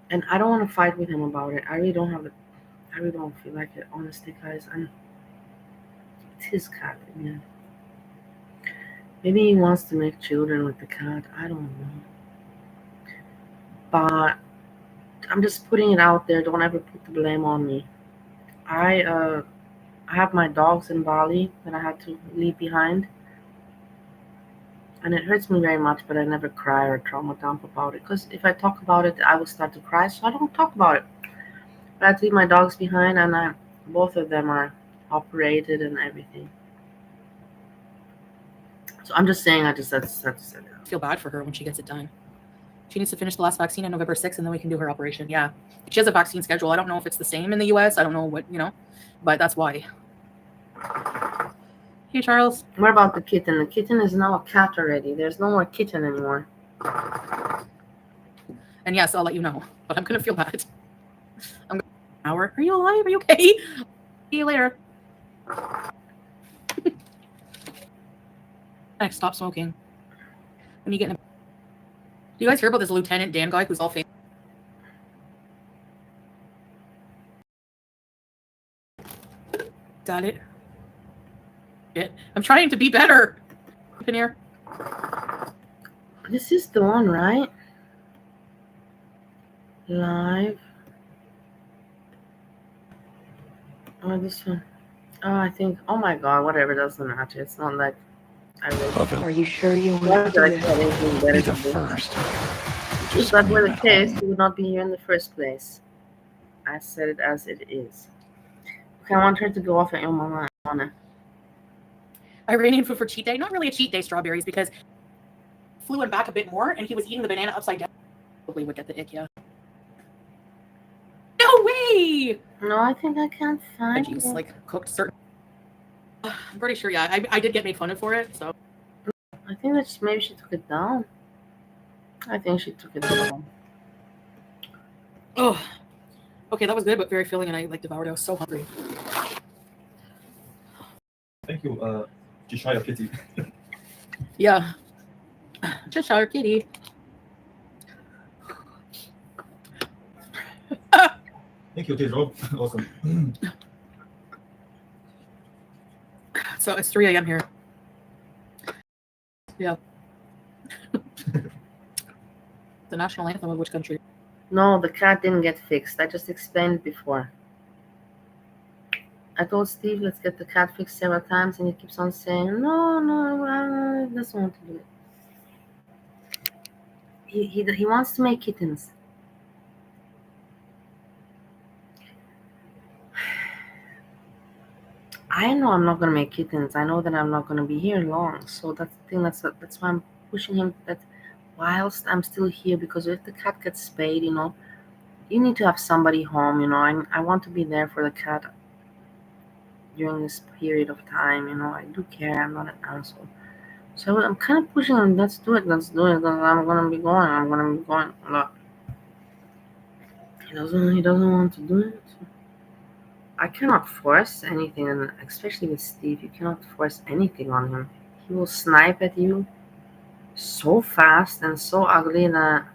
and I don't want to fight with him about it. I really don't have it. I really don't feel like it, honestly, guys. It's his cat, yeah. Maybe he wants to make children with the cat. I don't know. But I'm just putting it out there. Don't ever put the blame on me. I have my dogs in Bali that I had to leave behind. And it hurts me very much, but I never cry or trauma dump about it. Because if I talk about it, I will start to cry, so I don't talk about it. But I had to leave my dogs behind, and both of them are operated and everything. So I'm just saying, that's feel bad for her when she gets it done. She needs to finish the last vaccine on November 6th, and then we can do her operation. Yeah. She has a vaccine schedule. I don't know if it's the same in the US. I don't know what, but that's why. Hey, Charles. What about the kitten? The kitten is now a cat already. There's no more kitten anymore. And yes, I'll let you know, but I'm going to feel bad. I'm going to hour. Are you alive? Are you okay? See you later. Next, stop smoking. When you get in. Do you guys hear about this Lieutenant Dan guy who's all famous? Got it. I'm trying to be better. In here. This is the one, right? Live. Oh, this one. Oh, I think. Oh my God! Whatever, doesn't matter. It's not like I really. Are you sure you want to do it? Be the first. If that were the case, we would not be here in the first place. I said it as it is. Okay, I want her to go off at your mama. Iranian food for cheat day? Not really a cheat day, strawberries, because flew him back a bit more, and he was eating the banana upside down. Probably would get the ick, yeah. No way! No, I think I can't find veggies, it. like cooked certain. I'm pretty sure, yeah. I did get made fun of for it, so. I think that maybe she took it down. I think she took it down. Oh, okay, that was good, but very filling, and I devoured it. I was so hungry. Thank you, Cheshire Kitty. Yeah. Cheshire Kitty. Thank you, Rob. Awesome. So it's 3 a.m. here. Yeah. The national anthem of which country? No, the cat didn't get fixed. I just explained before. I told Steve, let's get the cat fixed several times, and he keeps on saying, no, he doesn't want to do it. He wants to make kittens. I know I'm not going to make kittens. I know that I'm not going to be here long. So that's the thing. That's why I'm pushing him that whilst I'm still here, because if the cat gets spayed, you need to have somebody home, I want to be there for the cat during this period of time, I do care. I'm not an asshole. So I'm kind of pushing him, let's do it. I'm going to be going. Look. He doesn't want to do it. I cannot force anything, and especially with Steve, you cannot force anything on him. He will snipe at you so fast and so ugly that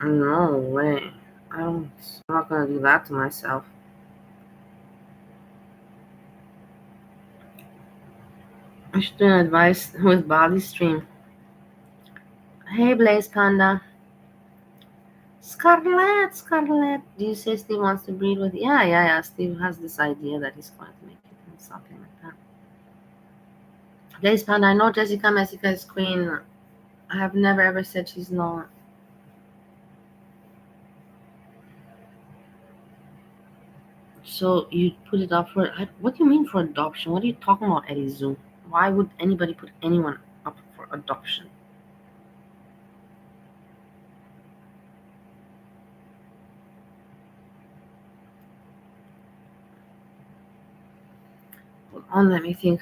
no way. I'm not gonna do that to myself. I should do an advice with Bali stream. Hey Blaze Panda. Scarlet. Do you say Steve wants to breed with? Yeah. Steve has this idea that he's going to make it something like that. Blaze Panda, I know Jessica is queen. I have never ever said she's not. So you put it up for what do you mean for adoption? What are you talking about, Eddie Zoo? Why would anybody put anyone up for adoption? on, let me think.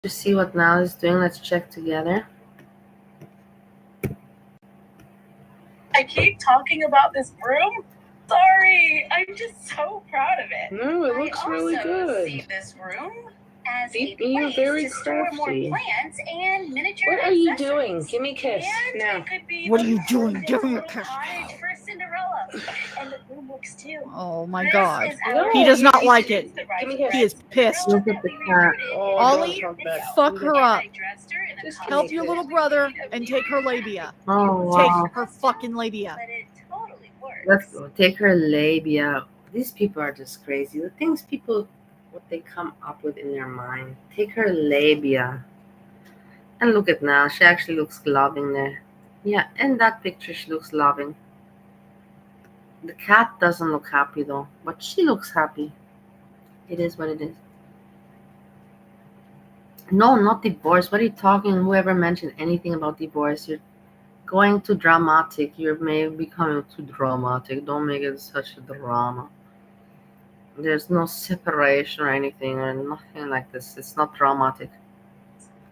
To see what Nal is doing, let's check together. I keep talking about this broom. Sorry, I'm just so proud of it. No, it looks really good. See this room as You're very store more crafty. plants and miniature What are you doing? Give me a kiss. now. What are you doing? Give me a kiss. Cottage for Cinderella. And the room looks too. Oh my This god. is our He does not kitchen. like it. Give me a kiss. He is pissed. Look at the cat. Oh, Ollie, don't talk back. fuck her up. Just give Help me a your kiss. little brother and take her labia. Oh, wow. Take her fucking labia. But it totally works. Let's go. Take her labia. These people are just crazy. The things people, what they come up with in their mind. Take her labia. And look at now. She actually looks loving there. Yeah, in that picture she looks loving. The cat doesn't look happy though, but she looks happy. It is what it is. No, not divorce. What are you talking? Whoever mentioned anything about divorce, you're going too dramatic. You're maybe becoming too dramatic. Don't make it such a drama. There's no separation or anything or nothing like this. It's not dramatic.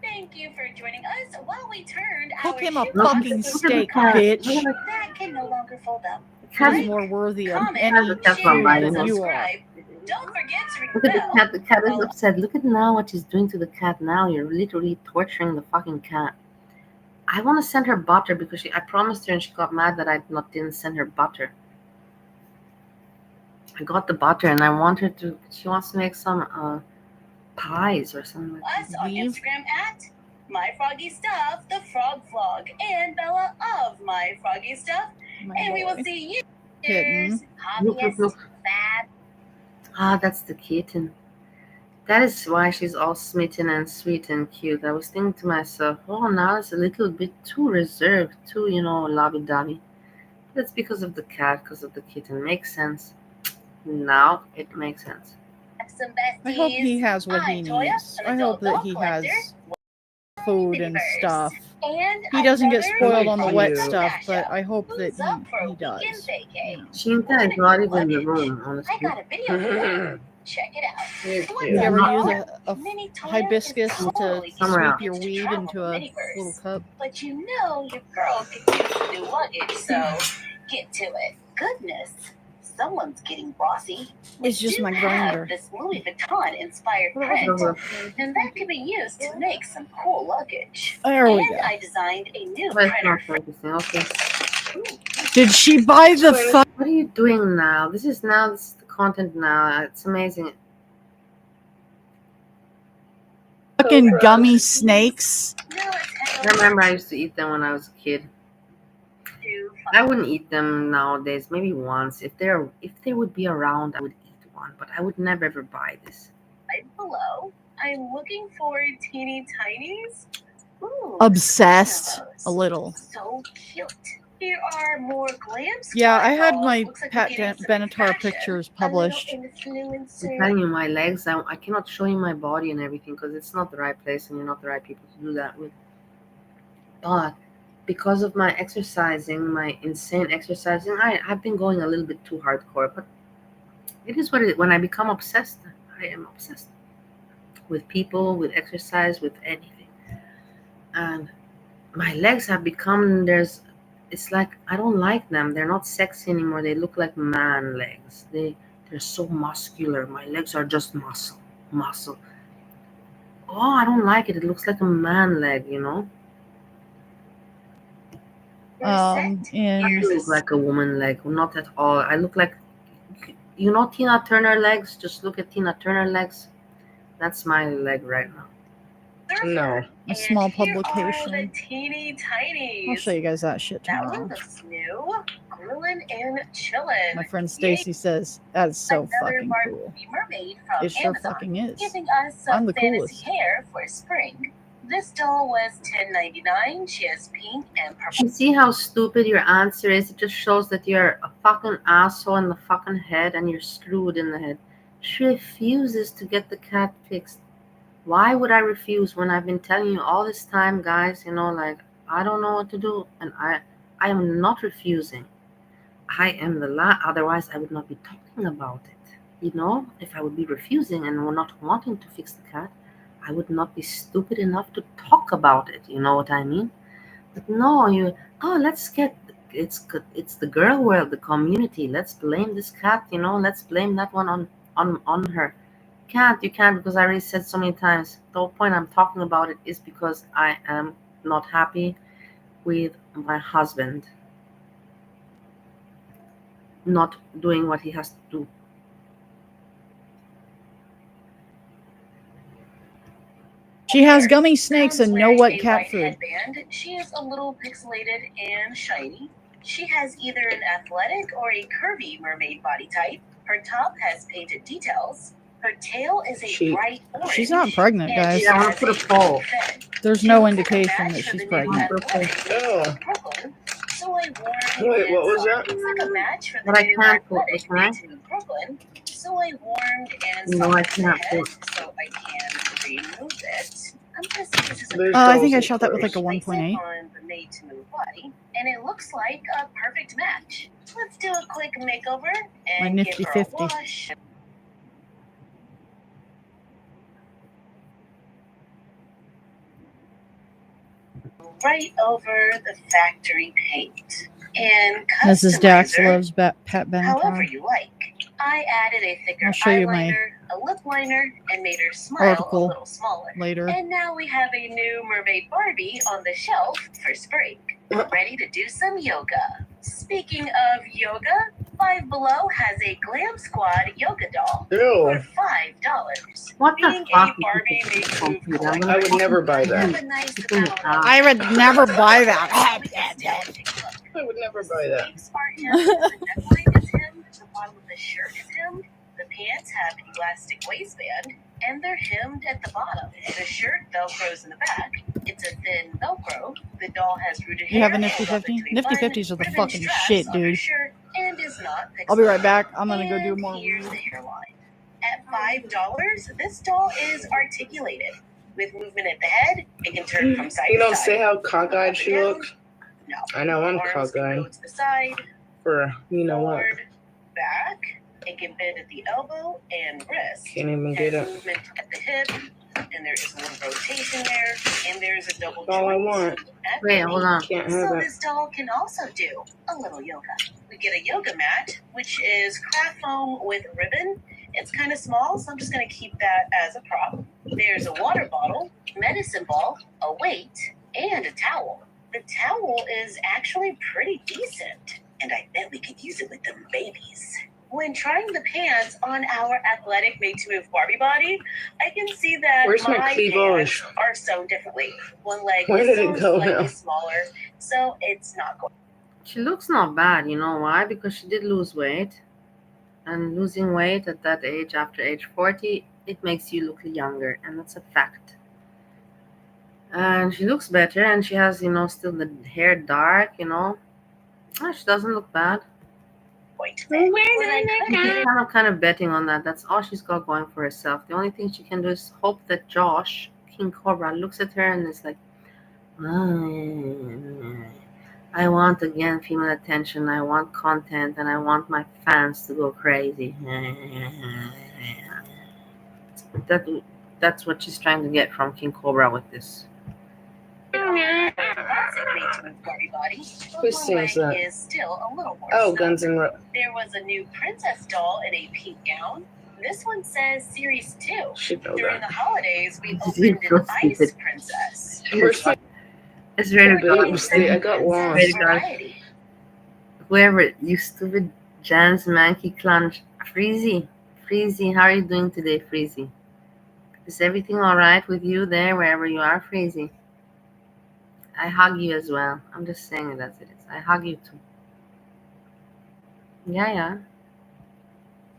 Thank you for joining us while we turned Cook our him a shoe fucking box steak, into a bitch. car. That can no longer fold up. He's more worthy of Comment, any That's food not than biting you are. subscribe. Don't forget to ring Look the at the bell. cat. The cat is upset. Look at now what she's doing to the cat now. You're literally torturing the fucking cat. I want to send her butter because I promised her and she got mad that I didn't send her butter. I got the butter and I want her to, she wants to make some pies or something like Us on Instagram at My Froggy Stuff, the Frog Vlog, and Bella of My Froggy Stuff. And we will see you. Kitten. Look. Fab. Ah, that's the kitten. That is why she's all smitten and sweet and cute. I was thinking to myself, oh, now it's a little bit too reserved, too, lovey-dovey. That's because of the cat, because of the kitten. Makes sense. Now it makes sense. Some I hope he has what he needs. I hope that he has food and stuff. And He doesn't get spoiled on the wet you. stuff, but I hope that he does. Shinta is not even in the room, I honestly. got a video for you. Check it out. You're You cute. ever use a Mini Toya hibiscus is to totally Somewhere sweep else. your weed travel into a miniverse. little cup? But you know your girl could use some new luggage, so get to it. Goodness, someone's getting bossy. It's just You my have grinder. This Louis Vuitton inspired What print, about and that can be used to make some cool luggage. There we And go. I designed a new But it's printer. not so interesting. Okay. Did she buy the What are you doing now? This is the content now. It's amazing. fucking gummy snakes? I remember I used to eat them when I was a kid. I wouldn't eat them nowadays. Maybe once. If they would be around, I would eat one. But I would never ever buy this. Hello, I'm looking for teeny tinies. Ooh, Obsessed a little. so cute. Here are more glamps. Yeah, I had my Looks like Pat we're getting some Benatar fashion. pictures A little published. I'm telling you, my legs, I cannot show you my body and everything because it's not the right place and you're not the right people to do that with. But because of my exercising, my insane exercising, I've been going a little bit too hardcore. But it is what it is. When I become obsessed, I am obsessed with people, with exercise, with anything. And my legs have become, it's like I don't like them. They're not sexy anymore. They look like man legs. They're so muscular. My legs are just muscle. Oh, I don't like it. It looks like a man leg, I And look like a woman leg. Not at all. I look like, Tina Turner legs. Just look at Tina Turner legs. That's my leg right now. No. a small And here are the publication. teeny tinies. I'll show you guys that shit That tomorrow. one looks new. Grillin' and chillin'. My friend Stacy says that is so Another fucking Barbie cool. mermaid from It sure Amazon, fucking is. giving us some I'm the fantasy coolest. hair for spring. This doll was $10.99. She has pink and purple. You see how stupid your answer is? It just shows that you're a fucking asshole in the fucking head and you're screwed in the head. She refuses to get the cat fixed. Why would I refuse when I've been telling you all this time, guys? I don't know what to do, and I am not refusing. I am the otherwise I would not be talking about it. You know, if I would be refusing and not wanting to fix the cat, I would not be stupid enough to talk about it. You know what I mean? But no, let's get it's the girl world, the community. Let's blame this cat. You know, let's blame that one on her. You can't because I already said so many times. The whole point I'm talking about it is because I am not happy with my husband not doing what he has to do. She has gummy snakes and no wet cat food. Headband. She is a little pixelated and shiny. She has either an athletic or a curvy mermaid body type. Her top has painted details. Her tail is a bright orange. She's not pregnant, guys. I want to put a poll. There's no indication that she's pregnant. Oh. So I warmed. Wait, what was that? It's like a match for the But I new can't put athletic can I? to Brooklyn. So I warmed and No, I softened cannot the head put. so I can remove it. I'm guessing this is a I think I shot that with like a 1.8. on the made to move body, and it looks like a perfect match. Let's do a quick makeover My and nifty give her a 50. wash. Right over the factory paint and Mrs. Dax customizer loves Pat however Benatar. you like. I added a thicker I'll show you my eyeliner, a lip liner, and made her smile a article little smaller. later. And now we have a new mermaid Barbie on the shelf for spring, ready to do some yoga. Speaking of yoga, Five Below has a Glam Squad yoga doll for $5. What the Being fuck? a Barbie made to move toy, I would never buy have that. a nice amount of I would never buy that. I would never buy that. sleeves are hemmed, the neckline is hemmed, the bottom of the shirt is hemmed, the pants have an elastic waistband, and they're hemmed at the bottom. The shirt velcros in the back. It's a thin velcro. The doll has rooted hair. You have a nifty 50? Nifty 50s are the fucking shit, dude. And is not I'll be right back. I'm gonna go do and more. here's the hairline. At $5, this doll is articulated. With movement at the head, it can turn from side You to don't side. say how cockeyed she looks? No. I know I'm Arms can go cockeyed. to the side, For you know what? forward, back. It can bend at the elbow and wrist. Can't even Has get it. movement at the hip, and there is a little rotation there, and there's a double All I joint want. at Wait, the hold knee. on. Can't So have it. this doll can also do a little yoga. We get a yoga mat, which is craft foam with ribbon. It's kind of small, so I'm just going to keep that as a prop. There's a water bottle, medicine ball, a weight, and a towel. The towel is actually pretty decent, and I bet we could use it with them babies. When trying the pants on our athletic made-to-move Barbie body, I can see that Where's my my cleavage? pants are sewn differently. One leg Where is did it sewn go slightly now? smaller, so it's not going. She looks not bad. You know why? Because she did lose weight. And losing weight at that age, after age 40, it makes you look younger. And that's a fact. And she looks better. And she has, still the hair dark, She doesn't look bad. I'm kind of betting on that. That's all she's got going for herself. The only thing she can do is hope that Josh, King Cobra, looks at her and is like, I want again female attention. I want content, and I want my fans to go crazy. That's what she's trying to get from King Cobra with this. Who sings that? Is still a little more Oh, silver. Guns N' Roses. There was a new princess doll in a pink gown. This one says Series 2. Should know During that. the holidays, we You're opened so an Ice stupid. Princess. Where's my It's really babes? I got lost. Very good. Whoever, you stupid Jan's Mankey Clunch. Freezy, how are you doing today, Freezy? Is everything alright with you there, wherever you are, Freezy? I hug you as well. I'm just saying it as it is. I hug you too. Yeah.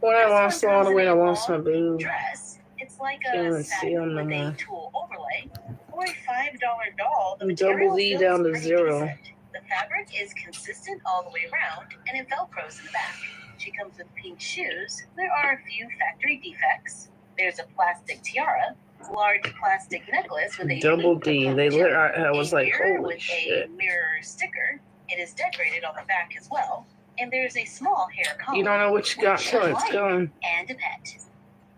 When I lost a lot of weight, I lost my boob. Dress. It's like Can't a even see them satin no with more. a tulle overlay. For a $5 doll, the Double material D feels down to pretty 0. decent. The fabric is consistent all the way around, and it velcros in the back. She comes with pink shoes. There are a few factory defects. There's a plastic tiara, large plastic necklace with a Double pink D. pearl They gem, lit. I was a like, mirror holy with shit. a mirror sticker, It is decorated on the back as well, and there's a small hair comb. You don't know what you got till it's gone. And a pet,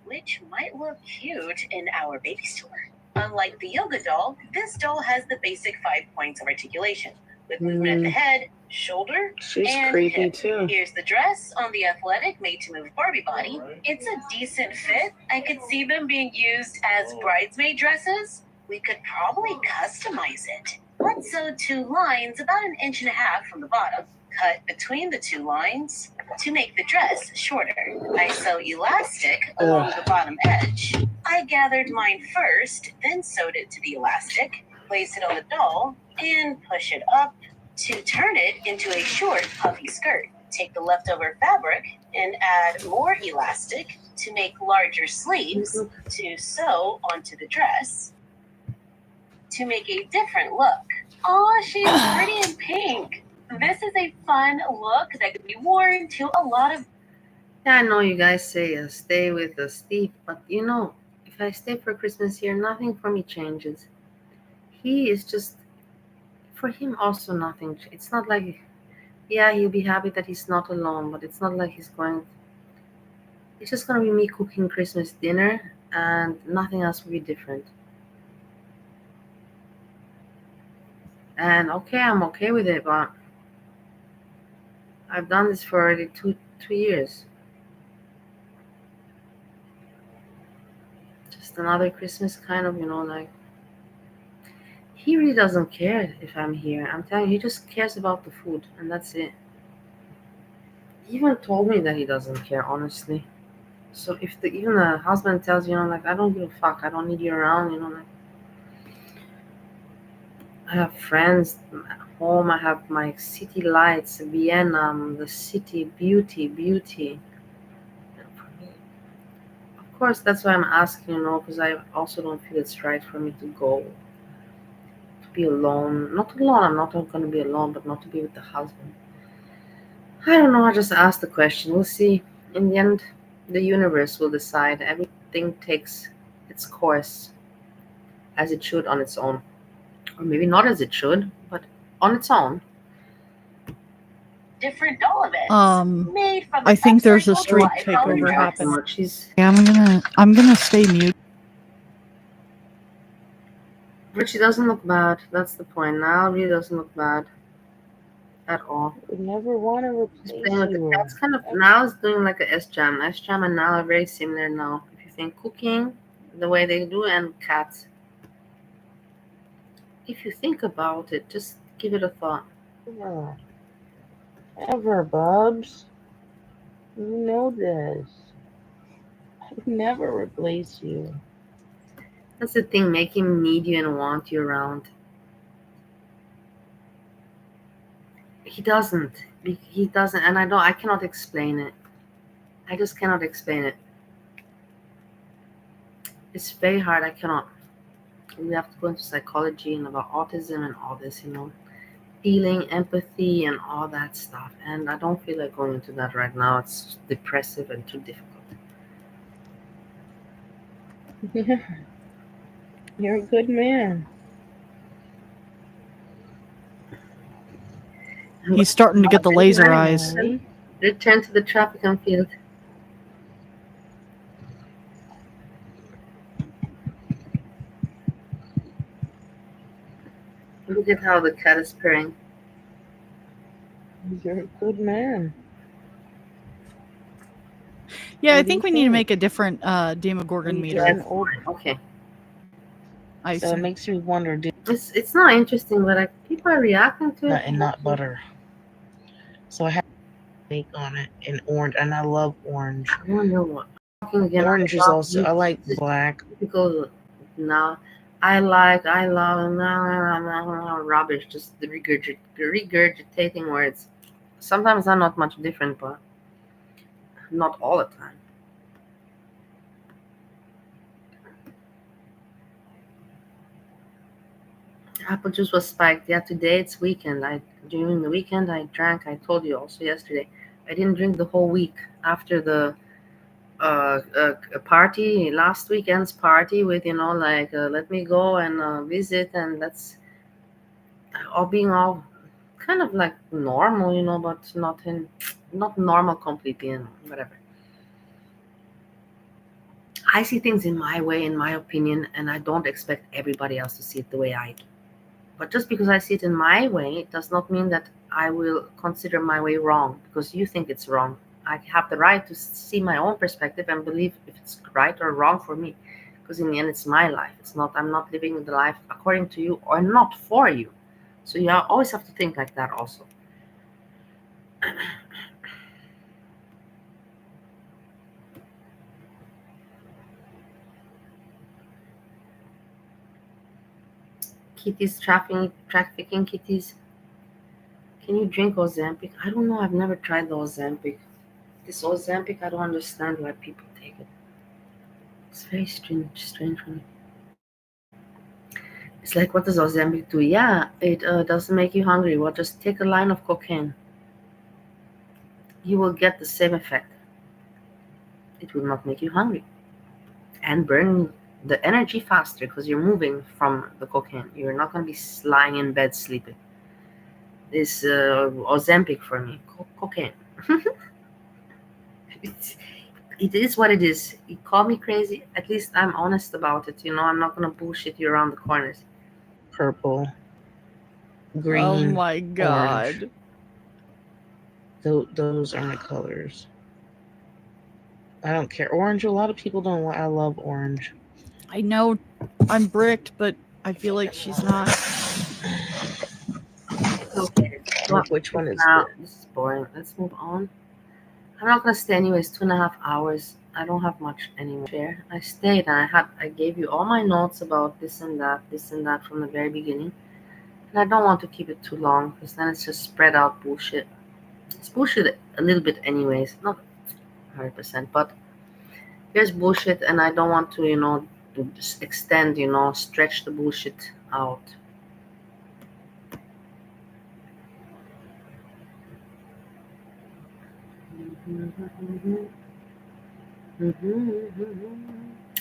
which might look cute in our baby store. Unlike the yoga doll, this doll has the basic 5 points of articulation, with movement at the head, shoulder, She's and creepy hip. too. Here's the dress on the athletic made to move Barbie body. It's a decent fit. I could see them being used as bridesmaid dresses. We could probably customize it. Let's sew 2 lines about 1.5 inches from the bottom. Cut between the 2 lines to make the dress shorter. I sew elastic along the bottom edge. I gathered mine first, then sewed it to the elastic, place it on the doll, and push it up to turn it into a short, puffy skirt. Take the leftover fabric and add more elastic to make larger sleeves to sew onto the dress to make a different look. Oh, she's pretty in pink. This is a fun look that could be worn to a lot of... Yeah, I know you guys say stay with Steve, but you know, if I stay for Christmas here, nothing for me changes. He is just, for him also nothing. It's not like, yeah, he'll be happy that he's not alone, but it's not like he's going... It's just going to be me cooking Christmas dinner, and nothing else will be different. And okay, I'm okay with it, but I've done this for already two years. Just another Christmas kind of, you know, like, he really doesn't care if I'm here. I'm telling you, he just cares about the food, and that's it. He even told me that he doesn't care, honestly. So if even the husband tells you, you know, like, I don't give a fuck, I don't need you around, you know, like, I have friends at home, I have my city lights, Vienna, the city, beauty. And for me, of course, that's why I'm asking, you know, because I also don't feel it's right for me to go, to be alone. Not alone, I'm not going to be alone, but not to be with the husband. I don't know, I just asked the question. We'll see. In the end, the universe will decide. Everything takes its course as it should on its own. Or maybe not as it should, but on its own. Different doll events made from I think there's a upcycled street live takeover dress. happening. Yeah, I'm gonna stay mute. But she doesn't look bad. That's the point. Now really doesn't look bad at all. Would never want to replace you. That's kind of, now it's doing like a S-Jam. S-Jam and now are very similar now. If you think cooking, the way they do, and cats. If you think about it, just give it a thought. Ever, Bubs. You know this. I would never replace you. That's the thing, make him need you and want you around. He doesn't, and I cannot explain it. I just cannot explain it. It's very hard. I cannot. We have to go into psychology and about autism and all this, you know, feeling, empathy, and all that stuff. And I don't feel like going into that right now. It's depressive and too difficult. Yeah. You're a good man. He's starting to get the laser eyes. Return to the Tropican field. Look at how the cat is purring. You're a good man. Yeah, I think we need to make a different Demogorgon meter. Okay. So it makes me wonder. It's not interesting, but people are reacting to it. And not butter. So I have steak on it and orange, and I love orange. I don't know what. Orange is also. I like black. Because now I love rubbish. Just the regurgitating words. Sometimes I'm not much different, but not all the time. Apple juice was spiked. Yeah, today it's weekend. During the weekend I drank. I told you also yesterday. I didn't drink the whole week after the party, last weekend's party with, you know, like let me go and visit, and that's all being all kind of like normal, you know, but not normal completely, and whatever. I see things in my way, in my opinion, and I don't expect everybody else to see it the way I do. But just because I see it in my way, it does not mean that I will consider my way wrong because you think it's wrong. I have the right to see my own perspective and believe if it's right or wrong for me. Because in the end, it's my life. It's not. I'm not living the life according to you or not for you. So you always have to think like that, also. Kitties trafficking kitties. Can you drink Ozempic? I don't know. I've never tried the Ozempic. This Ozempic, I don't understand why people take it. It's very strange for me. It's like, what does Ozempic do? Yeah, it doesn't make you hungry. Well, just take a line of cocaine. You will get the same effect. It will not make you hungry. And burn the energy faster because you're moving from the cocaine. You're not going to be lying in bed sleeping. This Ozempic for me, cocaine. It is what it is. You call me crazy. At least I'm honest about it. You know, I'm not going to bullshit you around the corners. Purple, green. Oh my god. Those are my colors. I don't care. Orange, a lot of people don't like. I love orange. I know I'm bricked, but I feel like she's not. Okay. Well, which one is this is boring. Let's move on. I'm not gonna stay anyways. 2.5 hours. I don't have much anymore. Share. I stayed and I gave you all my notes about this and that from the very beginning. And I don't want to keep it too long because then it's just spread out bullshit. It's bullshit a little bit anyways, not 100%, but there's bullshit and I don't want to, to just extend, stretch the bullshit out.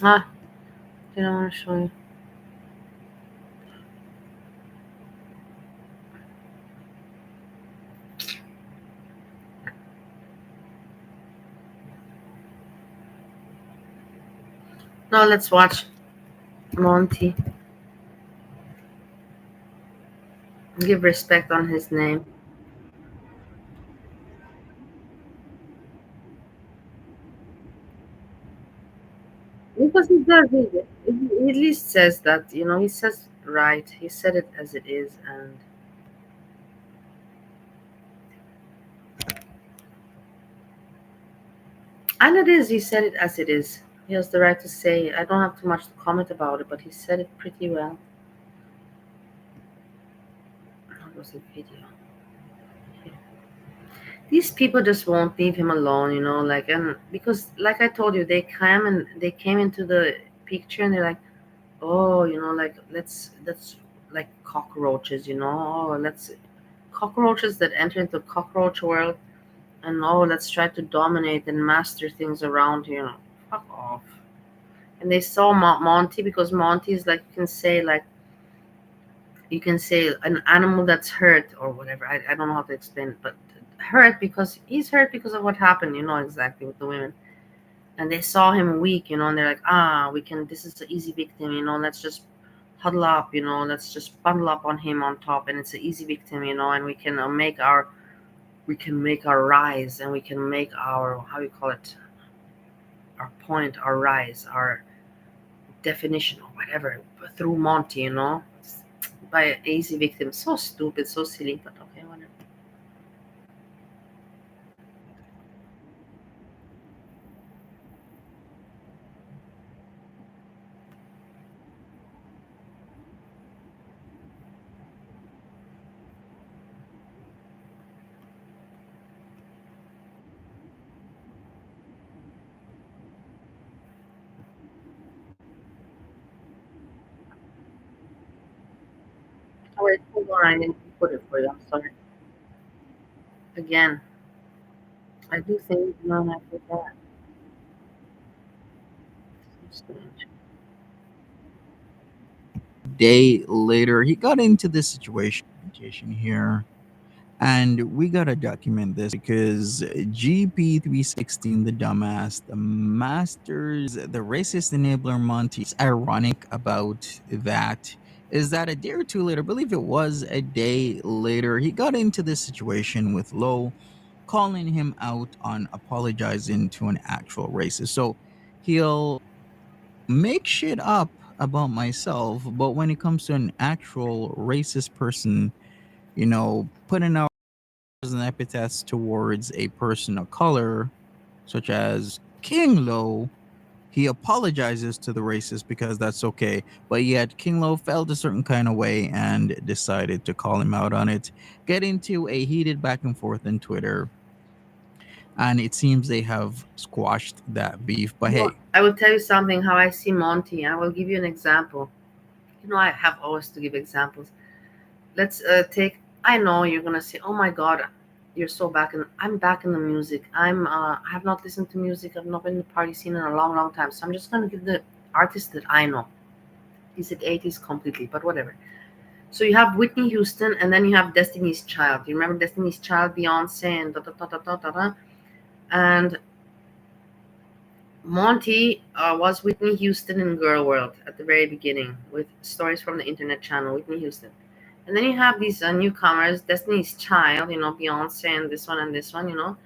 Ah, didn't want to show you. Now let's watch Monty. Give respect on his name. Because he does, he at least says that, he says right. He said it as it is, and it is. He said it as it is. He has the right to say. I don't have too much to comment about it, but he said it pretty well. That was a video. These people just won't leave him alone, and because, like I told you, they came into the picture and they're like, oh, let's like cockroaches, oh, let's cockroaches that enter into the cockroach world, and oh, let's try to dominate and master things around here. Fuck off. And they saw Monty because Monty is like, you can say an animal that's hurt or whatever. I don't know how to explain it, but hurt because he's hurt because of what happened, exactly, with the women. And they saw him weak, and they're like, this is an easy victim, let's just huddle up, let's just bundle up on him on top, and it's an easy victim, and we can make our rise, and we can make our, how you call it, our point, our rise, our definition or whatever through Monty, by an easy victim. So stupid, so silly, but okay, whatever. Oh, wait, hold on, I didn't put it for you. I'm sorry. Again, I do think I forgot. So strange. Day later, he got into this situation here. And we gotta document this because GP316, the dumbass, the masters, the racist enabler Monty. What's ironic about that is that a day or two later, I believe it was a day later, he got into this situation with Lowe, calling him out on apologizing to an actual racist. So he'll make shit up about myself, but when it comes to an actual racist person, putting out an epithets towards a person of color, such as King Lo, he apologizes to the racist because that's okay. But yet King Lo felt a certain kind of way and decided to call him out on it, get into a heated back and forth on Twitter. And it seems they have squashed that beef. But hey, I will tell you something how I see Monty. I will give you an example. I have always to give examples. Let's take. I know you're gonna say, "Oh my God, you're so back in." I'm back in the music. I have not listened to music. I've not been in the party scene in a long, long time. So I'm just gonna give the artist that I know. Is it 80s completely? But whatever. So you have Whitney Houston, and then you have Destiny's Child. You remember Destiny's Child, Beyonce, and da da da da da da da. And Monty was Whitney Houston in Girl World at the very beginning with Stories from the Internet channel, Whitney Houston. And then you have these newcomers, Destiny's Child, Beyonce and this one,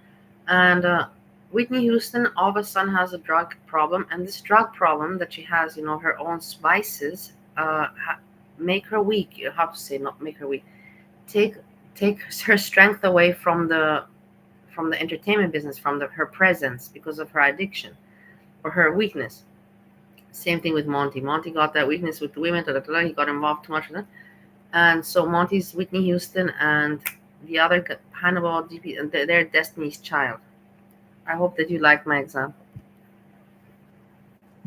and Whitney Houston all of a sudden has a drug problem, and this drug problem that she has, her own spices, make her weak. You have to say, not make her weak. Take her strength away from the entertainment business, from her presence because of her addiction or her weakness. Same thing with Monty. Monty got that weakness with the women. He got involved too much with that. And so Monty's Whitney Houston, and the other Hannibal DP, and they're Destiny's Child. I hope that you like my example.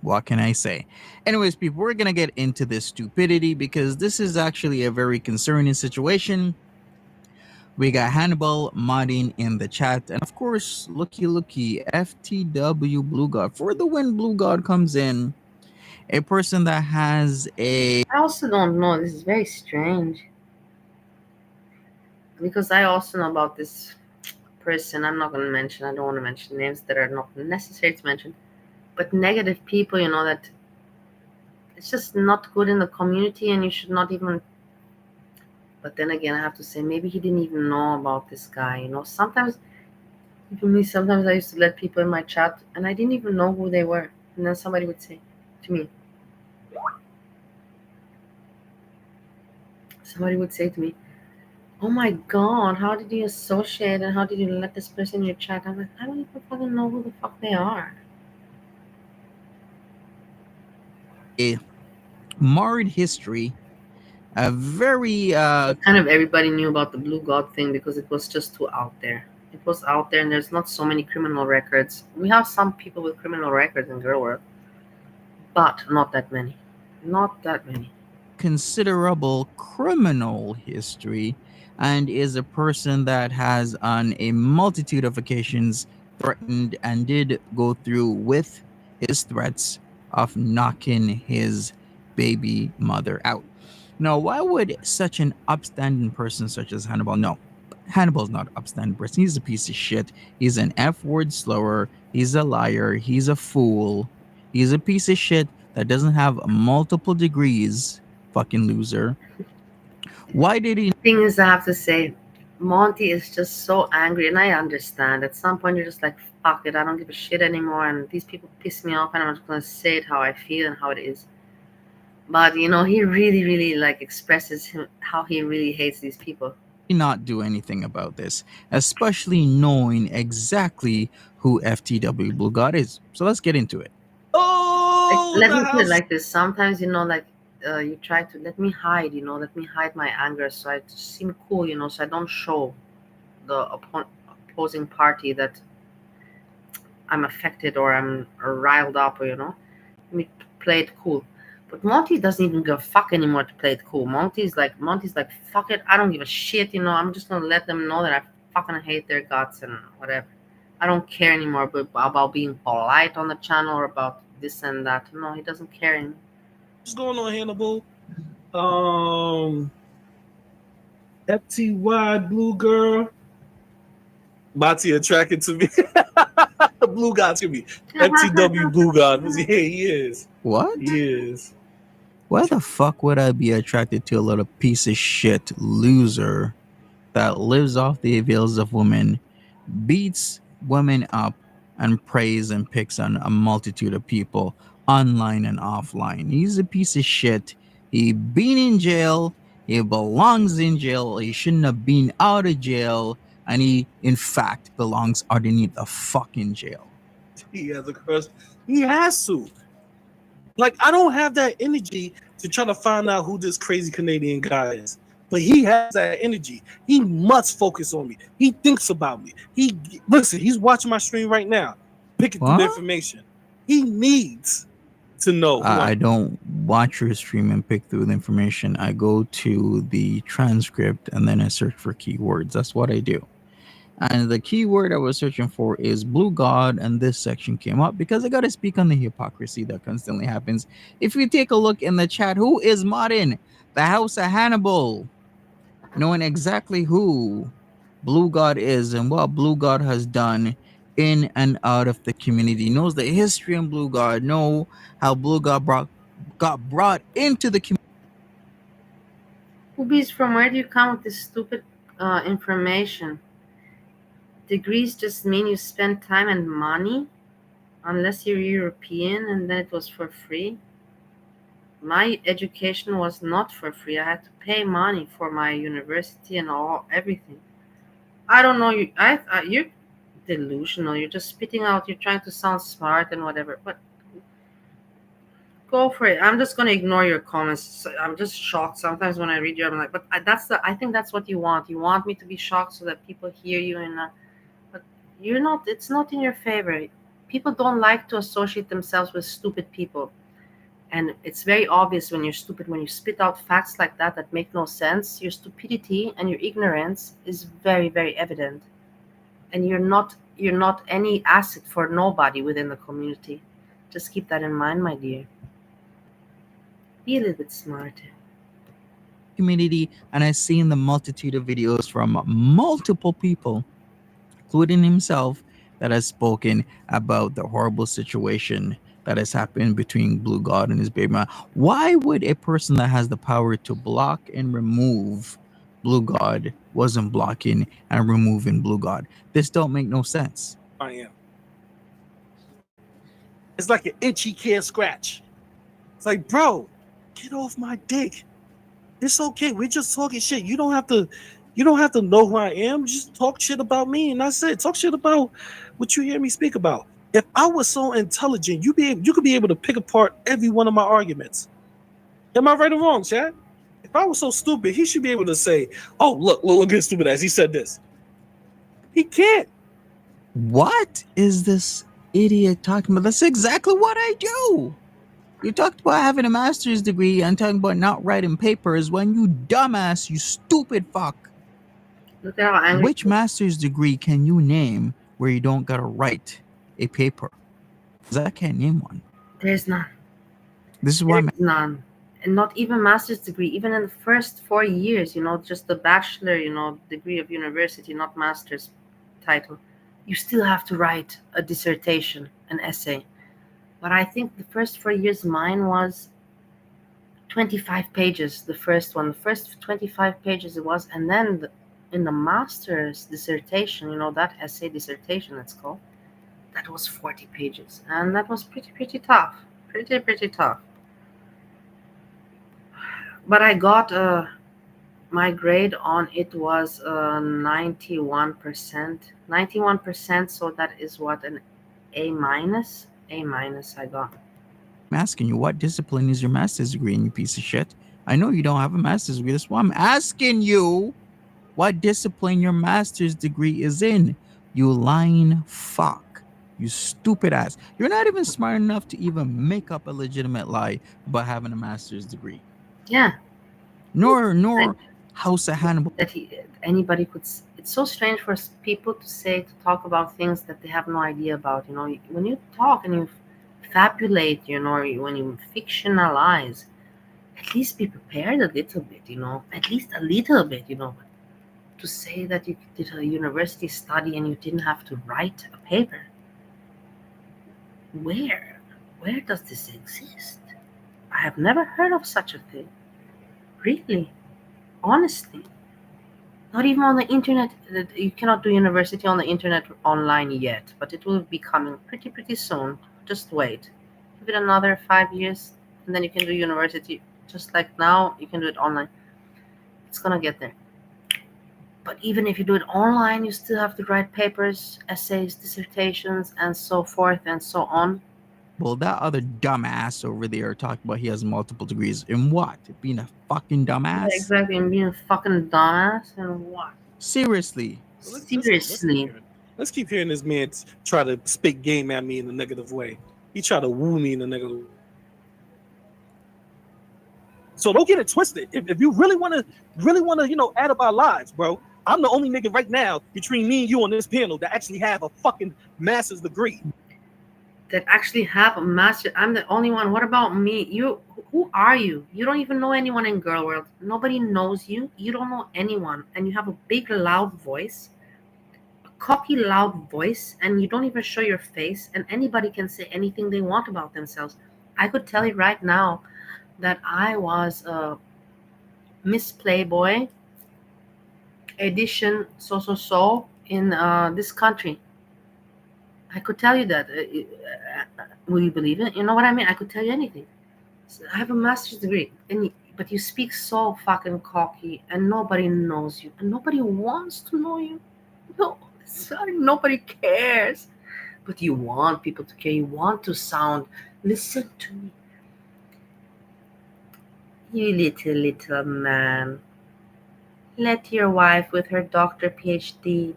What can I say? Anyways, people, we're gonna get into this stupidity because this is actually a very concerning situation. We got Hannibal modding in the chat, and of course, looky FTW Blue God. For the win, Blue God comes in. A person that has a... I also don't know. This is very strange. Because I also know about this person. I'm not going to mention. I don't want to mention names that are not necessary to mention. But negative people, that it's just not good in the community, and you should not even... But then again, I have to say, maybe he didn't even know about this guy. Sometimes, even me, sometimes I used to let people in my chat, and I didn't even know who they were. And then somebody would say to me, "Oh my God, how did you associate and how did you let this person in your chat?" I'm like, I don't even fucking know who the fuck they are. A marred history. A very kind of everybody knew about the Blue God thing because it was just too out there. It was out there, and there's not so many criminal records. We have some people with criminal records in Girl World, but not that many. Not that many. Considerable criminal history, and is a person that has on a multitude of occasions threatened and did go through with his threats of knocking his baby mother out. Now, why would such an upstanding person such as Hannibal? No, Hannibal's not an upstanding person. He's a piece of shit. He's an F-word slur. He's a liar. He's a fool. He's a piece of shit that doesn't have multiple degrees. Fucking loser. Why did he... The thing is, I have to say, Monty is just so angry, and I understand. At some point, you're just like, fuck it, I don't give a shit anymore, and these people piss me off, and I'm just gonna say it how I feel and how it is. But he really, really expresses how he really hates these people. Not do anything about this, especially knowing exactly who FTW Blue God is. So let's get into it. Oh, let me put it like this. Sometimes, you try to let me hide, let me hide my anger so I seem cool, so I don't show the opposing party that I'm affected or I'm riled up, or, let me play it cool. But Monty doesn't even give a fuck anymore to play it cool. Monty's like, fuck it, I don't give a shit, I'm just gonna let them know that I fucking hate their guts and whatever. I don't care anymore about being polite on the channel or about this and that. No, he doesn't care anymore. What's going on, Hannibal? FTY blue girl. Mati attracted to me. The blue guy to me. FTW blue god. Yeah, he is. What? He is. Why the fuck would I be attracted to a little piece of shit loser that lives off the avails of women, beats women up, and preys and picks on a multitude of people online and offline? He's a piece of shit. He been in jail. He belongs in jail. He shouldn't have been out of jail. And he, in fact, belongs underneath a fucking jail. He has a crush. He has to. Like, I don't have that energy to try to find out who this crazy Canadian guy is. But he has that energy. He must focus on me. He thinks about me. Listen, he's watching my stream right now, picking through the information. He needs to know. I don't watch your stream and pick through the information. I go to the transcript and then I search for keywords. That's what I do. And the keyword I was searching for is Blue God, and this section came up because I got to speak on the hypocrisy that constantly happens. If you take a look in the chat, who is modding the House of Hannibal? Knowing exactly who Blue God is and what Blue God has done in and out of the community, knows the history in Blue God, know how Blue God got brought into the community. Boobies, from where do you come with this stupid information? Degrees just mean you spend time and money, unless you're European, and then it was for free. My education was not for free. I had to pay money for my university and everything. I don't know. You're delusional. You're just spitting out. You're trying to sound smart and whatever. But go for it. I'm just gonna ignore your comments. I'm just shocked sometimes when I read you. I'm like, but I think that's what you want. You want me to be shocked so that people hear you and. But you're not. It's not in your favor. People don't like to associate themselves with stupid people. And it's very obvious when you're stupid, when you spit out facts like that make no sense. Your stupidity and your ignorance is very, very evident. And you're not any asset for nobody within the community. Just keep that in mind, my dear. Be a little bit smarter. Community, and I've seen the multitude of videos from multiple people, including himself, that has spoken about the horrible situation that has happened between Blue God and his baby mama. Why would a person that has the power to block and remove Blue God wasn't blocking and removing Blue God? This don't make no sense. I am. It's like an itch he can't scratch. It's like, bro, get off my dick. It's okay. We're just talking shit. You don't have to know who I am. Just talk shit about me, and that's it. Talk shit about what you hear me speak about. If I was so intelligent, you could be able to pick apart every one of my arguments. Am I right or wrong, Chad? If I was so stupid, he should be able to say, "Oh, look at stupid ass. He said this." He can't. What is this idiot talking about? That's exactly what I do. You talked about having a master's degree and talking about not writing papers when you dumbass, you stupid fuck. Look at how angry. Which master's degree can you name where you don't gotta write a paper? Because I can't name one. There's none. This is why There's none. And not even master's degree. Even in the first 4 years, just the bachelor, degree of university, not master's title. You still have to write a dissertation, an essay. But I think the first 4 years mine was 25 pages, the first one. The first 25 pages it was. And then in the master's dissertation, that essay dissertation it's called, that was 40 pages. And that was pretty tough. Pretty tough. But I got my grade on it was 91%. 91%, so that is what, an A minus? A minus I got. I'm asking you, what discipline is your master's degree in, you piece of shit? I know you don't have a master's degree. That's why I'm asking you what discipline your master's degree is in. You lying fuck. You stupid ass. You're not even smart enough to even make up a legitimate lie about having a master's degree. Yeah. Nor House of Hannibal. That anybody could. It's so strange for people to talk about things that they have no idea about. When you talk and you fabulate, when you fictionalize, at least be prepared a little bit. At least a little bit. to say that you did a university study and you didn't have to write a paper. Where does this exist? I have never heard of such a thing. Really, honestly. Not even on the internet. You cannot do university on the internet online yet, but it will be coming pretty soon. Just wait. Give it another 5 years, and then you can do university just like now. You can do it online. It's gonna get there. But even if you do it online, you still have to write papers, essays, dissertations, and so forth and so on. Well, that other dumbass over there talked about he has multiple degrees. In what? Being a fucking dumbass? Yeah, exactly, and being a fucking dumbass and what? Seriously. Seriously. Let's keep hearing this man try to spit game at me in a negative way. He tried to woo me in a negative way. So don't get it twisted. If you really want to, add up our lives, bro, I'm the only nigga right now between me and you on this panel that actually have a fucking master's degree. That actually have a master. I'm the only one. What about me? Who are you? You don't even know anyone in girl world. Nobody knows you. You don't know anyone, and you have a big loud voice, a cocky loud voice, and you don't even show your face, and anybody can say anything they want about themselves. I could tell you right now that I was a Miss Playboy edition so in this country. I could tell you that. Will you believe it? You know what I mean? I could tell you anything. So I have a master's degree, but you speak so fucking cocky, and nobody knows you, and nobody wants to know you. No, sorry, nobody cares. But you want people to care. You want to sound. Listen to me, you little man. Let your wife with her doctor PhD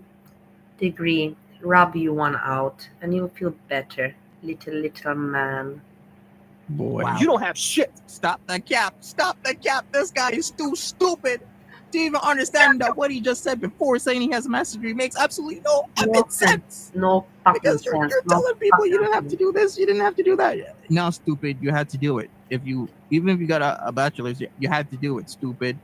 degree rub you one out, and you'll feel better, little man. Boy, wow. You don't have shit. Stop the cap. Stop the cap. This guy is too stupid to even understand that what he just said before saying he has a master's degree makes absolutely no sense. No fucking because sense. You're telling people you didn't have to do this, you didn't have to do that. Now, stupid, you had to do it. Even if you got a bachelor's, you had to do it, stupid.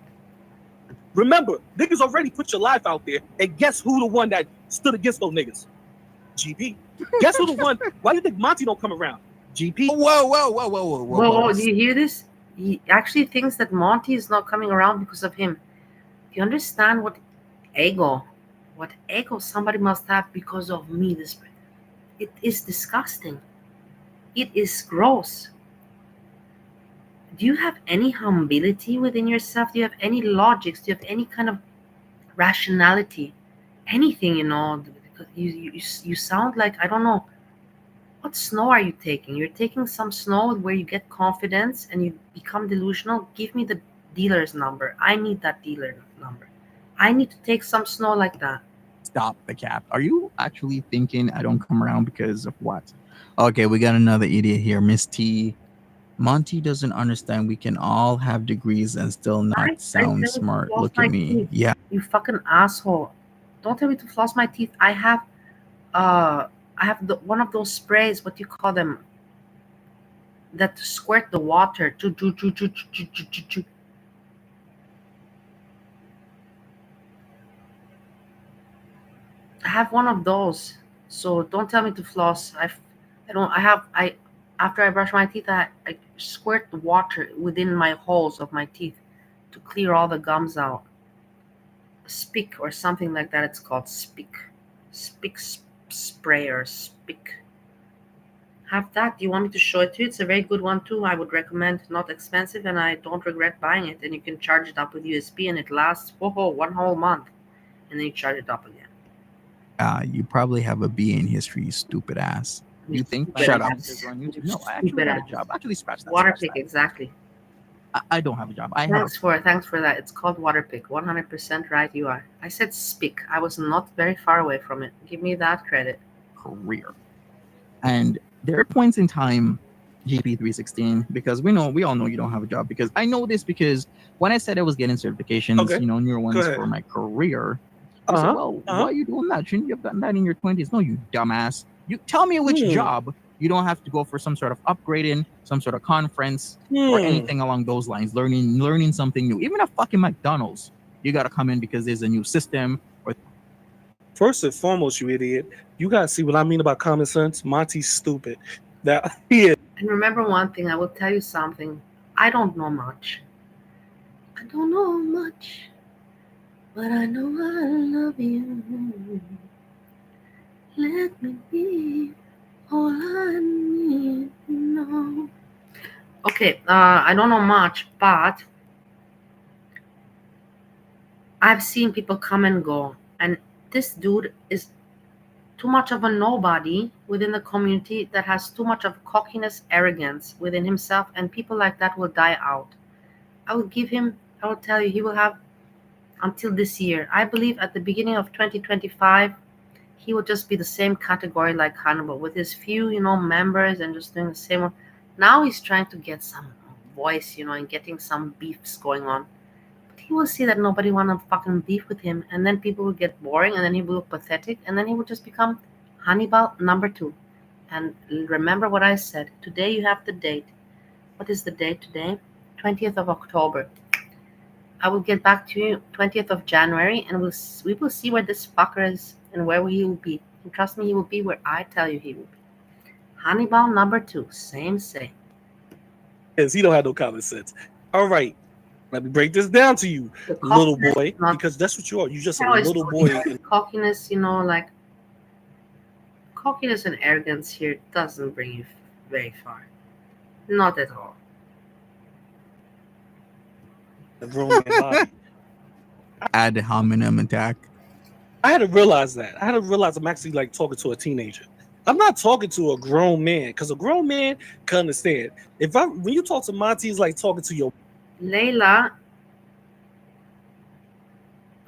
Remember, niggas already put your life out there, and guess who the one that stood against those niggas? GP. Guess who the one? Why do you think Monty don't come around? GP. Whoa. Do you hear this? He actually thinks that Monty is not coming around because of him. Do you understand what ego somebody must have because of me? It is disgusting. It is gross. Do you have any humility within yourself? Do you have any logics? Do you have any kind of rationality? Anything, because you sound like, I don't know. What snow are you taking? You're taking some snow where you get confidence and you become delusional. Give me the dealer's number. I need that dealer number. I need to take some snow like that. Stop the cap. Are you actually thinking I don't come around because of what? Okay, we got another idiot here, Miss T. Monty doesn't understand we can all have degrees and still not sound smart. Look at me. Teeth. Yeah. You fucking asshole. Don't tell me to floss my teeth. I have one of those sprays, what do you call them? That squirt the water. I have one of those. So don't tell me to floss. After I brush my teeth, I squirt the water within my holes of my teeth to clear all the gums out. Spick or something like that. It's called Spick. Spick spray or Spick. Have that. Do you want me to show it to you? It's a very good one too. I would recommend. Not expensive, and I don't regret buying it. And you can charge it up with USB, and it lasts one whole month. And then you charge it up again. You probably have a B in history, you stupid ass. You think? Shut up. No, I actually have a job. Actually, scratch that. Waterpick, exactly. I don't have a job. Thanks for that. It's called Waterpick. 100% right you are. I said Spick. I was not very far away from it. Give me that credit. Career. And there are points in time, GP316, because we all know you don't have a job. Because I know this because when I said I was getting certifications, newer ones for my career, I said, why are you doing that? Shouldn't you have gotten that in your 20s? No, you dumbass. You tell me which job you don't have to go for some sort of upgrading, some sort of conference, or anything along those lines, learning something new. Even a fucking McDonald's, You got to come in because there's a new system. Or first and foremost, you idiot, you gotta see what I mean about common sense. Monty's stupid. That he is. And remember one thing, I will tell you something. I don't know much. I don't know much, but I know I love you. Let me be all I need to know. Okay, I don't know much, but I've seen people come and go, and this dude is too much of a nobody within the community that has too much of cockiness, arrogance within himself, and people like that will die out. I will tell you, he will have until this year. I believe at the beginning of 2025, he will just be the same category like Hannibal with his few, members and just doing the same one. Now he's trying to get some voice, and getting some beefs going on. But he will see that nobody want to fucking beef with him, and then people will get boring, and then he will look pathetic, and then he will just become Hannibal #2. And remember what I said. Today you have the date. What is the date today? 20th of October. I will get back to you 20th of January, and we will see where this fucker is and where he will be. And trust me, he will be where I tell you he will be. Hannibal #2, same. Yes, he don't have no common sense. All right, let me break this down to you, little boy, because that's what you are. You're just a little boy. Cockiness, like cockiness and arrogance here doesn't bring you very far. Not at all. The grown man Bobby. ad hominem attack. I had to realize that. I had to realize I'm actually like talking to a teenager. I'm not talking to a grown man, because a grown man can understand. When you talk to Monty, it's like talking to your Layla,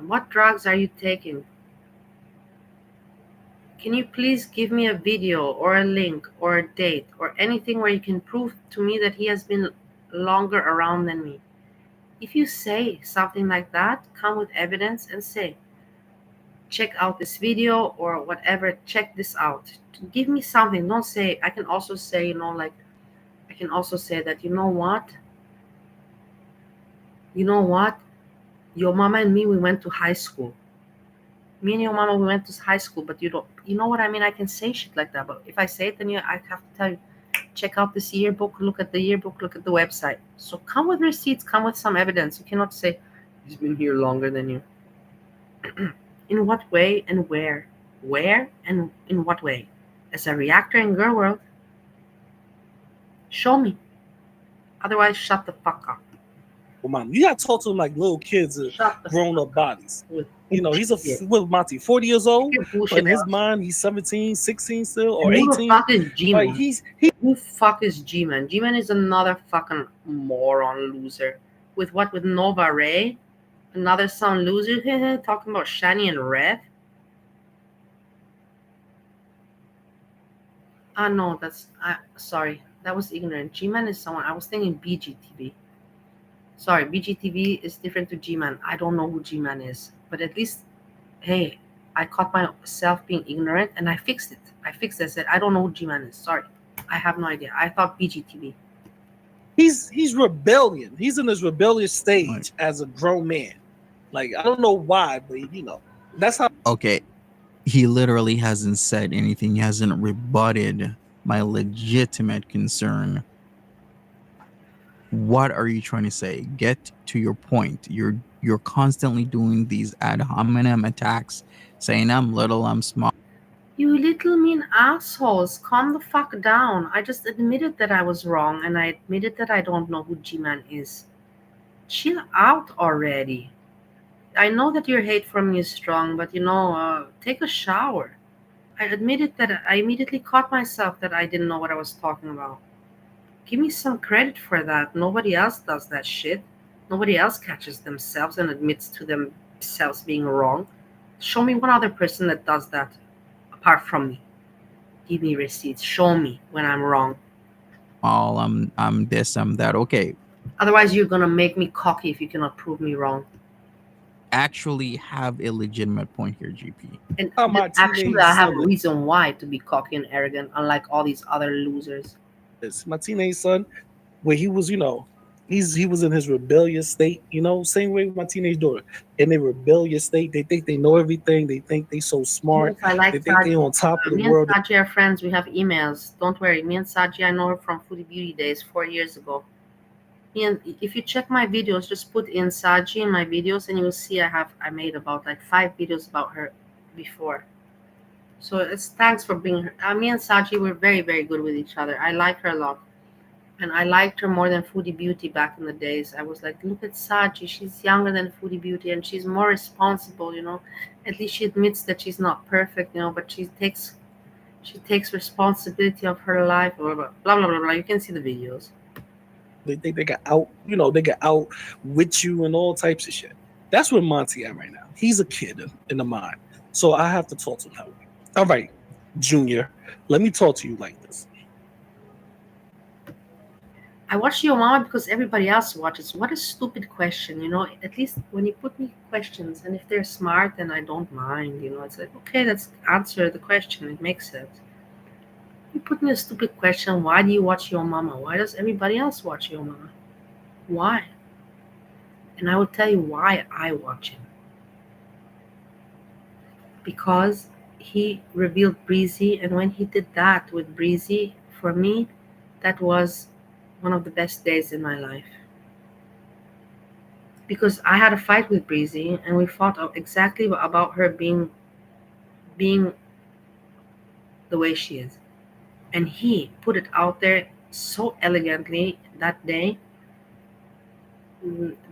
what drugs are you taking? Can you please give me a video or a link or a date or anything where you can prove to me that he has been longer around than me? If you say something like that, come with evidence and say, check out this video or whatever, check this out. Give me something. Don't say, I can also say, I can also say that, you know what? Your mama and me, we went to high school. Me and your mama, we went to high school, but you know what I mean? I can say shit like that, but if I say it, then I have to tell you, check out this yearbook, look at the yearbook, look at the website. So come with receipts, come with some evidence. You cannot say, he's been here longer than you. In what way and where? Where and in what way? As a reactor in Girl World, show me. Otherwise, shut the fuck up. Well, mom, you gotta talk to him like little kids with grown-up bodies. He's Monty, 40 years old, but in his mind, he's 17, 16 still, or 18. Who the fuck is G-Man? Like, Who the fuck is G-Man? G-Man is another fucking moron loser. With Nova Ray? Another some loser talking about Shani and Red? No, sorry. That was ignorant. G-Man is someone, I was thinking BGTV. Sorry, BGTV is different to G-Man. I don't know who G-Man is. But at least, hey, I caught myself being ignorant and I fixed it. I said, I don't know who G-Man is. Sorry. I have no idea. I thought BGTV. He's rebellion. He's in his rebellious stage as a grown man. Like, I don't know why, but that's how. Okay. He literally hasn't said anything. He hasn't rebutted my legitimate concern. What are you trying to say? Get to your point. You're constantly doing these ad hominem attacks, saying I'm little, I'm small. You little mean assholes, calm the fuck down. I just admitted that I was wrong, and I admitted that I don't know who G-Man is. Chill out already. I know that your hate for me is strong, but take a shower. I admitted that I immediately caught myself that I didn't know what I was talking about. Give me some credit for that. Nobody else does that shit. Nobody else catches themselves and admits to themselves being wrong. Show me one other person that does that apart from me. Give me receipts. Show me when I'm wrong. I'm this, I'm that. Okay. Otherwise, you're gonna make me cocky if you cannot prove me wrong. Actually have a legitimate point here, GP. And actually, I have a reason why to be cocky and arrogant, unlike all these other losers. My teenage son, where he was, He was in his rebellious state, same way with my teenage daughter. In their rebellious state, they think they know everything. They think they so smart. If I like They think they Saji, on top of the me and world. Saji are friends. We have emails. Don't worry. Me and Saji, I know her from Foodie Beauty days 4 years ago. And if you check my videos, just put in Saji in my videos, and you will see I made about like 5 videos about her before. So it's thanks for bringing her. Me and Saji were very, very good with each other. I like her a lot. And I liked her more than Foodie Beauty back in the days. I was like, look at Saji. She's younger than Foodie Beauty and she's more responsible, At least she admits that she's not perfect, but she takes responsibility of her life, blah, blah, blah, blah, blah, blah. You can see the videos. They think they got out, they got out with you and all types of shit. That's where Monty at right now. He's a kid in the mind. So I have to talk to him. All right, Junior, let me talk to you like this. I watch Your Mama because everybody else watches. What a stupid question, At least when you put me questions, and if they're smart, then I don't mind, It's like, okay, let's answer the question. It makes sense. You put me a stupid question. Why do you watch Your Mama? Why does everybody else watch Your Mama? Why? And I will tell you why I watch him. Because he revealed Breezy, and when he did that with Breezy, for me, that was one of the best days in my life. Because I had a fight with Breezy, and we fought exactly about her being the way she is. And he put it out there so elegantly that day.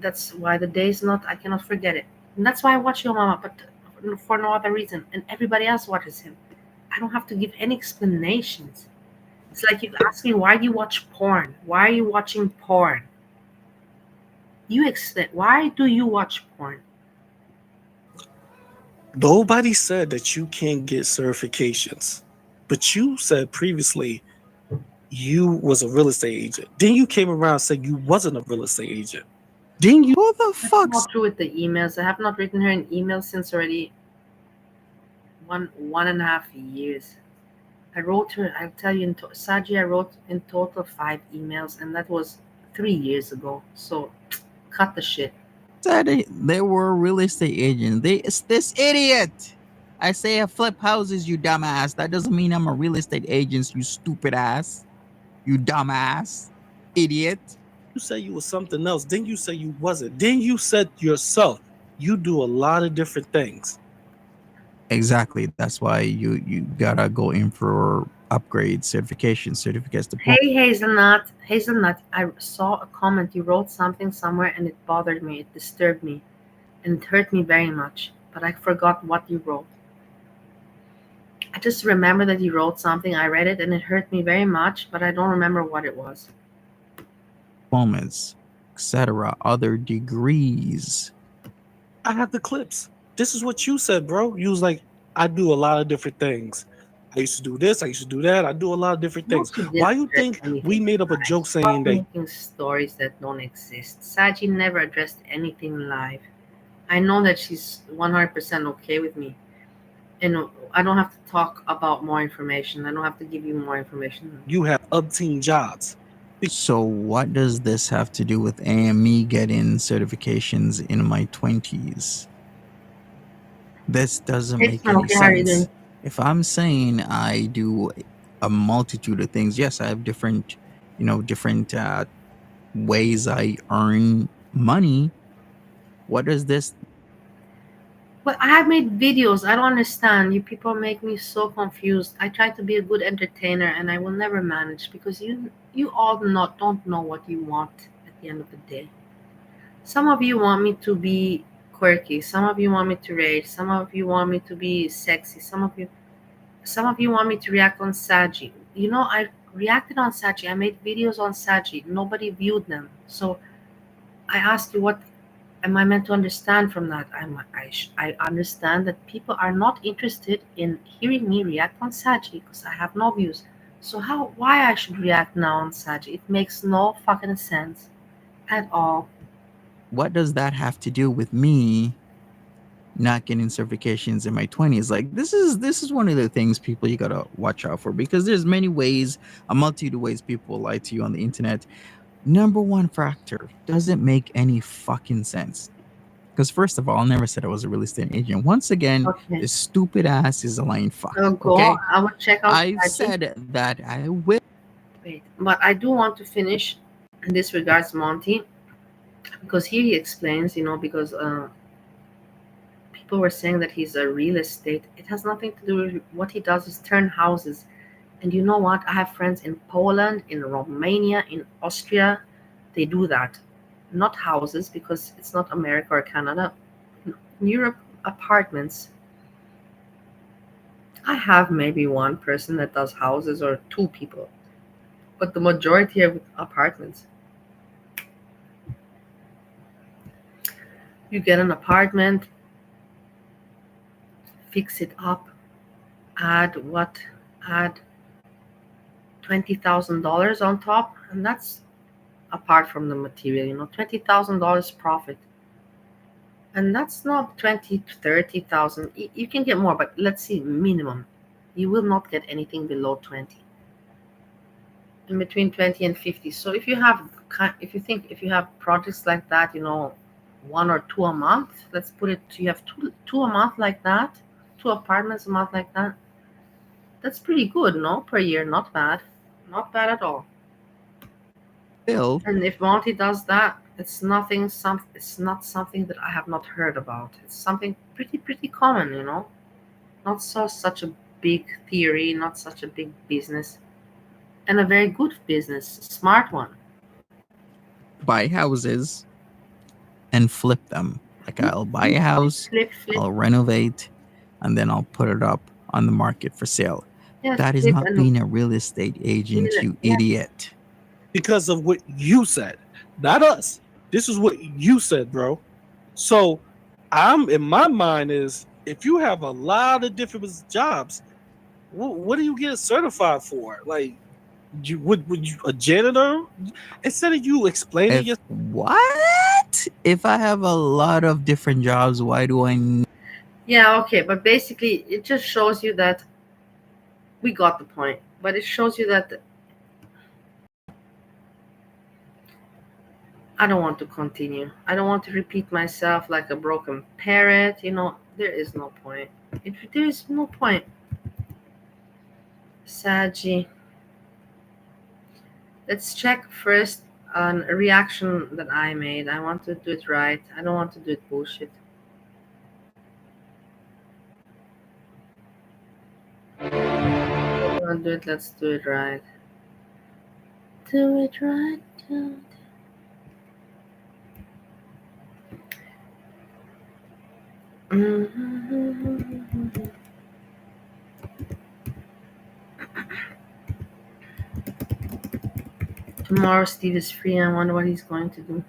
That's why the day is not, I cannot forget it. And that's why I watch Your Mama, but for no other reason. And everybody else watches him. I don't have to give any explanations. It's like you ask me, why do you watch porn? Why are you watching porn? You explain, why do you watch porn? Nobody said that you can't get certifications, but you said previously you was a real estate agent. Then you came around and said you wasn't a real estate agent. Then you, who the fuck? Not true with the emails. I have not written her an email since already one and a half years. I wrote her, I'll tell you, Saji, I wrote in total 5 emails, and that was 3 years ago. So cut the shit. Said they were a real estate agent. It's this idiot. I say I flip houses, you dumbass. That doesn't mean I'm a real estate agent, you stupid ass. You dumbass. Idiot. You say you was something else. Then you say you wasn't. Then you said yourself, you do a lot of different things. Exactly. That's why you gotta go in for upgrades, certificates, Hey, Hazelnut, I saw a comment. You wrote something somewhere and it bothered me. It disturbed me. And it hurt me very much. But I forgot what you wrote. I just remember that you wrote something. I read it and it hurt me very much, but I don't remember what it was. Diplomas, etc. Other degrees. I have the clips. This is what you said, bro. You was like, I do a lot of different things. I used to do this. I used to do that. I do a lot of different things. Why you think we made up a joke saying that? Making stories that don't exist. Saji never addressed anything live. I know that she's 100% okay with me. And I don't have to talk about more information. I don't have to give you more information. You have obtained jobs. So what does this have to do with me getting certifications in my 20s? This doesn't make any sense. If I'm saying I do a multitude of things, yes, I have different ways I earn money. What does this? Well, I have made videos. I don't understand. You people make me so confused. I try to be a good entertainer, and I will never manage because you all don't know what you want at the end of the day. Some of you want me to be quirky. Some of you want me to rage. Some of you want me to be sexy. Some of you want me to react on Saji. I reacted on Saji. I made videos on Saji. Nobody viewed them. So I ask you, what am I meant to understand from that? I understand that people are not interested in hearing me react on Saji because I have no views. So why I should react now on Saji? It makes no fucking sense at all. What does that have to do with me not getting certifications in my 20s? Like, this is one of the things people you gotta watch out for, because there's many ways, a multitude of ways people lie to you on the internet. Number one factor doesn't make any fucking sense. Because first of all, I never said I was a real estate agent. Once again, Okay. this stupid ass is a lying fuck. I'll go. Okay, I will check out. I said that I will. Wait, but I do want to finish in this regards, Monty, because here he explains, because people were saying that he's a real estate. It has nothing to do with what he does is turn houses. And you know what? I have friends in Poland, in Romania, in Austria. They do that. Not houses, because it's not America or Canada. In Europe, apartments. I have maybe one person that does houses or two people. But the majority are apartments. You get an apartment, fix it up, add $20,000 on top, and that's apart from the material, $20,000 profit. And that's not 20 to 30,000. You can get more, but let's see, minimum. You will not get anything below 20. In between 20 and 50. So if you have projects like that, one or two a month, let's put it, you have two a month like that, 2 apartments a month like that. That's pretty good, no? Per year, not bad. Not bad at all. Bill. And if Monty does that, it's not something that I have not heard about. It's something pretty common, Not such a big theory, not such a big business. And a very good business, smart one. Buy houses and flip them. Like I'll buy a house, flip. I'll renovate, and then I'll put it up on the market for sale. Yes, that is not being a real estate agent, you idiot. Because of what you said, not us. This is what you said, bro. So I'm in my mind is if you have a lot of different jobs, what do you get certified for? Like, would you a janitor? Instead of you explaining what? If I have a lot of different jobs, why do I need? Yeah, okay, but basically it just shows you that we got the point. But it shows you that I don't want to continue. I don't want to repeat myself like a broken parrot. There is no point. There is no point. Saji. Let's check first on a reaction that I made. I want to do it right. I don't want to do it bullshit. Let's do it right. Do it right. Tomorrow Steve is free. I wonder what he's going to do.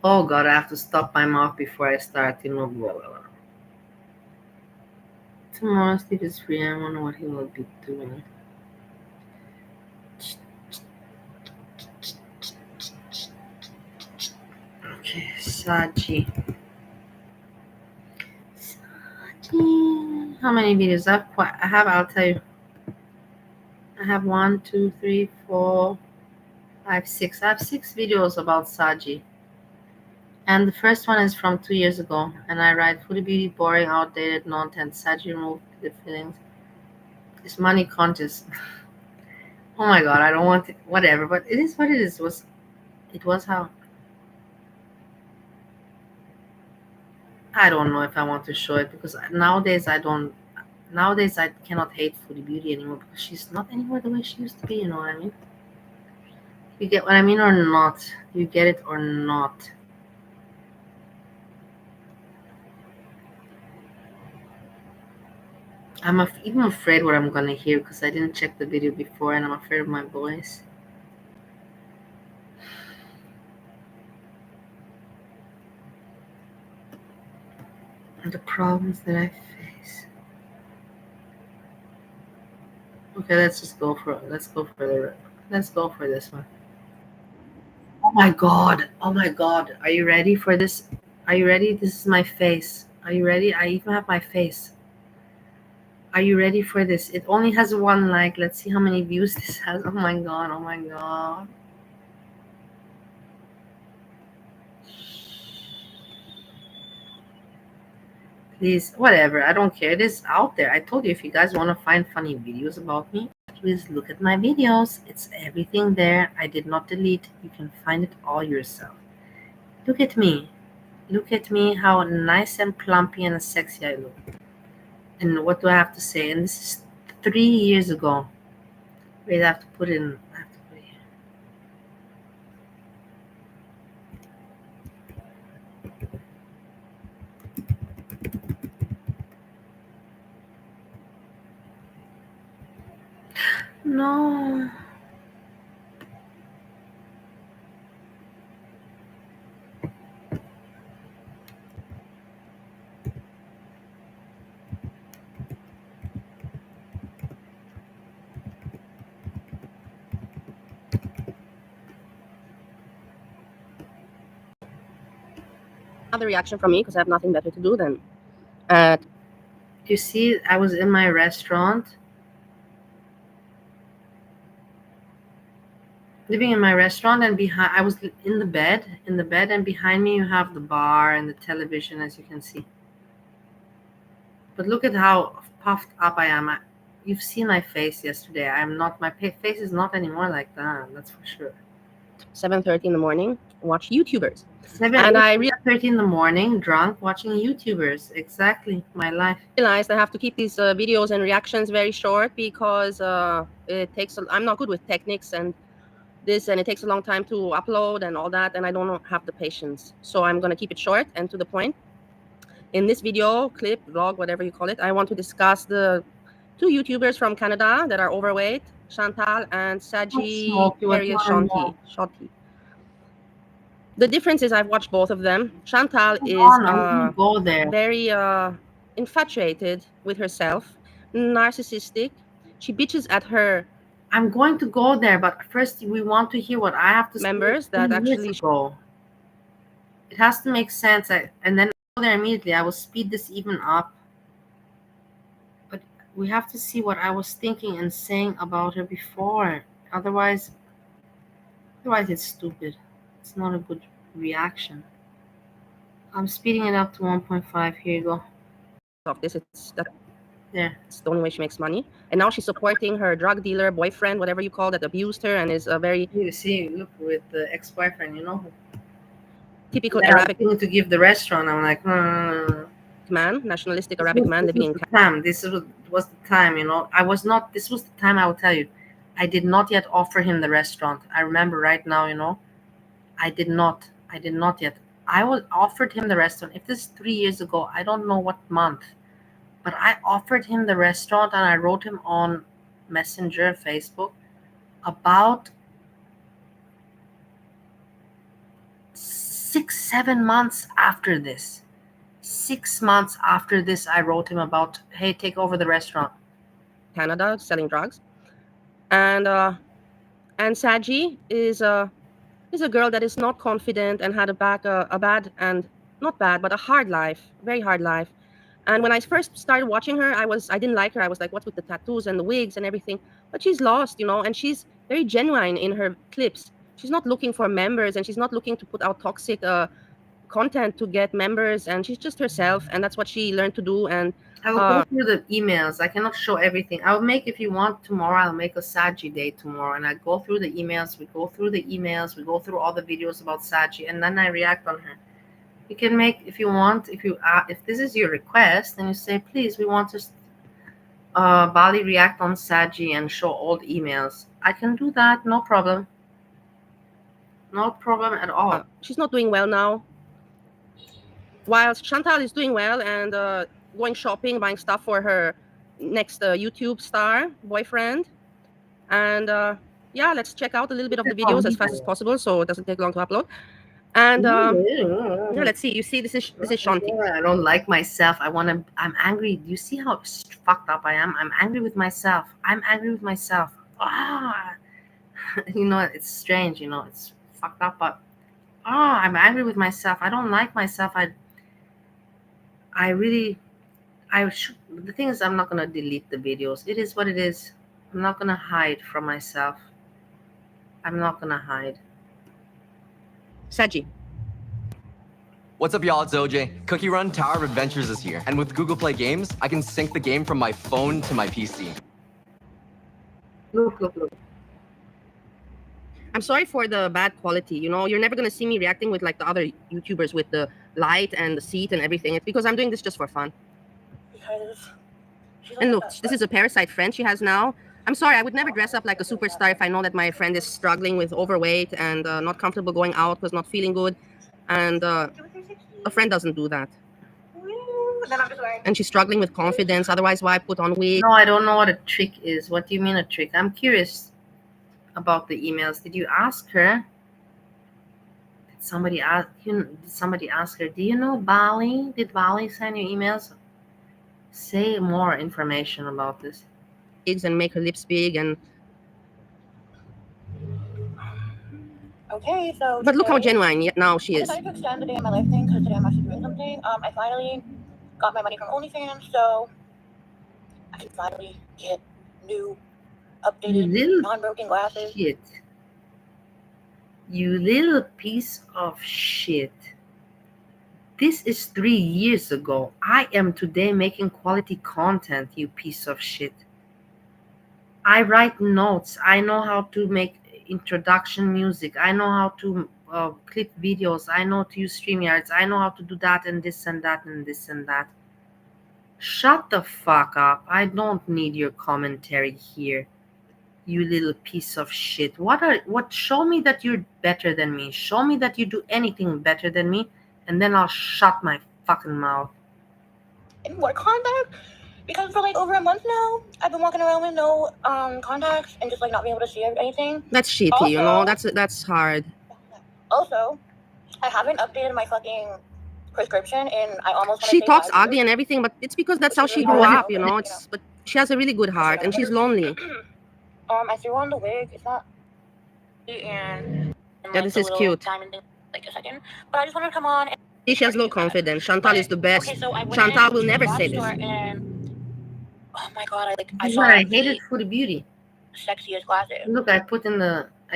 Oh God, I have to stop my mouth before I start. Blah, blah, blah. Tomorrow Steve is free. I wonder what he will be doing. Okay, Saji. How many videos? I'll tell you. I have 1, 2, 3, 4, 5, 6. I have 6 videos about Saji. And the first one is from 2 years ago. And I write, Foodie beauty, boring, outdated, nonsense. Saji removed the feelings. It's money conscious. Oh my God, I don't want it. Whatever, but it is what it is. It was how. I don't know if I want to show it because nowadays I cannot hate Foodie Beauty anymore because she's not anymore the way she used to be, you know what I mean? You get what I mean or not? You get it or not? I'm even afraid what I'm gonna hear because I didn't check the video before and I'm afraid of my voice. And the problems that I face. Okay, let's go for this one. Oh my God. Are you ready for this? Are you ready? This is my face. Are you ready? I even have my face. Are you ready for this? It only has 1 like. Let's see how many views this has. Oh my god, oh my god. Please, whatever, I don't care. It is out there. I told you, if you guys want to find funny videos about me, please look at my videos. It's everything there. I did not delete. You can find it all yourself. Look at me. Look at me, how nice and plumpy and sexy I look. And what do I have to say? And this is 3 years ago. Wait, I have to put in. I have to put it here. No. Another reaction from me because I have nothing better to do than You see, I was in my restaurant, living in my restaurant, and behind I was in the bed, and behind me you have the bar and the television, as you can see. But look at how puffed up I am. You've seen my face yesterday. I'm not. My face is not anymore like that. That's for sure. 7:30 in the morning, watch YouTubers. 7:30 in the morning, drunk, watching YouTubers. Exactly, my life. Realized I have to keep these videos and reactions very short because it takes. I'm not good with techniques and this, and it takes a long time to upload and all that, and I don't have the patience. So I'm gonna keep it short and to the point. In this video, clip, vlog, whatever you call it, I want to discuss the 2 YouTubers from Canada that are overweight, Chantal and Saji Shanti. The difference is I've watched both of them. Chantal is go there. very infatuated with herself, narcissistic. She bitches at her. I'm going to go there, but first we want to hear what I have to say. Members that actually go. It has to make sense, and then I'll go there immediately. I will speed this even up. But we have to see what I was thinking and saying about her before. Otherwise it's stupid. It's not a good reaction. I'm speeding it up to 1.5. Here you go. Of this, it's that. Yeah. It's the only way she makes money. And now she's supporting her drug dealer boyfriend, whatever you call that, abused her and is a very. You see, look with the ex-boyfriend, you know. Typical Arabic. To give the restaurant, I'm like, man, nationalistic Arabic man living in Canada. This was the time, you know. This was the time, I will tell you. I did not yet offer him the restaurant. I remember right now, you know. I did not yet. I offered him the restaurant. If this is 3 years ago, I don't know what month. But I offered him the restaurant, and I wrote him on Messenger, Facebook, about 6-7 months after this. 6 months after this, I wrote him about, hey, take over the restaurant. Canada, selling drugs. And Saji is a girl that is not confident and had a bad, and not bad, but a hard life, very hard life. And when I first started watching her, I didn't like her. I was like, what's with the tattoos and the wigs and everything? But she's lost, you know, and she's very genuine in her clips. She's not looking for members, and she's not looking to put out toxic content to get members, and she's just herself, and that's what she learned to do. And I will go through the emails. I cannot show everything. I'll make, if you want, tomorrow, I'll make a Saji day tomorrow, and I go through the emails. We go through the emails. We go through all the videos about Saji, and then I react on her. You can make, if you want, if this is your request, then you say, please, we want to Bali react on Saji and show old emails. I can do that, no problem. No problem at all. She's not doing well now. While Chantal is doing well and going shopping, buying stuff for her next YouTube star boyfriend. And yeah, let's check out a little bit of the videos as fast as possible so it doesn't take long to upload. And yeah, let's see. You see, this is Shanti. I don't like myself. I'm angry. Do you see how fucked up I am? I'm angry with myself. You know, it's strange, you know, it's fucked up, but I'm angry with myself. I don't like myself. the thing is, I'm not gonna delete the videos. It is what it is. I'm not gonna hide from myself. I'm not gonna hide. Saji. What's up, y'all? It's OJ. Cookie Run Tower of Adventures is here. And with Google Play Games, I can sync the game from my phone to my PC. Look. I'm sorry for the bad quality. You know, you're never going to see me reacting with like the other YouTubers with the light and the seat and everything. It's because I'm doing this just for fun. And look, this is a parasite friend she has now. I'm sorry, I would never dress up like a superstar if I know that my friend is struggling with overweight and not comfortable going out because not feeling good. And a friend doesn't do that. And she's struggling with confidence. Otherwise, why put on weight? No, I don't know what a trick is. What do you mean a trick? I'm curious about the emails. Did you ask her? Did somebody ask you? Did somebody ask her? Do you know Bali? Did Bali send you emails? Say more information about this. And make her lips big and. Okay, so. But look how genuine now she is. I decided to extend the day of my life thing because today I'm actually doing something. I finally got my money from OnlyFans, so I can finally get new, updated, non-broken glasses. Shit. You little piece of shit. This is 3 years ago. I am today making quality content, you piece of shit. I write notes. I know how to make introduction music. I know how to clip videos. I know to use StreamYards. I know how to do that and this and that and this and that. Shut the fuck up. I don't need your commentary here, you little piece of shit. Show me that you're better than me. Show me that you do anything better than me, and then I'll shut my fucking mouth. And more contact? Because for like over a month now, I've been walking around with no contacts and just like not being able to see anything. That's shitty, also, you know? That's hard. Also, I haven't updated my fucking prescription and I almost she talks ugly and everything, but it's because that's how she grew up, you know. But she has a really good heart and she's lonely. I threw on the wig. It's not. And yeah, this is cute. Diamond thing, like a second, but I just wanted to come on. She has low confidence. Chantal is the best. Okay, so Chantal will never say this. And, oh my god! I hated Foodie Beauty. Sexiest glasses. Look, I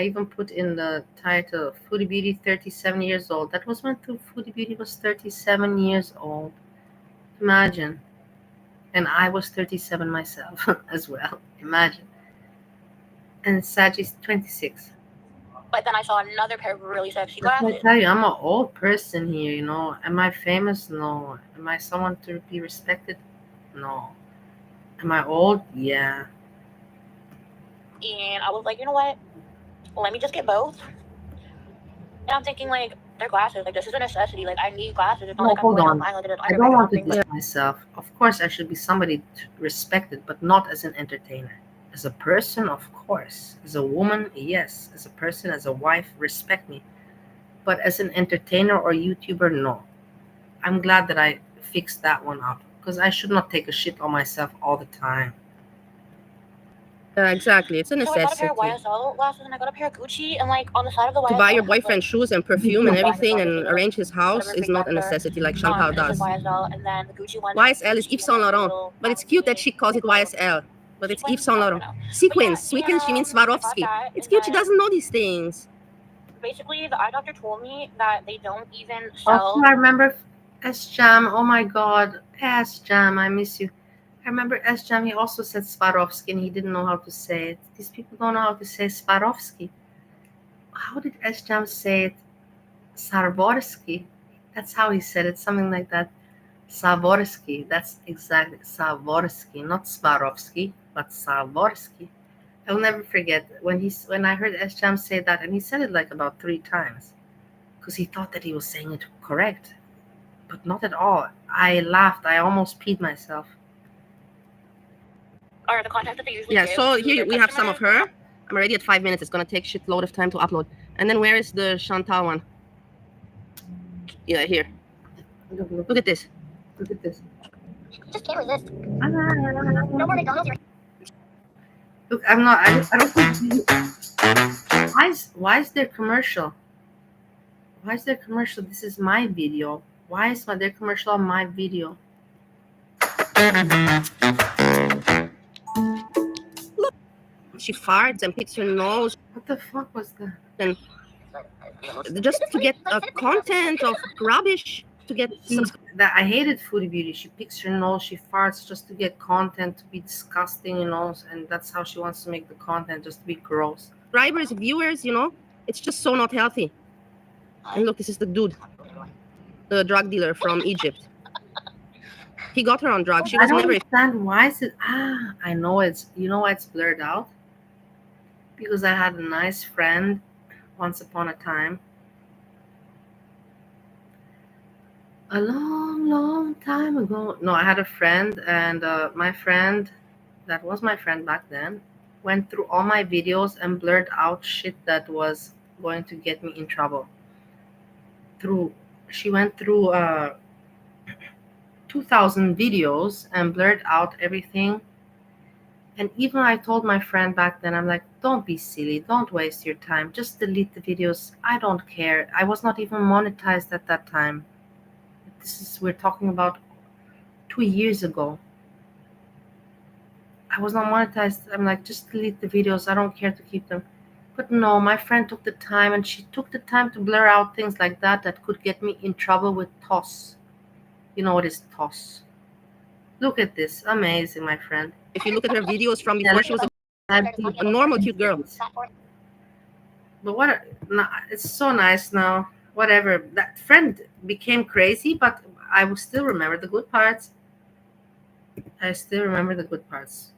even put in the title Foodie Beauty 37 years old. That was when Foodie Beauty was 37 years old. Imagine. And I was 37 myself as well. Imagine. And Saji's 26. But then I saw another pair of really sexy glasses. I tell you, I'm an old person here, you know. Am I famous? No. Am I someone to be respected? No. Am I old? Yeah. And I was like, you know what? Let me just get both. And I'm thinking, like, they're glasses. Like, this is a necessity. Like, I need glasses. It's not like hold on. I don't want to judge myself. Of course, I should be somebody respected, but not as an entertainer. As a person, of course. As a woman, yes. As a person, as a wife, respect me. But as an entertainer or YouTuber, no. I'm glad that I fixed that one up because I should not take a shit on myself all the time. Exactly, it's a necessity. So I got a pair of YSL glasses and I got a pair of Gucci, and like on the side of the YSL, to buy your boyfriend shoes and perfume and everything and arrange his house is not a necessity like Chantal does. YSL, and then the Gucci one YSL is Yves Saint Laurent, but it's cute that she calls it YSL. But it's Yves Saint Laurent. Sequins. Sequins, she means Swarovski. It's cute, she doesn't know these things. Basically, the eye doctor told me that they don't even sell. Also, I remember S-Jam. Oh my god. S-Jam, I miss you. I remember S-Jam, he also said Swarovski and he didn't know how to say it. These people don't know how to say Swarovski. How did S-Jam say it? Swarovski. That's how he said it, something like that. Swarovski. That's exactly Swarovski, not Swarovski, but Swarovski. I will never forget when I heard S-Jam say that, and he said it like about 3 times because he thought that he was saying it correct, but not at all. I laughed. I almost peed myself. Or the contacts that they usually yeah, give so to here their we have some of customers. her. I'm already at 5 minutes. It's gonna take shitload of time to upload. And then where is the Chantal one? Yeah, here. Look at this. Look at this. Just can't resist. No more McDonald's. Look, I'm not. I don't think. Why is there commercial? Why is there commercial? This is my video. Why is there commercial on my video? Look, she farts and picks her nose. What the fuck was that? And just to get content of rubbish, to get that I hated Foodie Beauty. She picks her nose, she farts just to get content, to be disgusting, you know, and that's how she wants to make the content, just to be gross. Subscribers, viewers, you know, it's just so not healthy. And look, this is the dude, the drug dealer from Egypt. He got her on drugs. She was I don't never. understand why is it. I know it's. You know why it's blurred out? Because I had a nice friend once upon a time. A long, long time ago. No, I had a friend, and my friend, that was my friend back then, went through all my videos and blurred out shit that was going to get me in trouble. She went through 2,000 videos and blurred out everything. And even I told my friend back then, I'm like, don't be silly, don't waste your time, just delete the videos. I don't care. I was not even monetized at that time. We're talking about 2 years ago. I was not monetized. I'm like, just delete the videos. I don't care to keep them. But no, my friend took the time, and she took the time to blur out things like that could get me in trouble with TOS. You know what is TOS? Look at this. Amazing, my friend. If you look at her videos from before, she was a normal, cute girl. But it's so nice now. Whatever. That friend became crazy, but I will still remember the good parts. I still remember the good parts.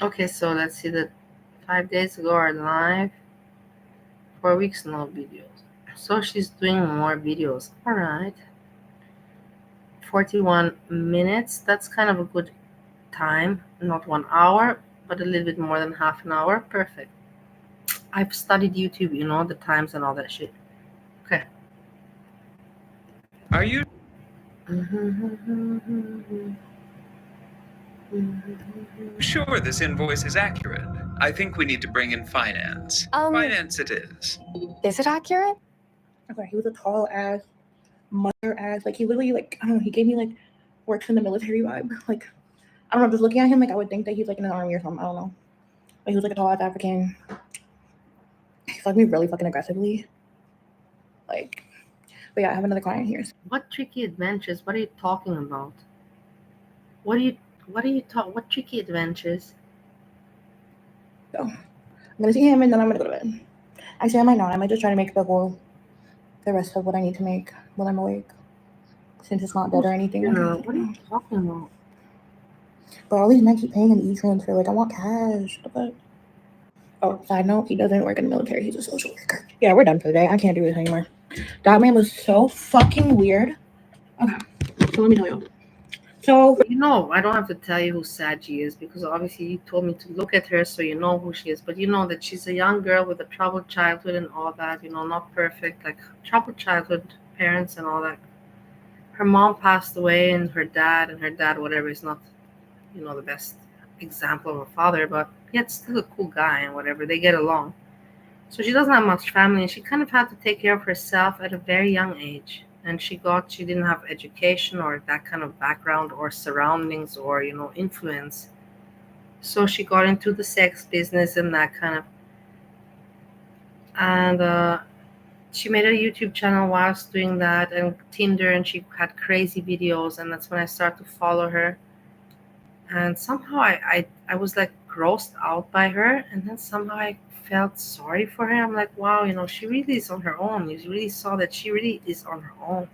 Okay, so let's see that 5 days ago are live. 4 weeks, no videos. So she's doing more videos. All right. 41 minutes. That's kind of a good time. Not 1 hour, but a little bit more than half an hour. Perfect. I've studied YouTube, you know, the times and all that shit. Okay. Are you sure this invoice is accurate? I think we need to bring in finance. Finance it is. Is it accurate? Okay, he was a tall ass, mother ass. Like, he literally, like, I don't know, he gave me, like, works in the military vibe. Like, I don't know, just looking at him, like, I would think that he's, like, in the army or something. I don't know. Like, he was, like, a tall ass African. He fucked me really fucking aggressively. Like, but yeah, I have another client here. What tricky adventures? What are you talking about? What tricky adventures? So, I'm gonna see him and then I'm gonna go to bed. Actually, I might not. I might just try to make the rest of what I need to make while I'm awake. Since it's not dead or anything. What are you talking about? But all these men keep paying an e-transfer. Like, I want cash. What the fuck? Oh, side note, he doesn't work in the military. He's a social worker. Yeah, we're done for the day. I can't do this anymore. That man was so fucking weird. Okay, so let me tell you. So, you know, I don't have to tell you who Saji is because obviously you told me to look at her so you know who she is. But you know that she's a young girl with a troubled childhood and all that, you know, not perfect, like troubled childhood, parents and all that. Her mom passed away and her dad, whatever, is not, you know, the best example of a father, but yet still a cool guy and whatever. They get along. So she doesn't have much family and she kind of had to take care of herself at a very young age. And she didn't have education or that kind of background or surroundings or, you know, influence. So she got into the sex business and that kind of. And she made a YouTube channel whilst doing that and Tinder, and she had crazy videos. And that's when I started to follow her. And somehow I was like grossed out by her. And then somehow I felt sorry for her. I'm like, wow, you know, she really is on her own. You really saw that she really is on her own.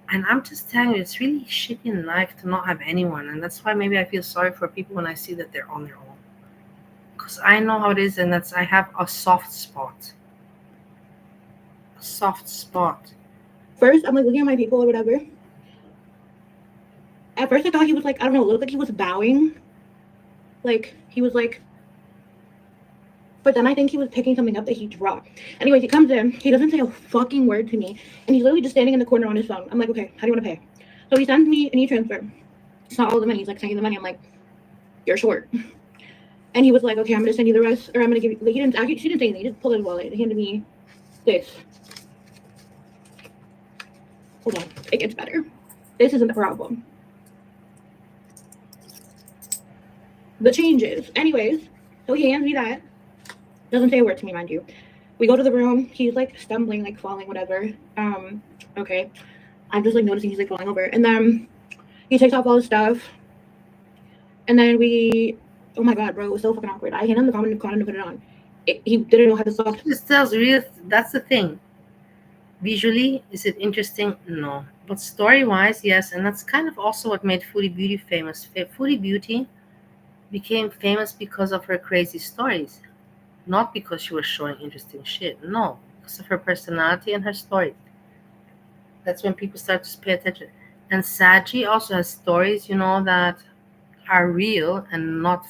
And I'm just telling you, it's really shitty in life to not have anyone. And that's why maybe I feel sorry for people when I see that they're on their own. Because I know how it is, and I have a soft spot. A soft spot. First, I'm like looking at my people or whatever. At first, I thought he was like, I don't know, it looked like he was bowing. Like, he was like, but then I think he was picking something up that he dropped. Anyways, he comes in, he doesn't say a fucking word to me, and he's literally just standing in the corner on his phone. I'm like, okay, how do you want to pay? So he sends me an e-transfer. It's not all the money. He's like, sending the money. I'm like, you're short. And he was like, okay, I'm gonna send you the rest, or I'm gonna give you. Like, he didn't actually. She didn't say anything. He just pulled his wallet and handed me this. Hold on, it gets better. This isn't the problem. The changes. Anyways, so he hands me that. Doesn't say a word to me, mind you. We go to the room. He's like stumbling, like falling, whatever. Okay. I'm just like noticing he's like falling over, and then he takes off all his stuff, and then we. Oh my god, bro, it was so fucking awkward. I hand him the condom to put it on. He didn't know how to solve. Just tells real. That's the thing. Visually, is it interesting? No. But story-wise, yes, and that's kind of also what made Foodie Beauty famous. Foodie Beauty became famous because of her crazy stories, not because she was showing interesting shit. No, because of her personality and her story. That's when people start to pay attention. And Saji also has stories, that are real and not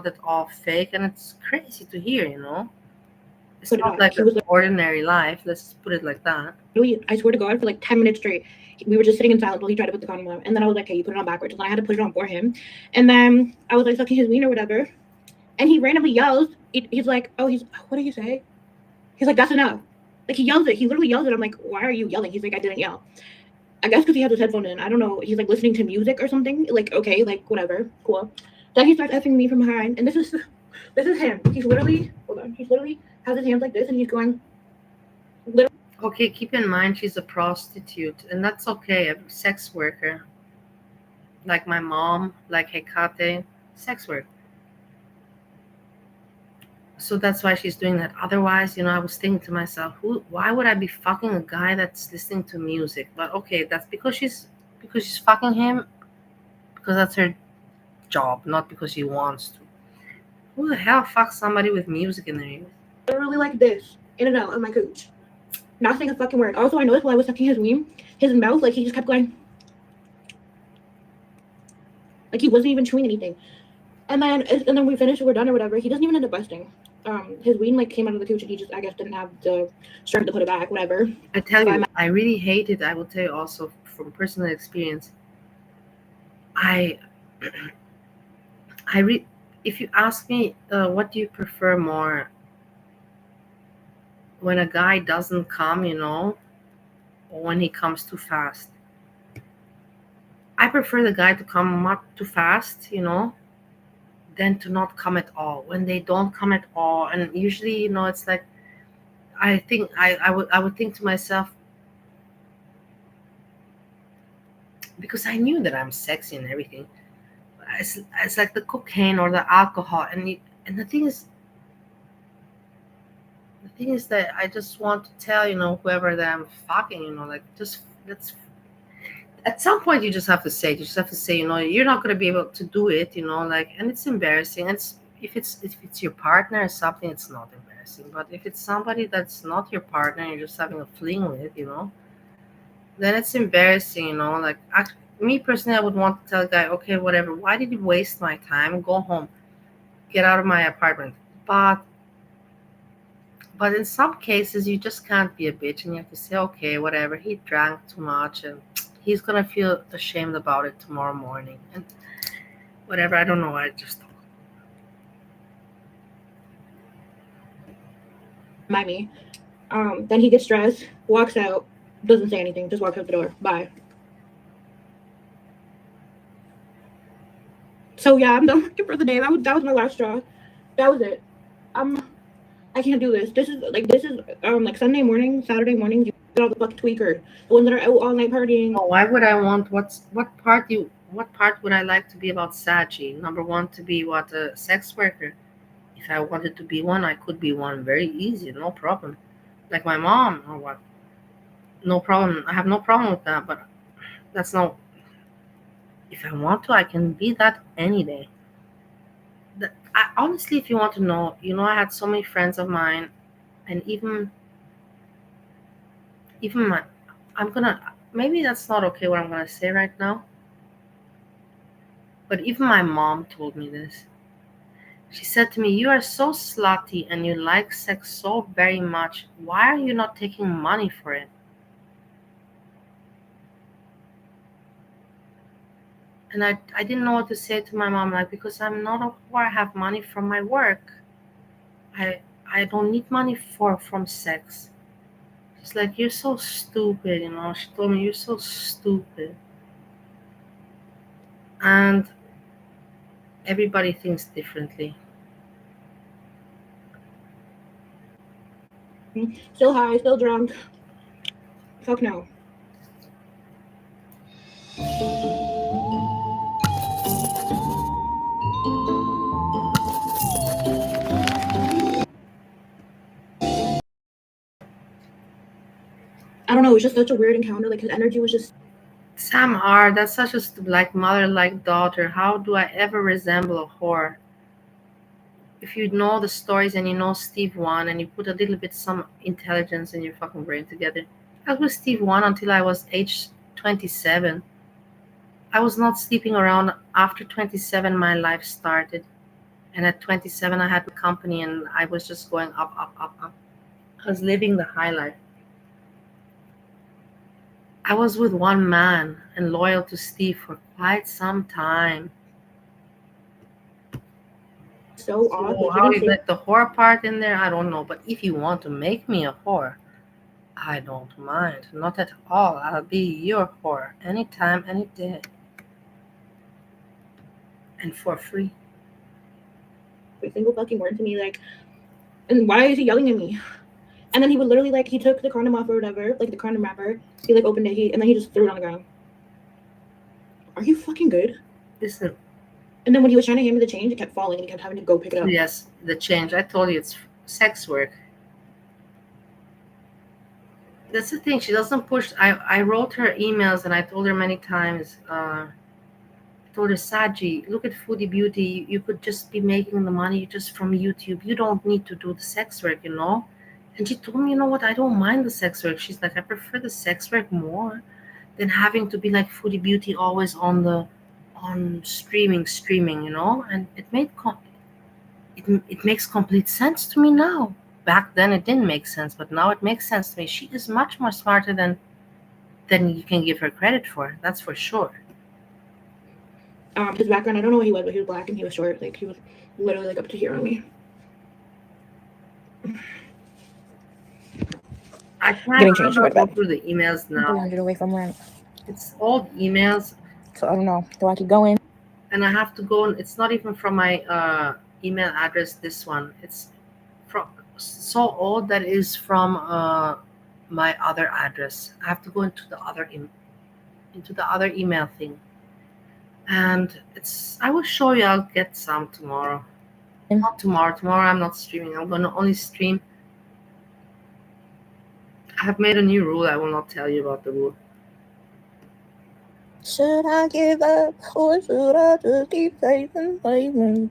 at all fake, and it's crazy to hear. It's not like an ordinary life. Let's put it like that. I swear to God, for like 10 minutes straight, we were just sitting in silence while he tried to put the condom on. And then I was like, okay, you put it on backwards. And then I had to put it on for him. And then I was like sucking his wiener or whatever. And he randomly yells. He's like, what did he say? He's like, that's enough. Like, he yells it. He literally yells it. I'm like, why are you yelling? He's like, I didn't yell. I guess because he has his headphone in. I don't know. He's like listening to music or something. Like, okay, like whatever. Cool. Then he starts effing me from behind. And this is him. He's literally, hold on. He's literally has his hands like this and he's going Okay, keep in mind she's a prostitute, and that's okay. A sex worker, like my mom, like Hecate, sex work. So that's why she's doing that. Otherwise, I was thinking to myself, why would I be fucking a guy that's listening to music? But okay, that's because she's fucking him, because that's her job, not because she wants to. Who the hell fucks somebody with music in their ears? Literally like this, in and out of my cooch. Not saying a fucking word. Also, I noticed while I was sucking his ween, his mouth, like, he just kept going. Like, he wasn't even chewing anything. And then we finished, we're done or whatever. He doesn't even end up busting. His ween, like, came out of the cooch and he just, I guess, didn't have the strength to put it back, whatever. I tell you, I really hate it. I will tell you also from personal experience. If you ask me, what do you prefer more? When a guy doesn't come, or when he comes too fast. I prefer the guy to come not too fast, than to not come at all. When they don't come at all, and usually, it's like, I think I would think to myself, because I knew that I'm sexy and everything. It's like the cocaine or the alcohol, and the thing is. The thing is that I just want to tell, whoever that I'm fucking, like, just let's. At some point, you just have to say, you're not going to be able to do it, like, and it's embarrassing. If it's your partner or something, it's not embarrassing. But if it's somebody that's not your partner, and you're just having a fling with, then it's embarrassing, like. Me personally, I would want to tell a guy, okay, whatever. Why did you waste my time? Go home. Get out of my apartment. But in some cases, you just can't be a bitch, and you have to say, okay, whatever. He drank too much, and he's gonna feel ashamed about it tomorrow morning, and whatever. I don't know. I just by me. Then he gets dressed, walks out, doesn't say anything, just walks out the door. Bye. So yeah, I'm done working for the day. That was my last straw. That was it. I can't do this. This is like Sunday morning, Saturday morning. You get all the fucking tweakers, the ones that are out all night partying. Oh, why would I want what part would I like to be about Saji? Number one, to be a sex worker. If I wanted to be one, I could be one very easy, no problem. Like my mom or what? No problem. I have no problem with that, but that's not. If I want to, I can be that any day. Honestly, if you want to know, I had so many friends of mine, and even maybe that's not okay what I'm gonna say right now, but even my mom told me this. She said to me, you are so slutty and you like sex so very much. Why are you not taking money for it? And I didn't know what to say to my mom, like, because I'm not a whore. I have money from my work. I don't need money from sex. She's like, you're so stupid, you know. She told me, you're so stupid. And everybody thinks differently. Still high, still drunk. Fuck no. I don't know, it was just such a weird encounter. Like his energy was just Sam R, that's such a like mother like daughter. How do I ever resemble a whore? If you know the stories and you know Steve Wan and you put a little bit some intelligence in your fucking brain together. I was with Steve Wan until I was age 27. I was not sleeping around. After 27, my life started. And at 27, I had a company and I was just going up, up, up, up. I was living the high life. I was with one man and loyal to Steve for quite some time. so odd. So how you let the whore part in there, I don't know. But if you want to make me a whore, I don't mind. Not at all. I'll be your whore anytime, any day. And for free. Every single fucking word to me, like, and why is he yelling at me? And then he would literally, like, he took the condom off or whatever, like the condom wrapper. He like opened it, and then he just threw it on the ground. Are you fucking good? Listen. And then when he was trying to hand me the change, it kept falling, and he kept having to go pick it up. Yes, the change. I told you it's sex work. That's the thing. She doesn't push. I wrote her emails and I told her many times. I told her, Saji, look at Foodie Beauty. You could just be making the money just from YouTube. You don't need to do the sex work, you know. And she told me, you know what? I don't mind the sex work. She's like, I prefer the sex work more than having to be like Foodie Beauty always on streaming, you know. And it makes complete sense to me now. Back then it didn't make sense, but now it makes sense to me. She is much more smarter than you can give her credit for. That's for sure. His background, I don't know what he was, but he was black and he was short. Like he was literally like up to here on me. I can't go through the emails now. 300 away from rent. It's old emails. So I don't know. Do I keep going? And I have to go. It's not even from my email address. This one. It's from so old that is from my other address. I have to go into the other email thing. And I will show you. I'll get some tomorrow. Not tomorrow. Tomorrow I'm not streaming. I'm gonna only stream. I have made a new rule. I will not tell you about the rule. Should I give up or should I just keep facing?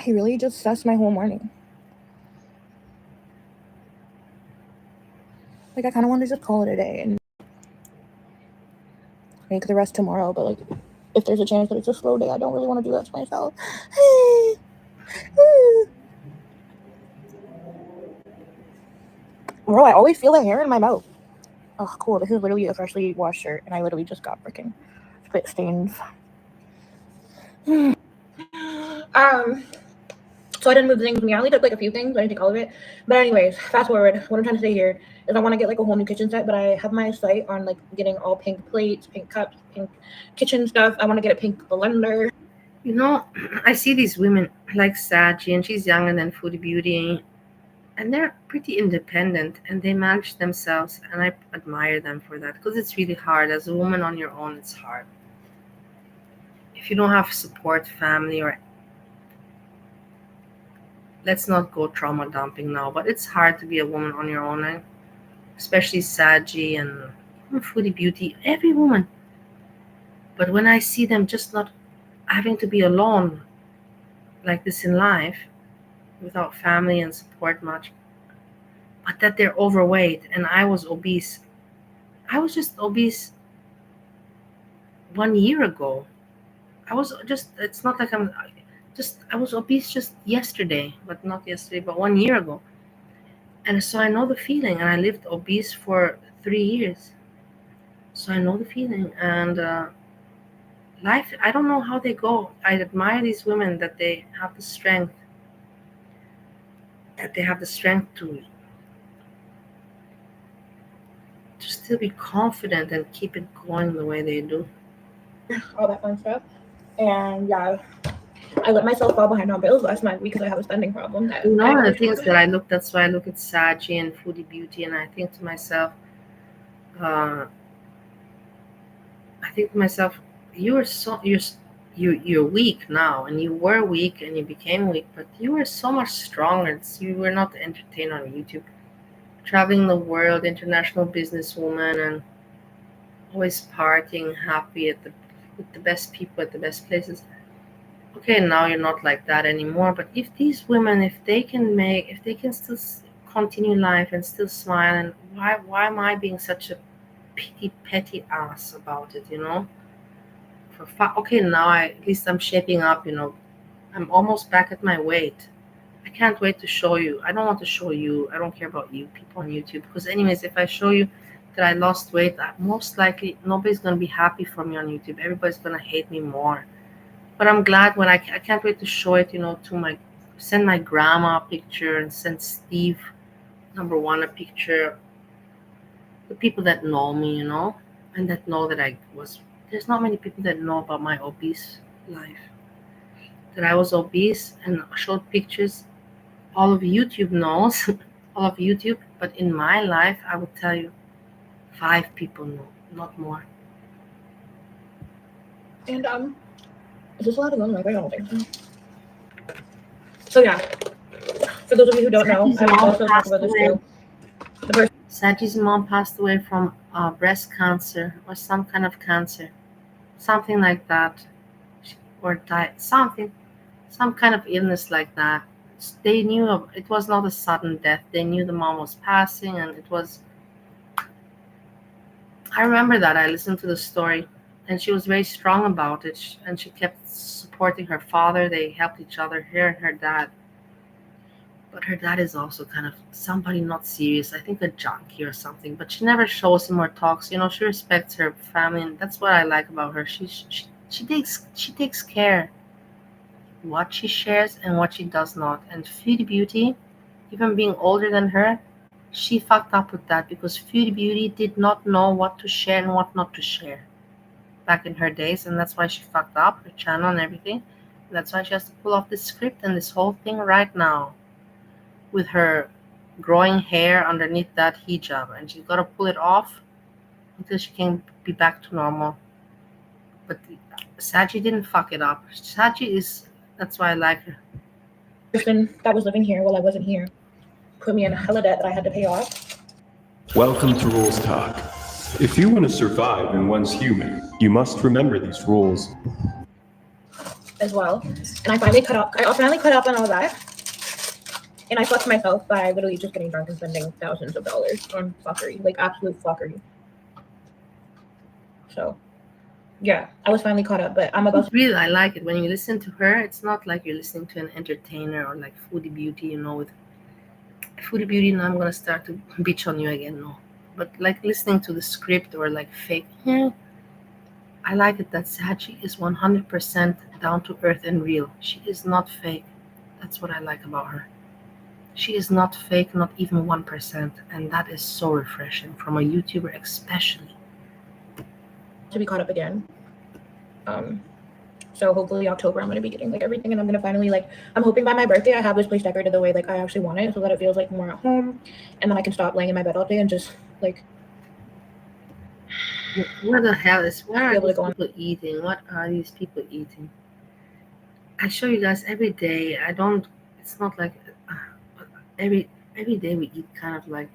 He really just stressed my whole morning. Like I kind of want to just call it a day and make the rest tomorrow. But like, if there's a chance that it's a slow day, I don't really want to do that to myself. Bro, I always feel the hair in my mouth. Oh, cool. This is literally a freshly washed shirt, and I literally just got freaking spit stains. So I didn't move the things with me. I only took like a few things. I didn't take all of it. But anyways, fast forward. What I'm trying to say here is I want to get like a whole new kitchen set, but I have my sight on like getting all pink plates, pink cups, pink kitchen stuff. I want to get a pink blender. You know, I see these women like Saji, and she's younger than Foodie Beauty, and they're pretty independent, and they manage themselves, and I admire them for that, because it's really hard. As a woman on your own, it's hard. If you don't have support, family, or let's not go trauma dumping now, but it's hard to be a woman on your own, especially Saji and Foodie Beauty, every woman. But when I see them just not having to be alone like this in life, without family and support much, but that they're overweight, and I was obese. I was just obese 1 year ago. It's not like I was obese just yesterday, but not yesterday, but 1 year ago. And so I know the feeling, and I lived obese for 3 years. So I know the feeling. And life, I don't know how they go. I admire these women that they have the strength, to still be confident and keep it going the way they do. All that fun stuff. And yeah, I let myself fall behind on bills last month because I have a spending problem. That You know, I one of the wish things was- that I look, that's why I look at Saji and Foodie Beauty, and I think to myself, you're weak now, and you were weak, and you became weak, but you were so much stronger. You were not entertained on YouTube, traveling the world, international businesswoman, and always partying, happy with the best people at the best places. Okay, now you're not like that anymore. But if these women, if they can still continue life and still smile, and why am I being such a petty ass about it? Okay, now at least I'm shaping up. I'm almost back at my weight. I can't wait to show you. I don't want to show you. I don't care about you people on YouTube, because anyways, if I show you that I lost weight, most likely nobody's gonna be happy for me on YouTube. Everybody's gonna hate me more. But I'm glad when I can't wait to show it. Send my grandma a picture and send Steve #1 a picture. The people that know me, and that know that I was. There's not many people that know about my obese life. That I was obese and showed pictures. All of YouTube knows, all of YouTube. But in my life, I will tell you, 5 people know, not more. And is this allowed to go on the record? I don't think so. So yeah, for those of you who don't know, I will also talk about this too. Saji's mom passed away from breast cancer or some kind of cancer, something like that, or died, some kind of illness like that. They knew it was not a sudden death. They knew the mom was passing, and it was. I remember that. I listened to the story, and she was very strong about it, and she kept supporting her father. They helped each other, her and her dad. But her dad is also kind of somebody not serious. I think a junkie or something. But she never shows him or talks. She respects her family, and that's what I like about her. She takes care what she shares and what she does not. And Foodie Beauty, even being older than her, she fucked up with that, because Foodie Beauty did not know what to share and what not to share back in her days, and that's why she fucked up her channel and everything. And that's why she has to pull off this script and this whole thing right now, with her growing hair underneath that hijab, and she's got to pull it off until she can be back to normal. But Saji didn't fuck it up. That's why I like her. Person that was living here while I wasn't here put me in a hella debt that I had to pay off. Welcome to Rules Talk. If you want to survive and one's human, you must remember these rules. As well. And I finally cut up on all that. And I fucked myself by literally just getting drunk and spending thousands of dollars on fuckery, like absolute fuckery. So, yeah, I was finally caught up, but I'm about to. Really, I like it. When you listen to her, it's not like you're listening to an entertainer or like Foodie Beauty, with Foodie Beauty. Now I'm going to start to bitch on you again, no. But like listening to the script or like fake, I like it that Saji is 100% down to earth and real. She is not fake. That's what I like about her. She is not fake, not even 1%, and that is so refreshing from a YouTuber, especially. To be caught up again. So hopefully October I'm gonna be getting like everything, and I'm gonna finally I'm hoping by my birthday I have this place decorated the way I actually want it, so that it feels like more at home, and then I can stop laying in my bed all day and just What the hell is? What are these people eating? What are these people eating? I show you guys every day. I don't. It's not like every day we eat kind of like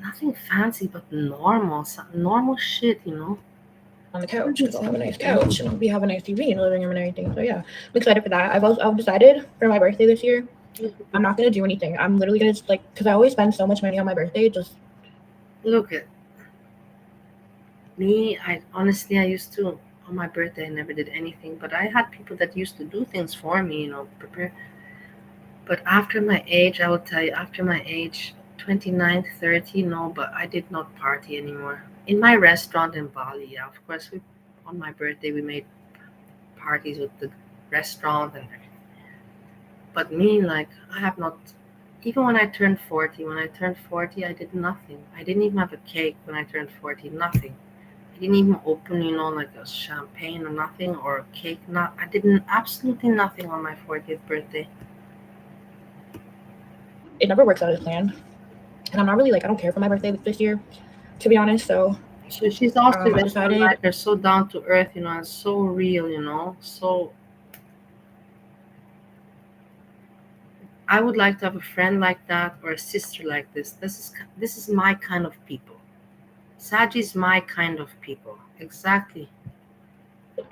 nothing fancy, but normal shit, on the couch because I'll have a nice couch and we have a nice TV in the living room and everything. So yeah, I'm excited for that. I've decided for my birthday this year, I'm not gonna do anything. I'm literally gonna just because I always spend so much money on my birthday. Just look at me. I used to on my birthday I never did anything, but I had people that used to do things for me, prepare. But after my age, I will tell you, after my age, 29, 30, no, but I did not party anymore. in my restaurant in Bali. Yeah, of course, on my birthday we made parties with the restaurant and everything. But me, like, I have not. Even when I turned 40, I did nothing. I didn't even have a cake when I turned 40. Nothing. I didn't even open, like a champagne or nothing or a cake. I didn't absolutely nothing on my 40th birthday. It never works out as planned, and I'm not really like I don't care for my birthday this year, to be honest. So she's also I decided like her, so down to earth, and so real, so. I would like to have a friend like that or a sister like this. This is my kind of people. Saji's my kind of people. Exactly.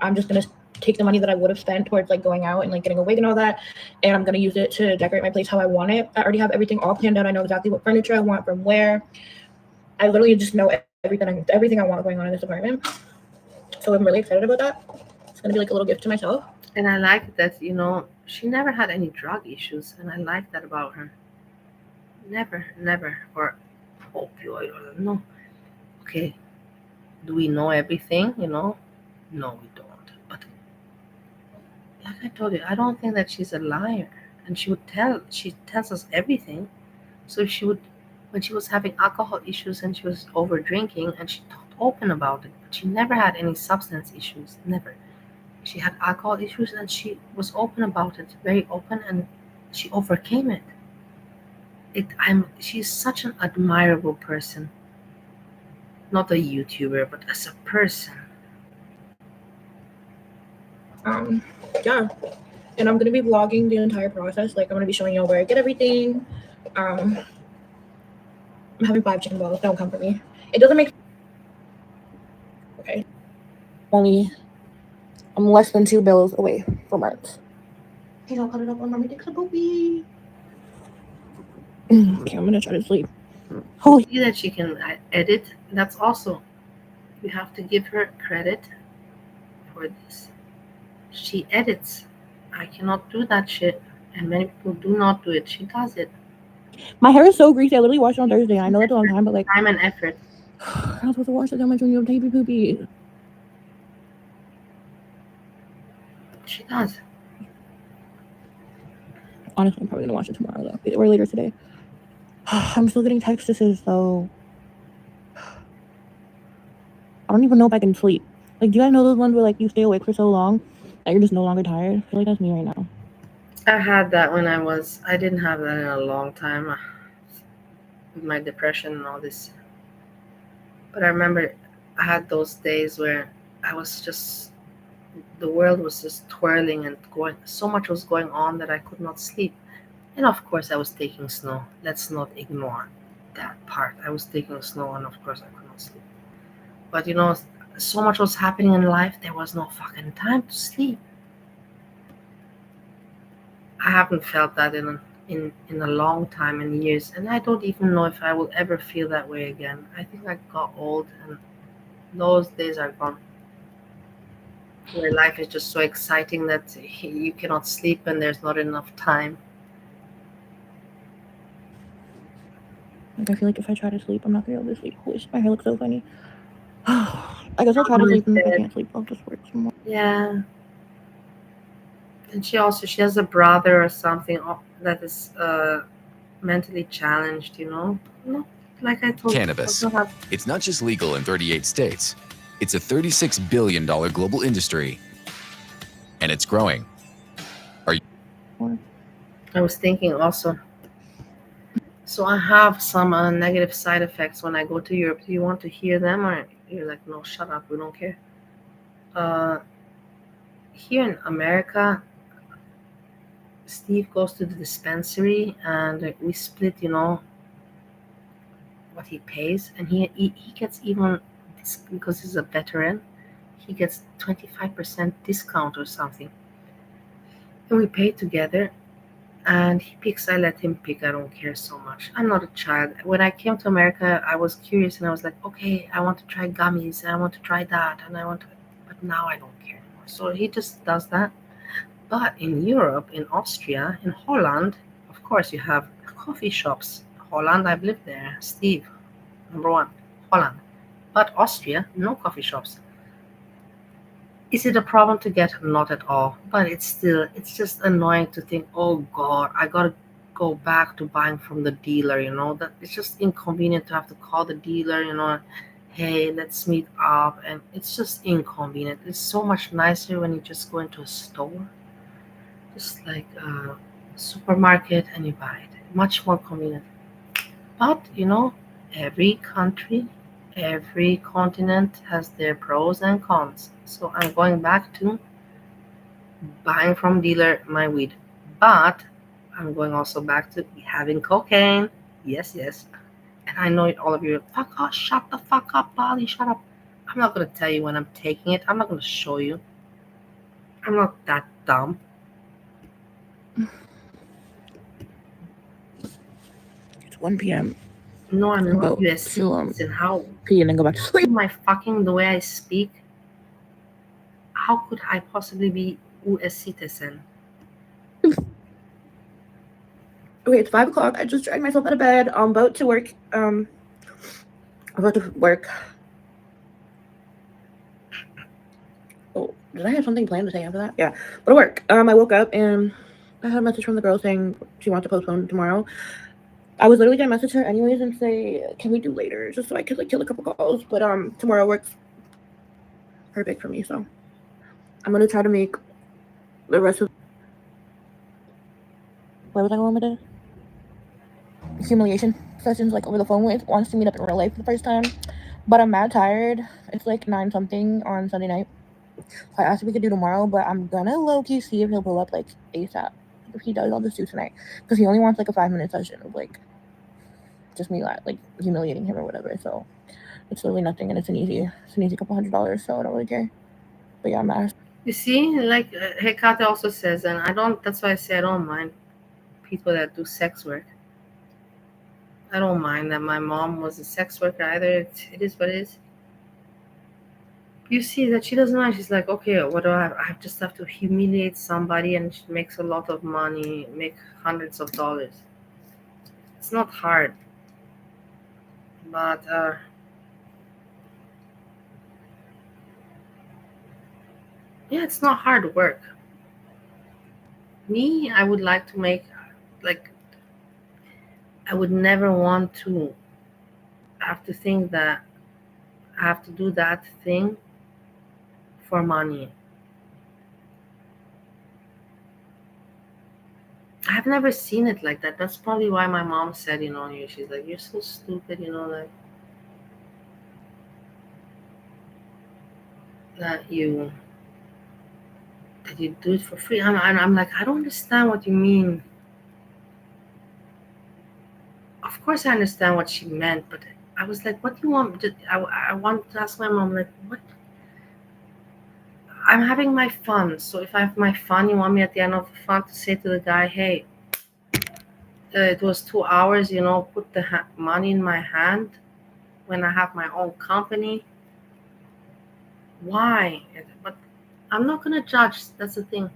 I'm just gonna take the money that I would have spent towards like going out and like getting a wig and all that, and I'm gonna use it to decorate my place how I want it. I already have everything all planned out. I know exactly what furniture I want from where. I literally just know everything I want going on in this apartment. So I'm really excited about that. It's gonna be like a little gift to myself. And I like that, she never had any drug issues, and I like that about her. Never. Or opioid, or no. Okay, do we know everything, No, we don't. But like I told you, I don't think that she's a liar. And she tells us everything. So if when she was having alcohol issues and she was over drinking, and she talked open about it, but she never had any substance issues, never. She had alcohol issues and she was open about it, very open, and she overcame it. She's such an admirable person. Not a YouTuber, but as a person. Yeah. And I'm gonna be vlogging the entire process. Like I'm gonna be showing y'all where I get everything. I'm having 5 chicken balls. Don't come for me. It doesn't make. Okay. I'm less than 2 bills away from rent. Hey, I'll cut it up on Mommy Dick's a poopy. Okay, I'm gonna try to sleep. Holy. See that she can edit. That's also, you have to give her credit for this. She edits. I cannot do that shit, and many people do not do it. She does it. My hair is so greasy. I literally washed it on Thursday. I know it's a long time, but like time and effort. I'm not supposed to wash it that much when you have baby poopy. She does. Honestly, I'm probably gonna watch it tomorrow though, or later today. I'm still getting texts though. I don't even know if I can sleep. Like, do you guys know those ones where like you stay awake for so long that you're just no longer tired? I feel like that's me right now. I had that when I didn't have that in a long time with my depression and all this. But I remember I had those days where I was just, the world was just twirling and going, so much was going on that I could not sleep. And of course I was taking snow. Let's not ignore that part. I was taking snow and of course I could not sleep. But so much was happening in life, there was no fucking time to sleep. I haven't felt that in a long time, in years, and I don't even know if I will ever feel that way again. I think I got old and those days are gone. Where life is just so exciting that you cannot sleep and there's not enough time. Like I feel like if I try to sleep, I'm not gonna be able to sleep. Holy shit, my hair looks so funny. I guess I'll try to sleep, and if I can't sleep, I'll just work some more. Yeah. And she has a brother or something that is mentally challenged, No, like I told Cannabis. you. It's not just legal in 38 states. It's a $36 billion global industry. And it's growing. Are you? I was thinking also. So I have some negative side effects when I go to Europe. Do you want to hear them, or you're like, no, shut up, we don't care? Here in America, Steve goes to the dispensary and we split, what he pays, and he gets even, because he's a veteran, he gets 25% discount or something. And we pay together, and he picks, I let him pick, I don't care so much. I'm not a child. When I came to America, I was curious and I was like, okay, I want to try gummies and I want to try that, and but now I don't care anymore. So he just does that. But in Europe, in Austria, in Holland, of course you have coffee shops. Holland, I've lived there. Steve, number one, Holland. But Austria, no coffee shops. Is it a problem to get? Not at all. But it's just annoying to think, oh God, I gotta go back to buying from the dealer, that it's just inconvenient to have to call the dealer, hey, let's meet up. And it's just inconvenient. It's so much nicer when you just go into a store, just like a supermarket, and you buy it. Much more convenient. But, every country, every continent has their pros and cons. So I'm going back to buying from dealer my weed. But I'm going also back to having cocaine. Yes, yes. And I know all of you, fuck off, shut the fuck up, Bali, shut up. I'm not going to tell you when I'm taking it. I'm not going to show you. I'm not that dumb. It's 1 p.m. No, I'm not about USC. to Listen, how pee and then go back to sleep. my fucking the way I speak? How could I possibly be US citizen? Okay, it's 5 o'clock. I just dragged myself out of bed. I'm about to work. I'm about to work. Oh, did I have something planned to say after that? Yeah, but to work. I woke up and I had a message from the girl saying she wants to postpone tomorrow. I was literally gonna message her anyways and say, can we do later, just so I could like kill a couple calls. But tomorrow works perfect for me, so I'm gonna try to make the rest of. What was I going with it? Humiliation sessions like over the phone with. Wants to meet up in real life for the first time, but I'm mad tired. It's like 9 something on Sunday night. So I asked if we could do tomorrow, but I'm gonna low-key see if he'll pull up like ASAP. If he does, I'll just do tonight, because he only wants like a 5-minute session of like just me like humiliating him or whatever. So it's literally nothing, and it's an easy couple $100, so I don't really care. But yeah, I'm mad. You see, like Hecate also says, and that's why I say I don't mind people that do sex work. I don't mind that my mom was a sex worker either. It is what it is. You see that she doesn't mind. She's like, okay, what do I have? I just have to humiliate somebody, and she makes a lot of money, make hundreds of dollars. It's not hard. But yeah, it's not hard work. Me, I would like to make, like, I would never want to have to think that I have to do that thing for money. I've never seen it like that. That's probably why my mom said, she's like, you're so stupid, that you do it for free. I'm like, I don't understand what you mean. Of course I understand what she meant, but I was like, what do you want? I want to ask my mom, like, what? I'm having my fun. So if I have my fun, you want me at the end of the fun to say to the guy, hey, it was 2 hours, put the money in my hand when I have my own company. Why? But I'm not going to judge. That's the thing.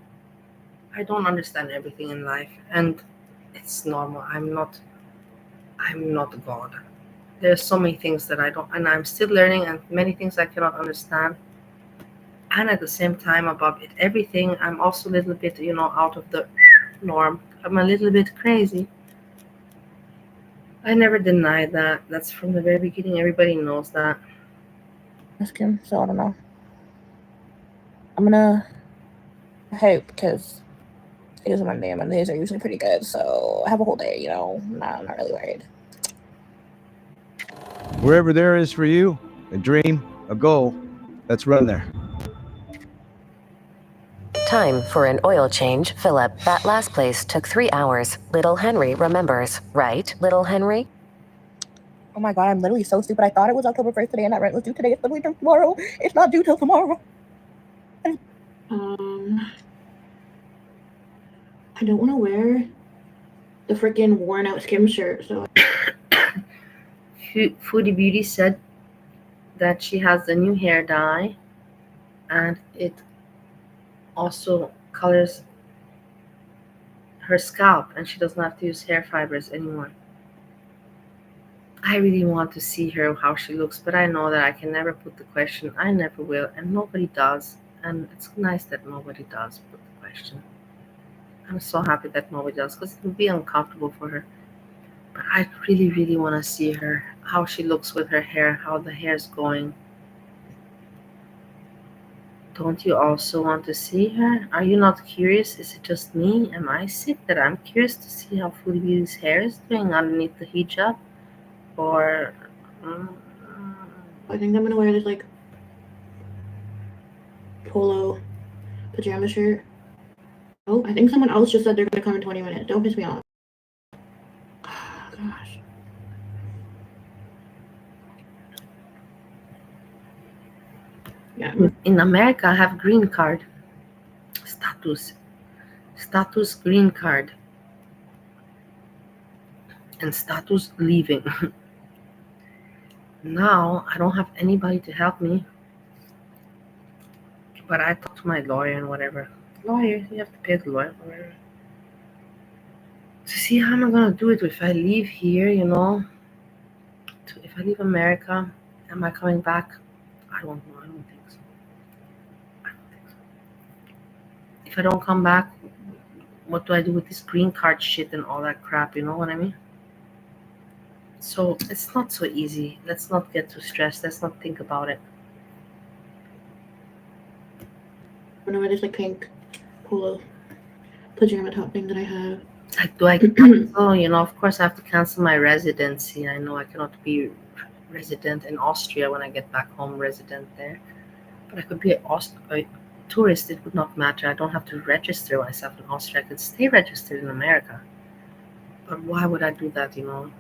I don't understand everything in life, and it's normal. I'm not God. There's so many things that I don't, and I'm still learning, and many things I cannot understand. And at the same time, above it, everything, I'm also a little bit, out of the norm. I'm a little bit crazy. I never denied that. That's from the very beginning. Everybody knows that. Ask him, so I don't know. I'm gonna hope, because it is Monday, and Mondays are usually pretty good, so I have a whole day, I'm not really worried. Wherever there is for you, a dream, a goal, let's run there. Time for an oil change, Philip. That last place took 3 hours. Little Henry remembers, right, Little Henry? Oh my god, I'm literally so stupid. I thought it was October 1st today, and that rent was due today. It's literally tomorrow. It's not due till tomorrow. I don't want to wear the freaking worn out Skim shirt, so Foodie Beauty said that she has the new hair dye, and it also colors her scalp, and she doesn't have to use hair fibers anymore. I really want to see her, how she looks, but I know that I can never put the question. I never will, and nobody does. And it's nice that nobody does put the question. I'm so happy that nobody does, because it would be uncomfortable for her. But I really, really want to see her, how she looks with her hair, how the hair's going. Don't you also want to see her? Are you not curious? Is it just me? Am I sick that I'm curious to see how Foodie Beauty's hair is doing underneath the hijab? Or I think I'm gonna wear this like polo pajama shirt. Oh, I think someone else just said they're gonna come in 20 minutes. Don't piss me off. Oh, gosh. Yeah. In America, I have green card. Status green card. And status leaving. Now, I don't have anybody to help me. But I talk to my lawyer and whatever. Lawyer, you have to pay the lawyer, whatever. To see how am I gonna do it if I leave here, you know? If I leave America, am I coming back? I don't know. I don't think so. If I don't come back, what do I do with this green card shit and all that crap? You know what I mean? So it's not so easy. Let's not get too stressed. Let's not think about it. I know this like pink polo pajama top thing that I have. Like, do I cancel? You know, of course I have to cancel my residency. I know I cannot be resident in Austria when I get back home, resident there. But I could be a tourist. It would not matter. I don't have to register myself in Austria. I could stay registered in America. But why would I do that, you know?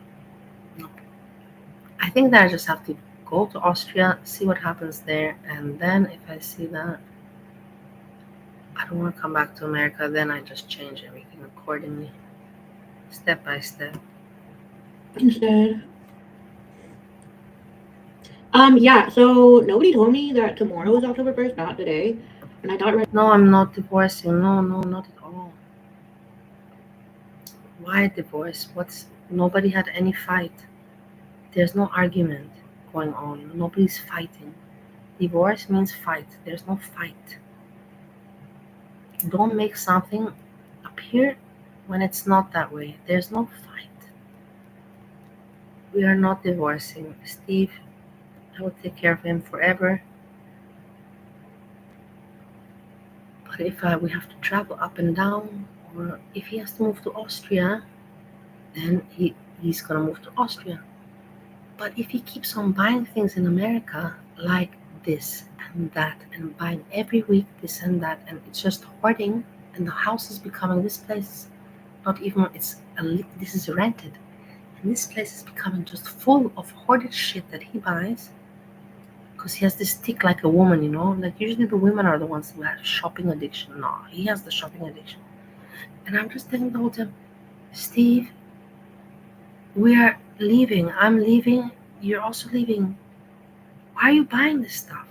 No. I think that I just have to go to Austria, see what happens there, and then if I see that I don't want to come back to America, then I just change everything accordingly, step by step. Instead. Yeah, so nobody told me that tomorrow is October 1st, not today. And I thought No, I'm not divorcing. No, not at all. Why divorce? Nobody had any fight. There's no argument going on. Nobody's fighting. Divorce means fight. There's no fight. Don't make something appear when it's not that way. There's no fight. We are not divorcing. Steve, I will take care of him forever. But if we have to travel up and down, or if he has to move to Austria, then he's gonna move to Austria. But if he keeps on buying things in America like this and that, and buying every week this and that, and it's just hoarding, and the house is becoming, this place not even, this is rented, and this place is becoming just full of hoarded shit that he buys because he has this tick like a woman, you know, like usually the women are the ones who have shopping addiction. No, he has the shopping addiction. And I'm just telling the whole time, Steve, we are leaving. I'm leaving. You're also leaving. Why are you buying this stuff?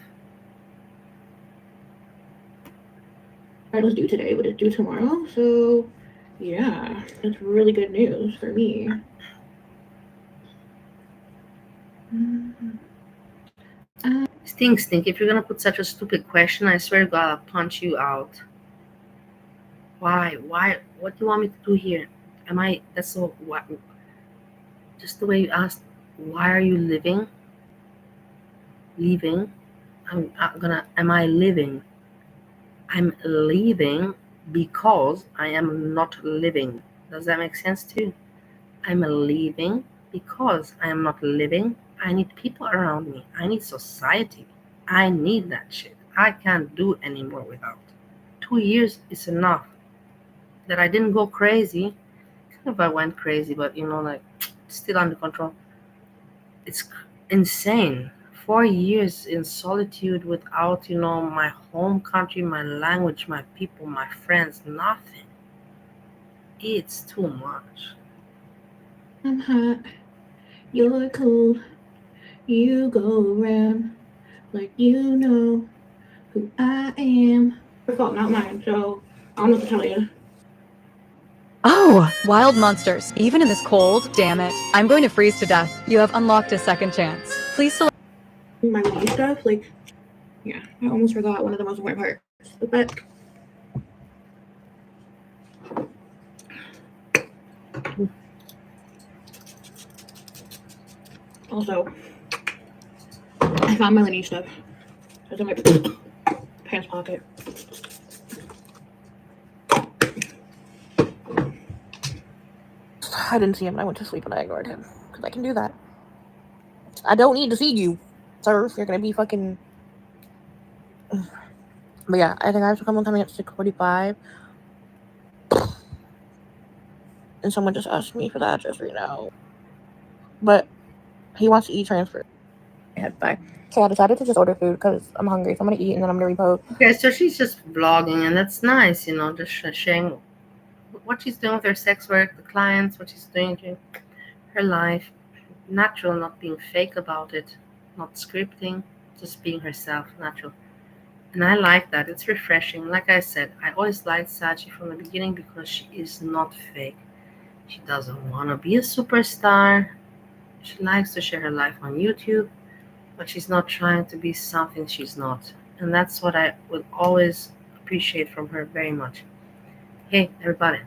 it was due today, but it's due tomorrow. So, yeah, that's really good news for me. Stink. If you're gonna put such a stupid question, I swear to God, I'll punch you out. Why? What do you want me to do here? That's so, what? Just the way you asked, why are you leaving? Am I living? I'm leaving because I am not living. Does that make sense to you? I'm leaving because I am not living. I need people around me. I need society. I need that shit. I can't do anymore without. 2 years is enough. That I didn't go crazy. Kind of I went crazy, but you know, like still under control. It's insane. 4 years in solitude without, you know, my home country, my language, my people, my friends, nothing. It's too much. I'm hot. You're cold. You go around like you know who I am. Your fault, not mine. So I don't know what to tell you. Oh, wild monsters. Even in this cold, damn it. I'm going to freeze to death. You have unlocked a second chance. Please select my lady stuff. Like, yeah, I almost forgot one of the most important parts. But also, I found my lady stuff. It's in my pants pocket. I didn't see him and I went to sleep and I ignored him. Because I can do that. I don't need to see you, sir. You're gonna be fucking. But yeah, I think I have someone coming at 6:45. And someone just asked me for the address right now. But he wants to eat transfer. Bye. So I decided to just order food because I'm hungry. So I'm gonna eat and then I'm gonna repost. Okay, so she's just vlogging, and that's nice, you know, just sharing what she's doing with her sex work, the clients, what she's doing to her life. Natural, not being fake about it, not scripting, just being herself, natural. And I like that. It's refreshing. Like I said, I always liked Sachi from the beginning because she is not fake. She doesn't want to be a superstar. She likes to share her life on YouTube, but she's not trying to be something she's not. And that's what I will always appreciate from her very much. Hey, everybody.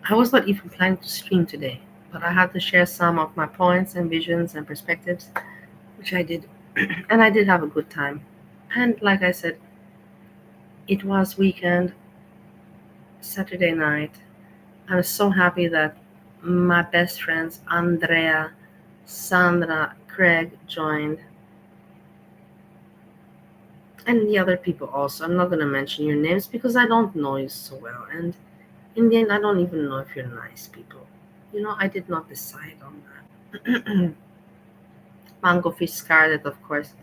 I was not even planning to stream today, but I had to share some of my points and visions and perspectives, which I did. And I did have a good time. And like I said, it was weekend, Saturday night. I was so happy that my best friends, Andrea, Sandra, Craig, joined. And the other people also. I'm not going to mention your names because I don't know you so well. And in the end, I don't even know if you're nice people. You know, I did not decide on that. Mango Fish Scarlet, of course.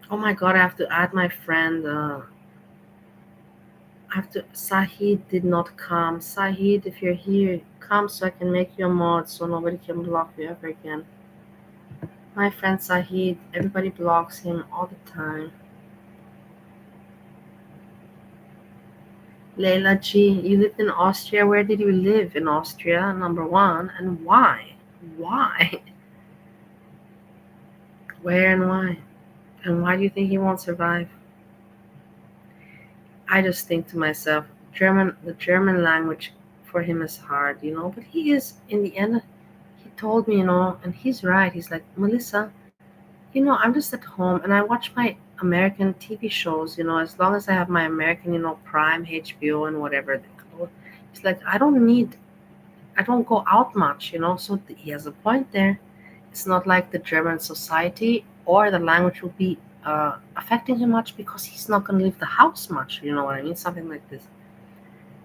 Oh my god, I have to add my friend. Sahid did not come. Sahid, if you're here, come so I can make you a mod so nobody can block you ever again. My friend Sahid, everybody blocks him all the time. Leila G, you lived in Austria. Where did you live in Austria? Number one. And why? Why? Where and why? And why do you think he won't survive? I just think to myself, the German language for him is hard, you know, but he is, in the end, he told me, you know, and he's right. He's like, Melissa, you know, I'm just at home and I watch my American TV shows, you know, as long as I have my American, you know, Prime, HBO, and whatever they call it. He's like, I don't go out much, you know, so he has a point there. It's not like the German society or the language will be affecting him much because he's not going to leave the house much, you know what I mean? Something like this.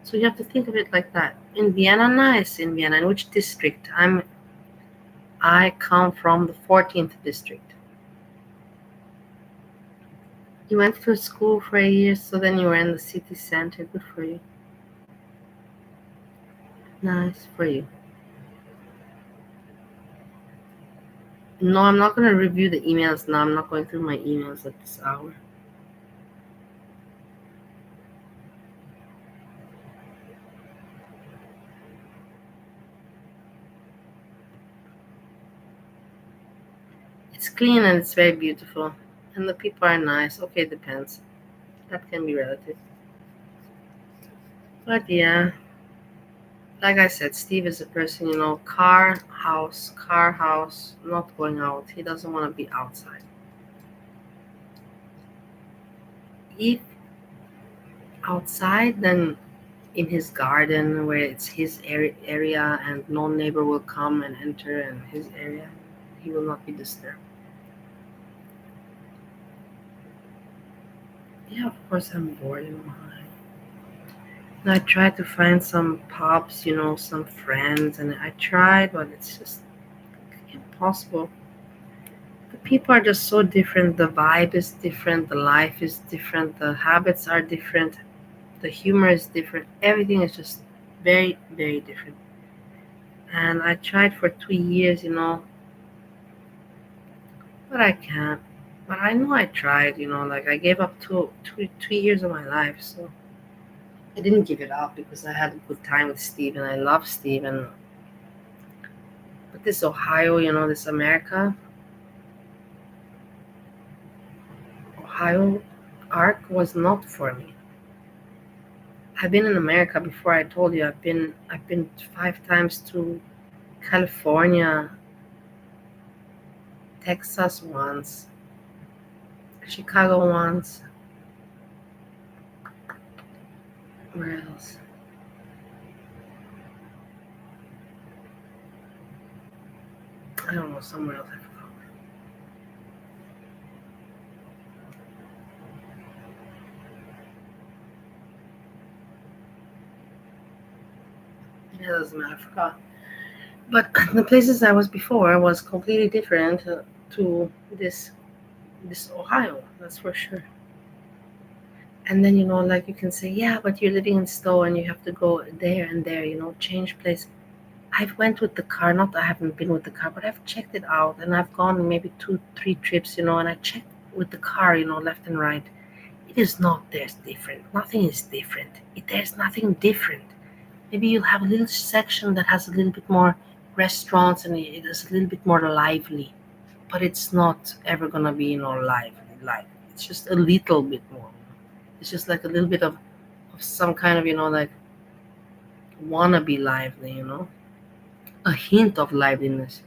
So you have to think of it like that. In Vienna, nice. In Vienna, in which district? I come from the 14th district. You went to school for a year, so then you were in the city center. Good for you. Nice for you. No, I'm not going to review the emails now. I'm not going through my emails at this hour. It's clean and it's very beautiful. And the people are nice. Okay, depends. That can be relative. But yeah, like I said, Steve is a person, you know, car, house, not going out. He doesn't want to be outside. If outside, then in his garden where it's his area and no neighbor will come and enter in his area, he will not be disturbed. Yeah, of course I'm bored in mine. And I tried to find some pubs, you know, some friends, and I tried, but it's just impossible. The people are just so different. The vibe is different. The life is different. The habits are different. The humor is different. Everything is just very, very different. And I tried for 2 years, you know, but I can't. But I know I tried, you know, like I gave up 2 years of my life. So I didn't give it up because I had a good time with Steve and I love Steve. But this Ohio, this America, Ohio arc was not for me. I've been in America before. I told you I've been 5 times to California, Texas once, Chicago once. Where else? I don't know, somewhere else. I forgot. It doesn't matter, I forgot. But the places I was before was completely different to this Ohio, that's for sure. And then, like you can say, yeah, but you're living in Stowe and you have to go there and there, change place. I've went with the car, not I haven't been with the car, but I've checked it out and I've gone maybe 2-3 trips, and I checked with the car, left and right. It is not there's different. Nothing is different. There's nothing different. Maybe you'll have a little section that has a little bit more restaurants and it is a little bit more lively, but it's not ever gonna be, lively. It's just a little bit more. It's just like a little bit of some kind of, like wanna be lively, a hint of liveliness,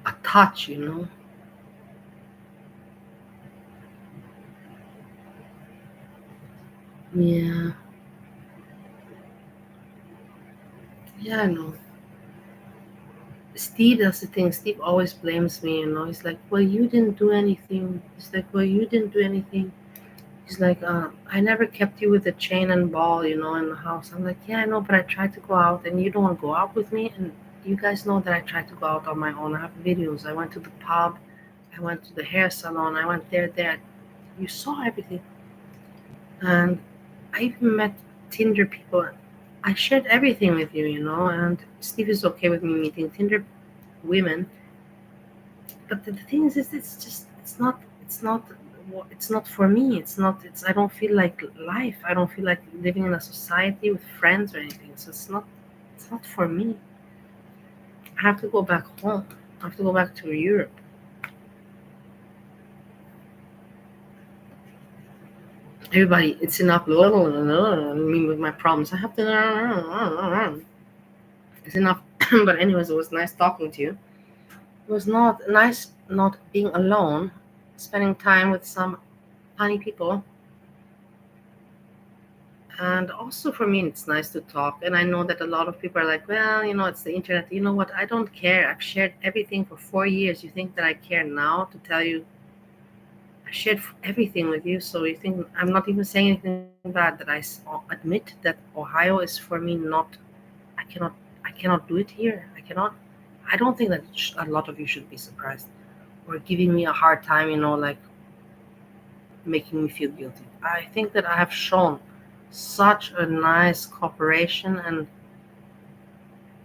a touch, Yeah. Yeah, I know. Steve, that's the thing. Steve always blames me, He's like, well, you didn't do anything. He's like, well, you didn't do anything. He's like, I never kept you with a chain and ball, in the house. I'm like, yeah, I know, but I tried to go out and you don't want to go out with me. And you guys know that I tried to go out on my own. I have videos. I went to the pub. I went to the hair salon. I went there. You saw everything. And I even met Tinder people. I shared everything with you, and Steve is okay with me meeting Tinder women. But the thing is, it's not for me. I don't feel like life. I don't feel like living in a society with friends or anything. So it's not for me. I have to go back home. I have to go back to Europe. Everybody, it's enough. Me with my problems. I have to. It's enough. But anyways, it was nice talking to you. It was not nice not being alone, spending time with some funny people. And also for me, it's nice to talk. And I know that a lot of people are like, well, it's the internet. You know what? I don't care. I've shared everything for 4 years. You think that I care now to tell you I shared everything with you? So you think I'm not even saying anything bad, that I admit that Ohio is for me not, I cannot do it here. I cannot. I don't think that a lot of you should be surprised or giving me a hard time, like making me feel guilty. I think that I have shown such a nice cooperation and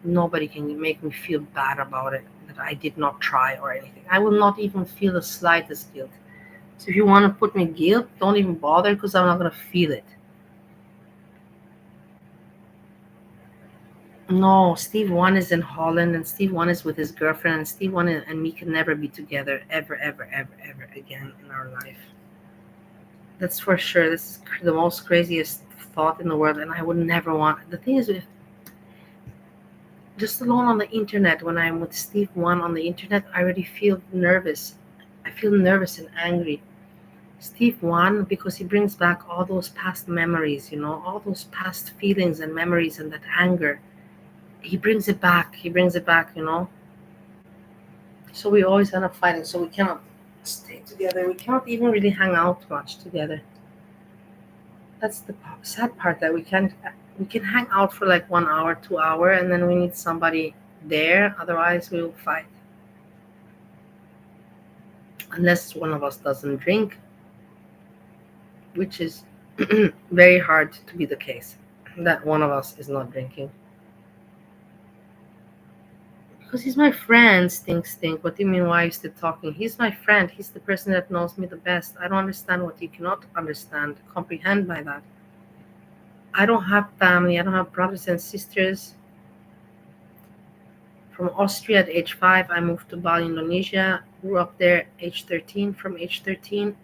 nobody can make me feel bad about it, that I did not try or anything. I will not even feel the slightest guilt. So if you want to put me guilt, don't even bother because I'm not going to feel it. No, Steve 1 is in Holland and Steve 1 is with his girlfriend and Steve 1 and me can never be together ever again in our life. That's for sure. This is the most craziest thought in the world and I would never want. The thing is, just alone on the internet, when I'm with Steve 1 on the internet, I already feel nervous. I feel nervous and angry. Steve 1, because he brings back all those past memories, all those past feelings and memories and that anger. He brings it back, So we always end up fighting, so we cannot stay together. We cannot even really hang out much together. That's the sad part, that we can hang out for like 1 hour, 2 hours, and then we need somebody there. Otherwise, we will fight. Unless one of us doesn't drink, which is very hard to be the case, that one of us is not drinking. Because he's my friend, stink. What do you mean, why are you still talking? He's my friend. He's the person that knows me the best. I don't understand what you cannot comprehend by that. I don't have family. I don't have brothers and sisters. From Austria at age 5, I moved to Bali, Indonesia. Grew up there age 13. From age 13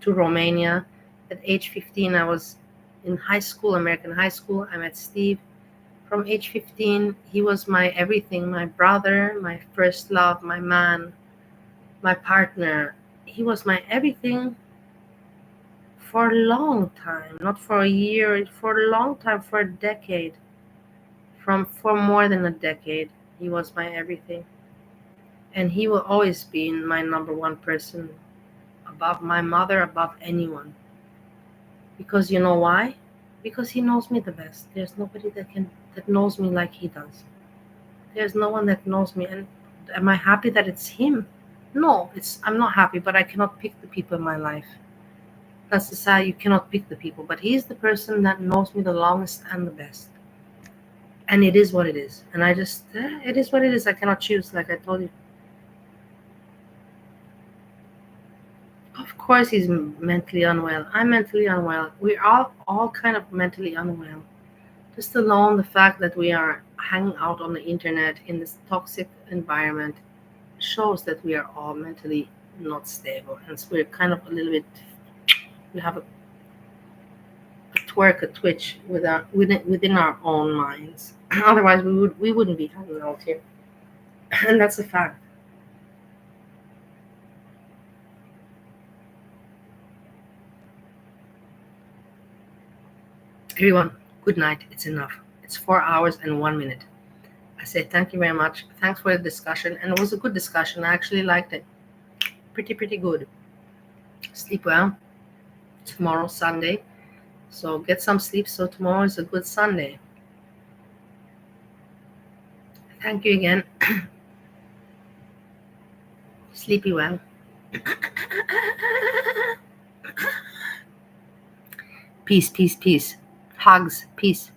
to Romania. At age 15, I was in high school, American high school. I met Steve. From age 15, he was my everything, my brother, my first love, my man, my partner. He was my everything for a long time, not for a year, for a long time, for a decade. For more than a decade, he was my everything. And he will always be my number one person, above my mother, above anyone. Because you know why? Because he knows me the best. There's nobody that knows me like he does. There's no one that knows me. And am I happy that it's him? No, I'm not happy, but I cannot pick the people in my life. That's the side, you cannot pick the people. But he's the person that knows me the longest and the best. And it is what it is. And I just, it is what it is. I cannot choose, like I told you. Of course he's mentally unwell. I'm mentally unwell. We're all kind of mentally unwell. Just alone the fact that we are hanging out on the internet in this toxic environment shows that we are all mentally not stable. And so we're kind of a little bit, we have a twitch within our own minds. Otherwise we wouldn't be hanging out here. And that's a fact. Everyone, good night. It's enough. It's 4 hours and 1 minute. I say thank you very much. Thanks for the discussion. And it was a good discussion. I actually liked it. Pretty good. Sleep well. Tomorrow, Sunday. So get some sleep so tomorrow is a good Sunday. Thank you again. Sleepy well. Peace. Hugs. Peace.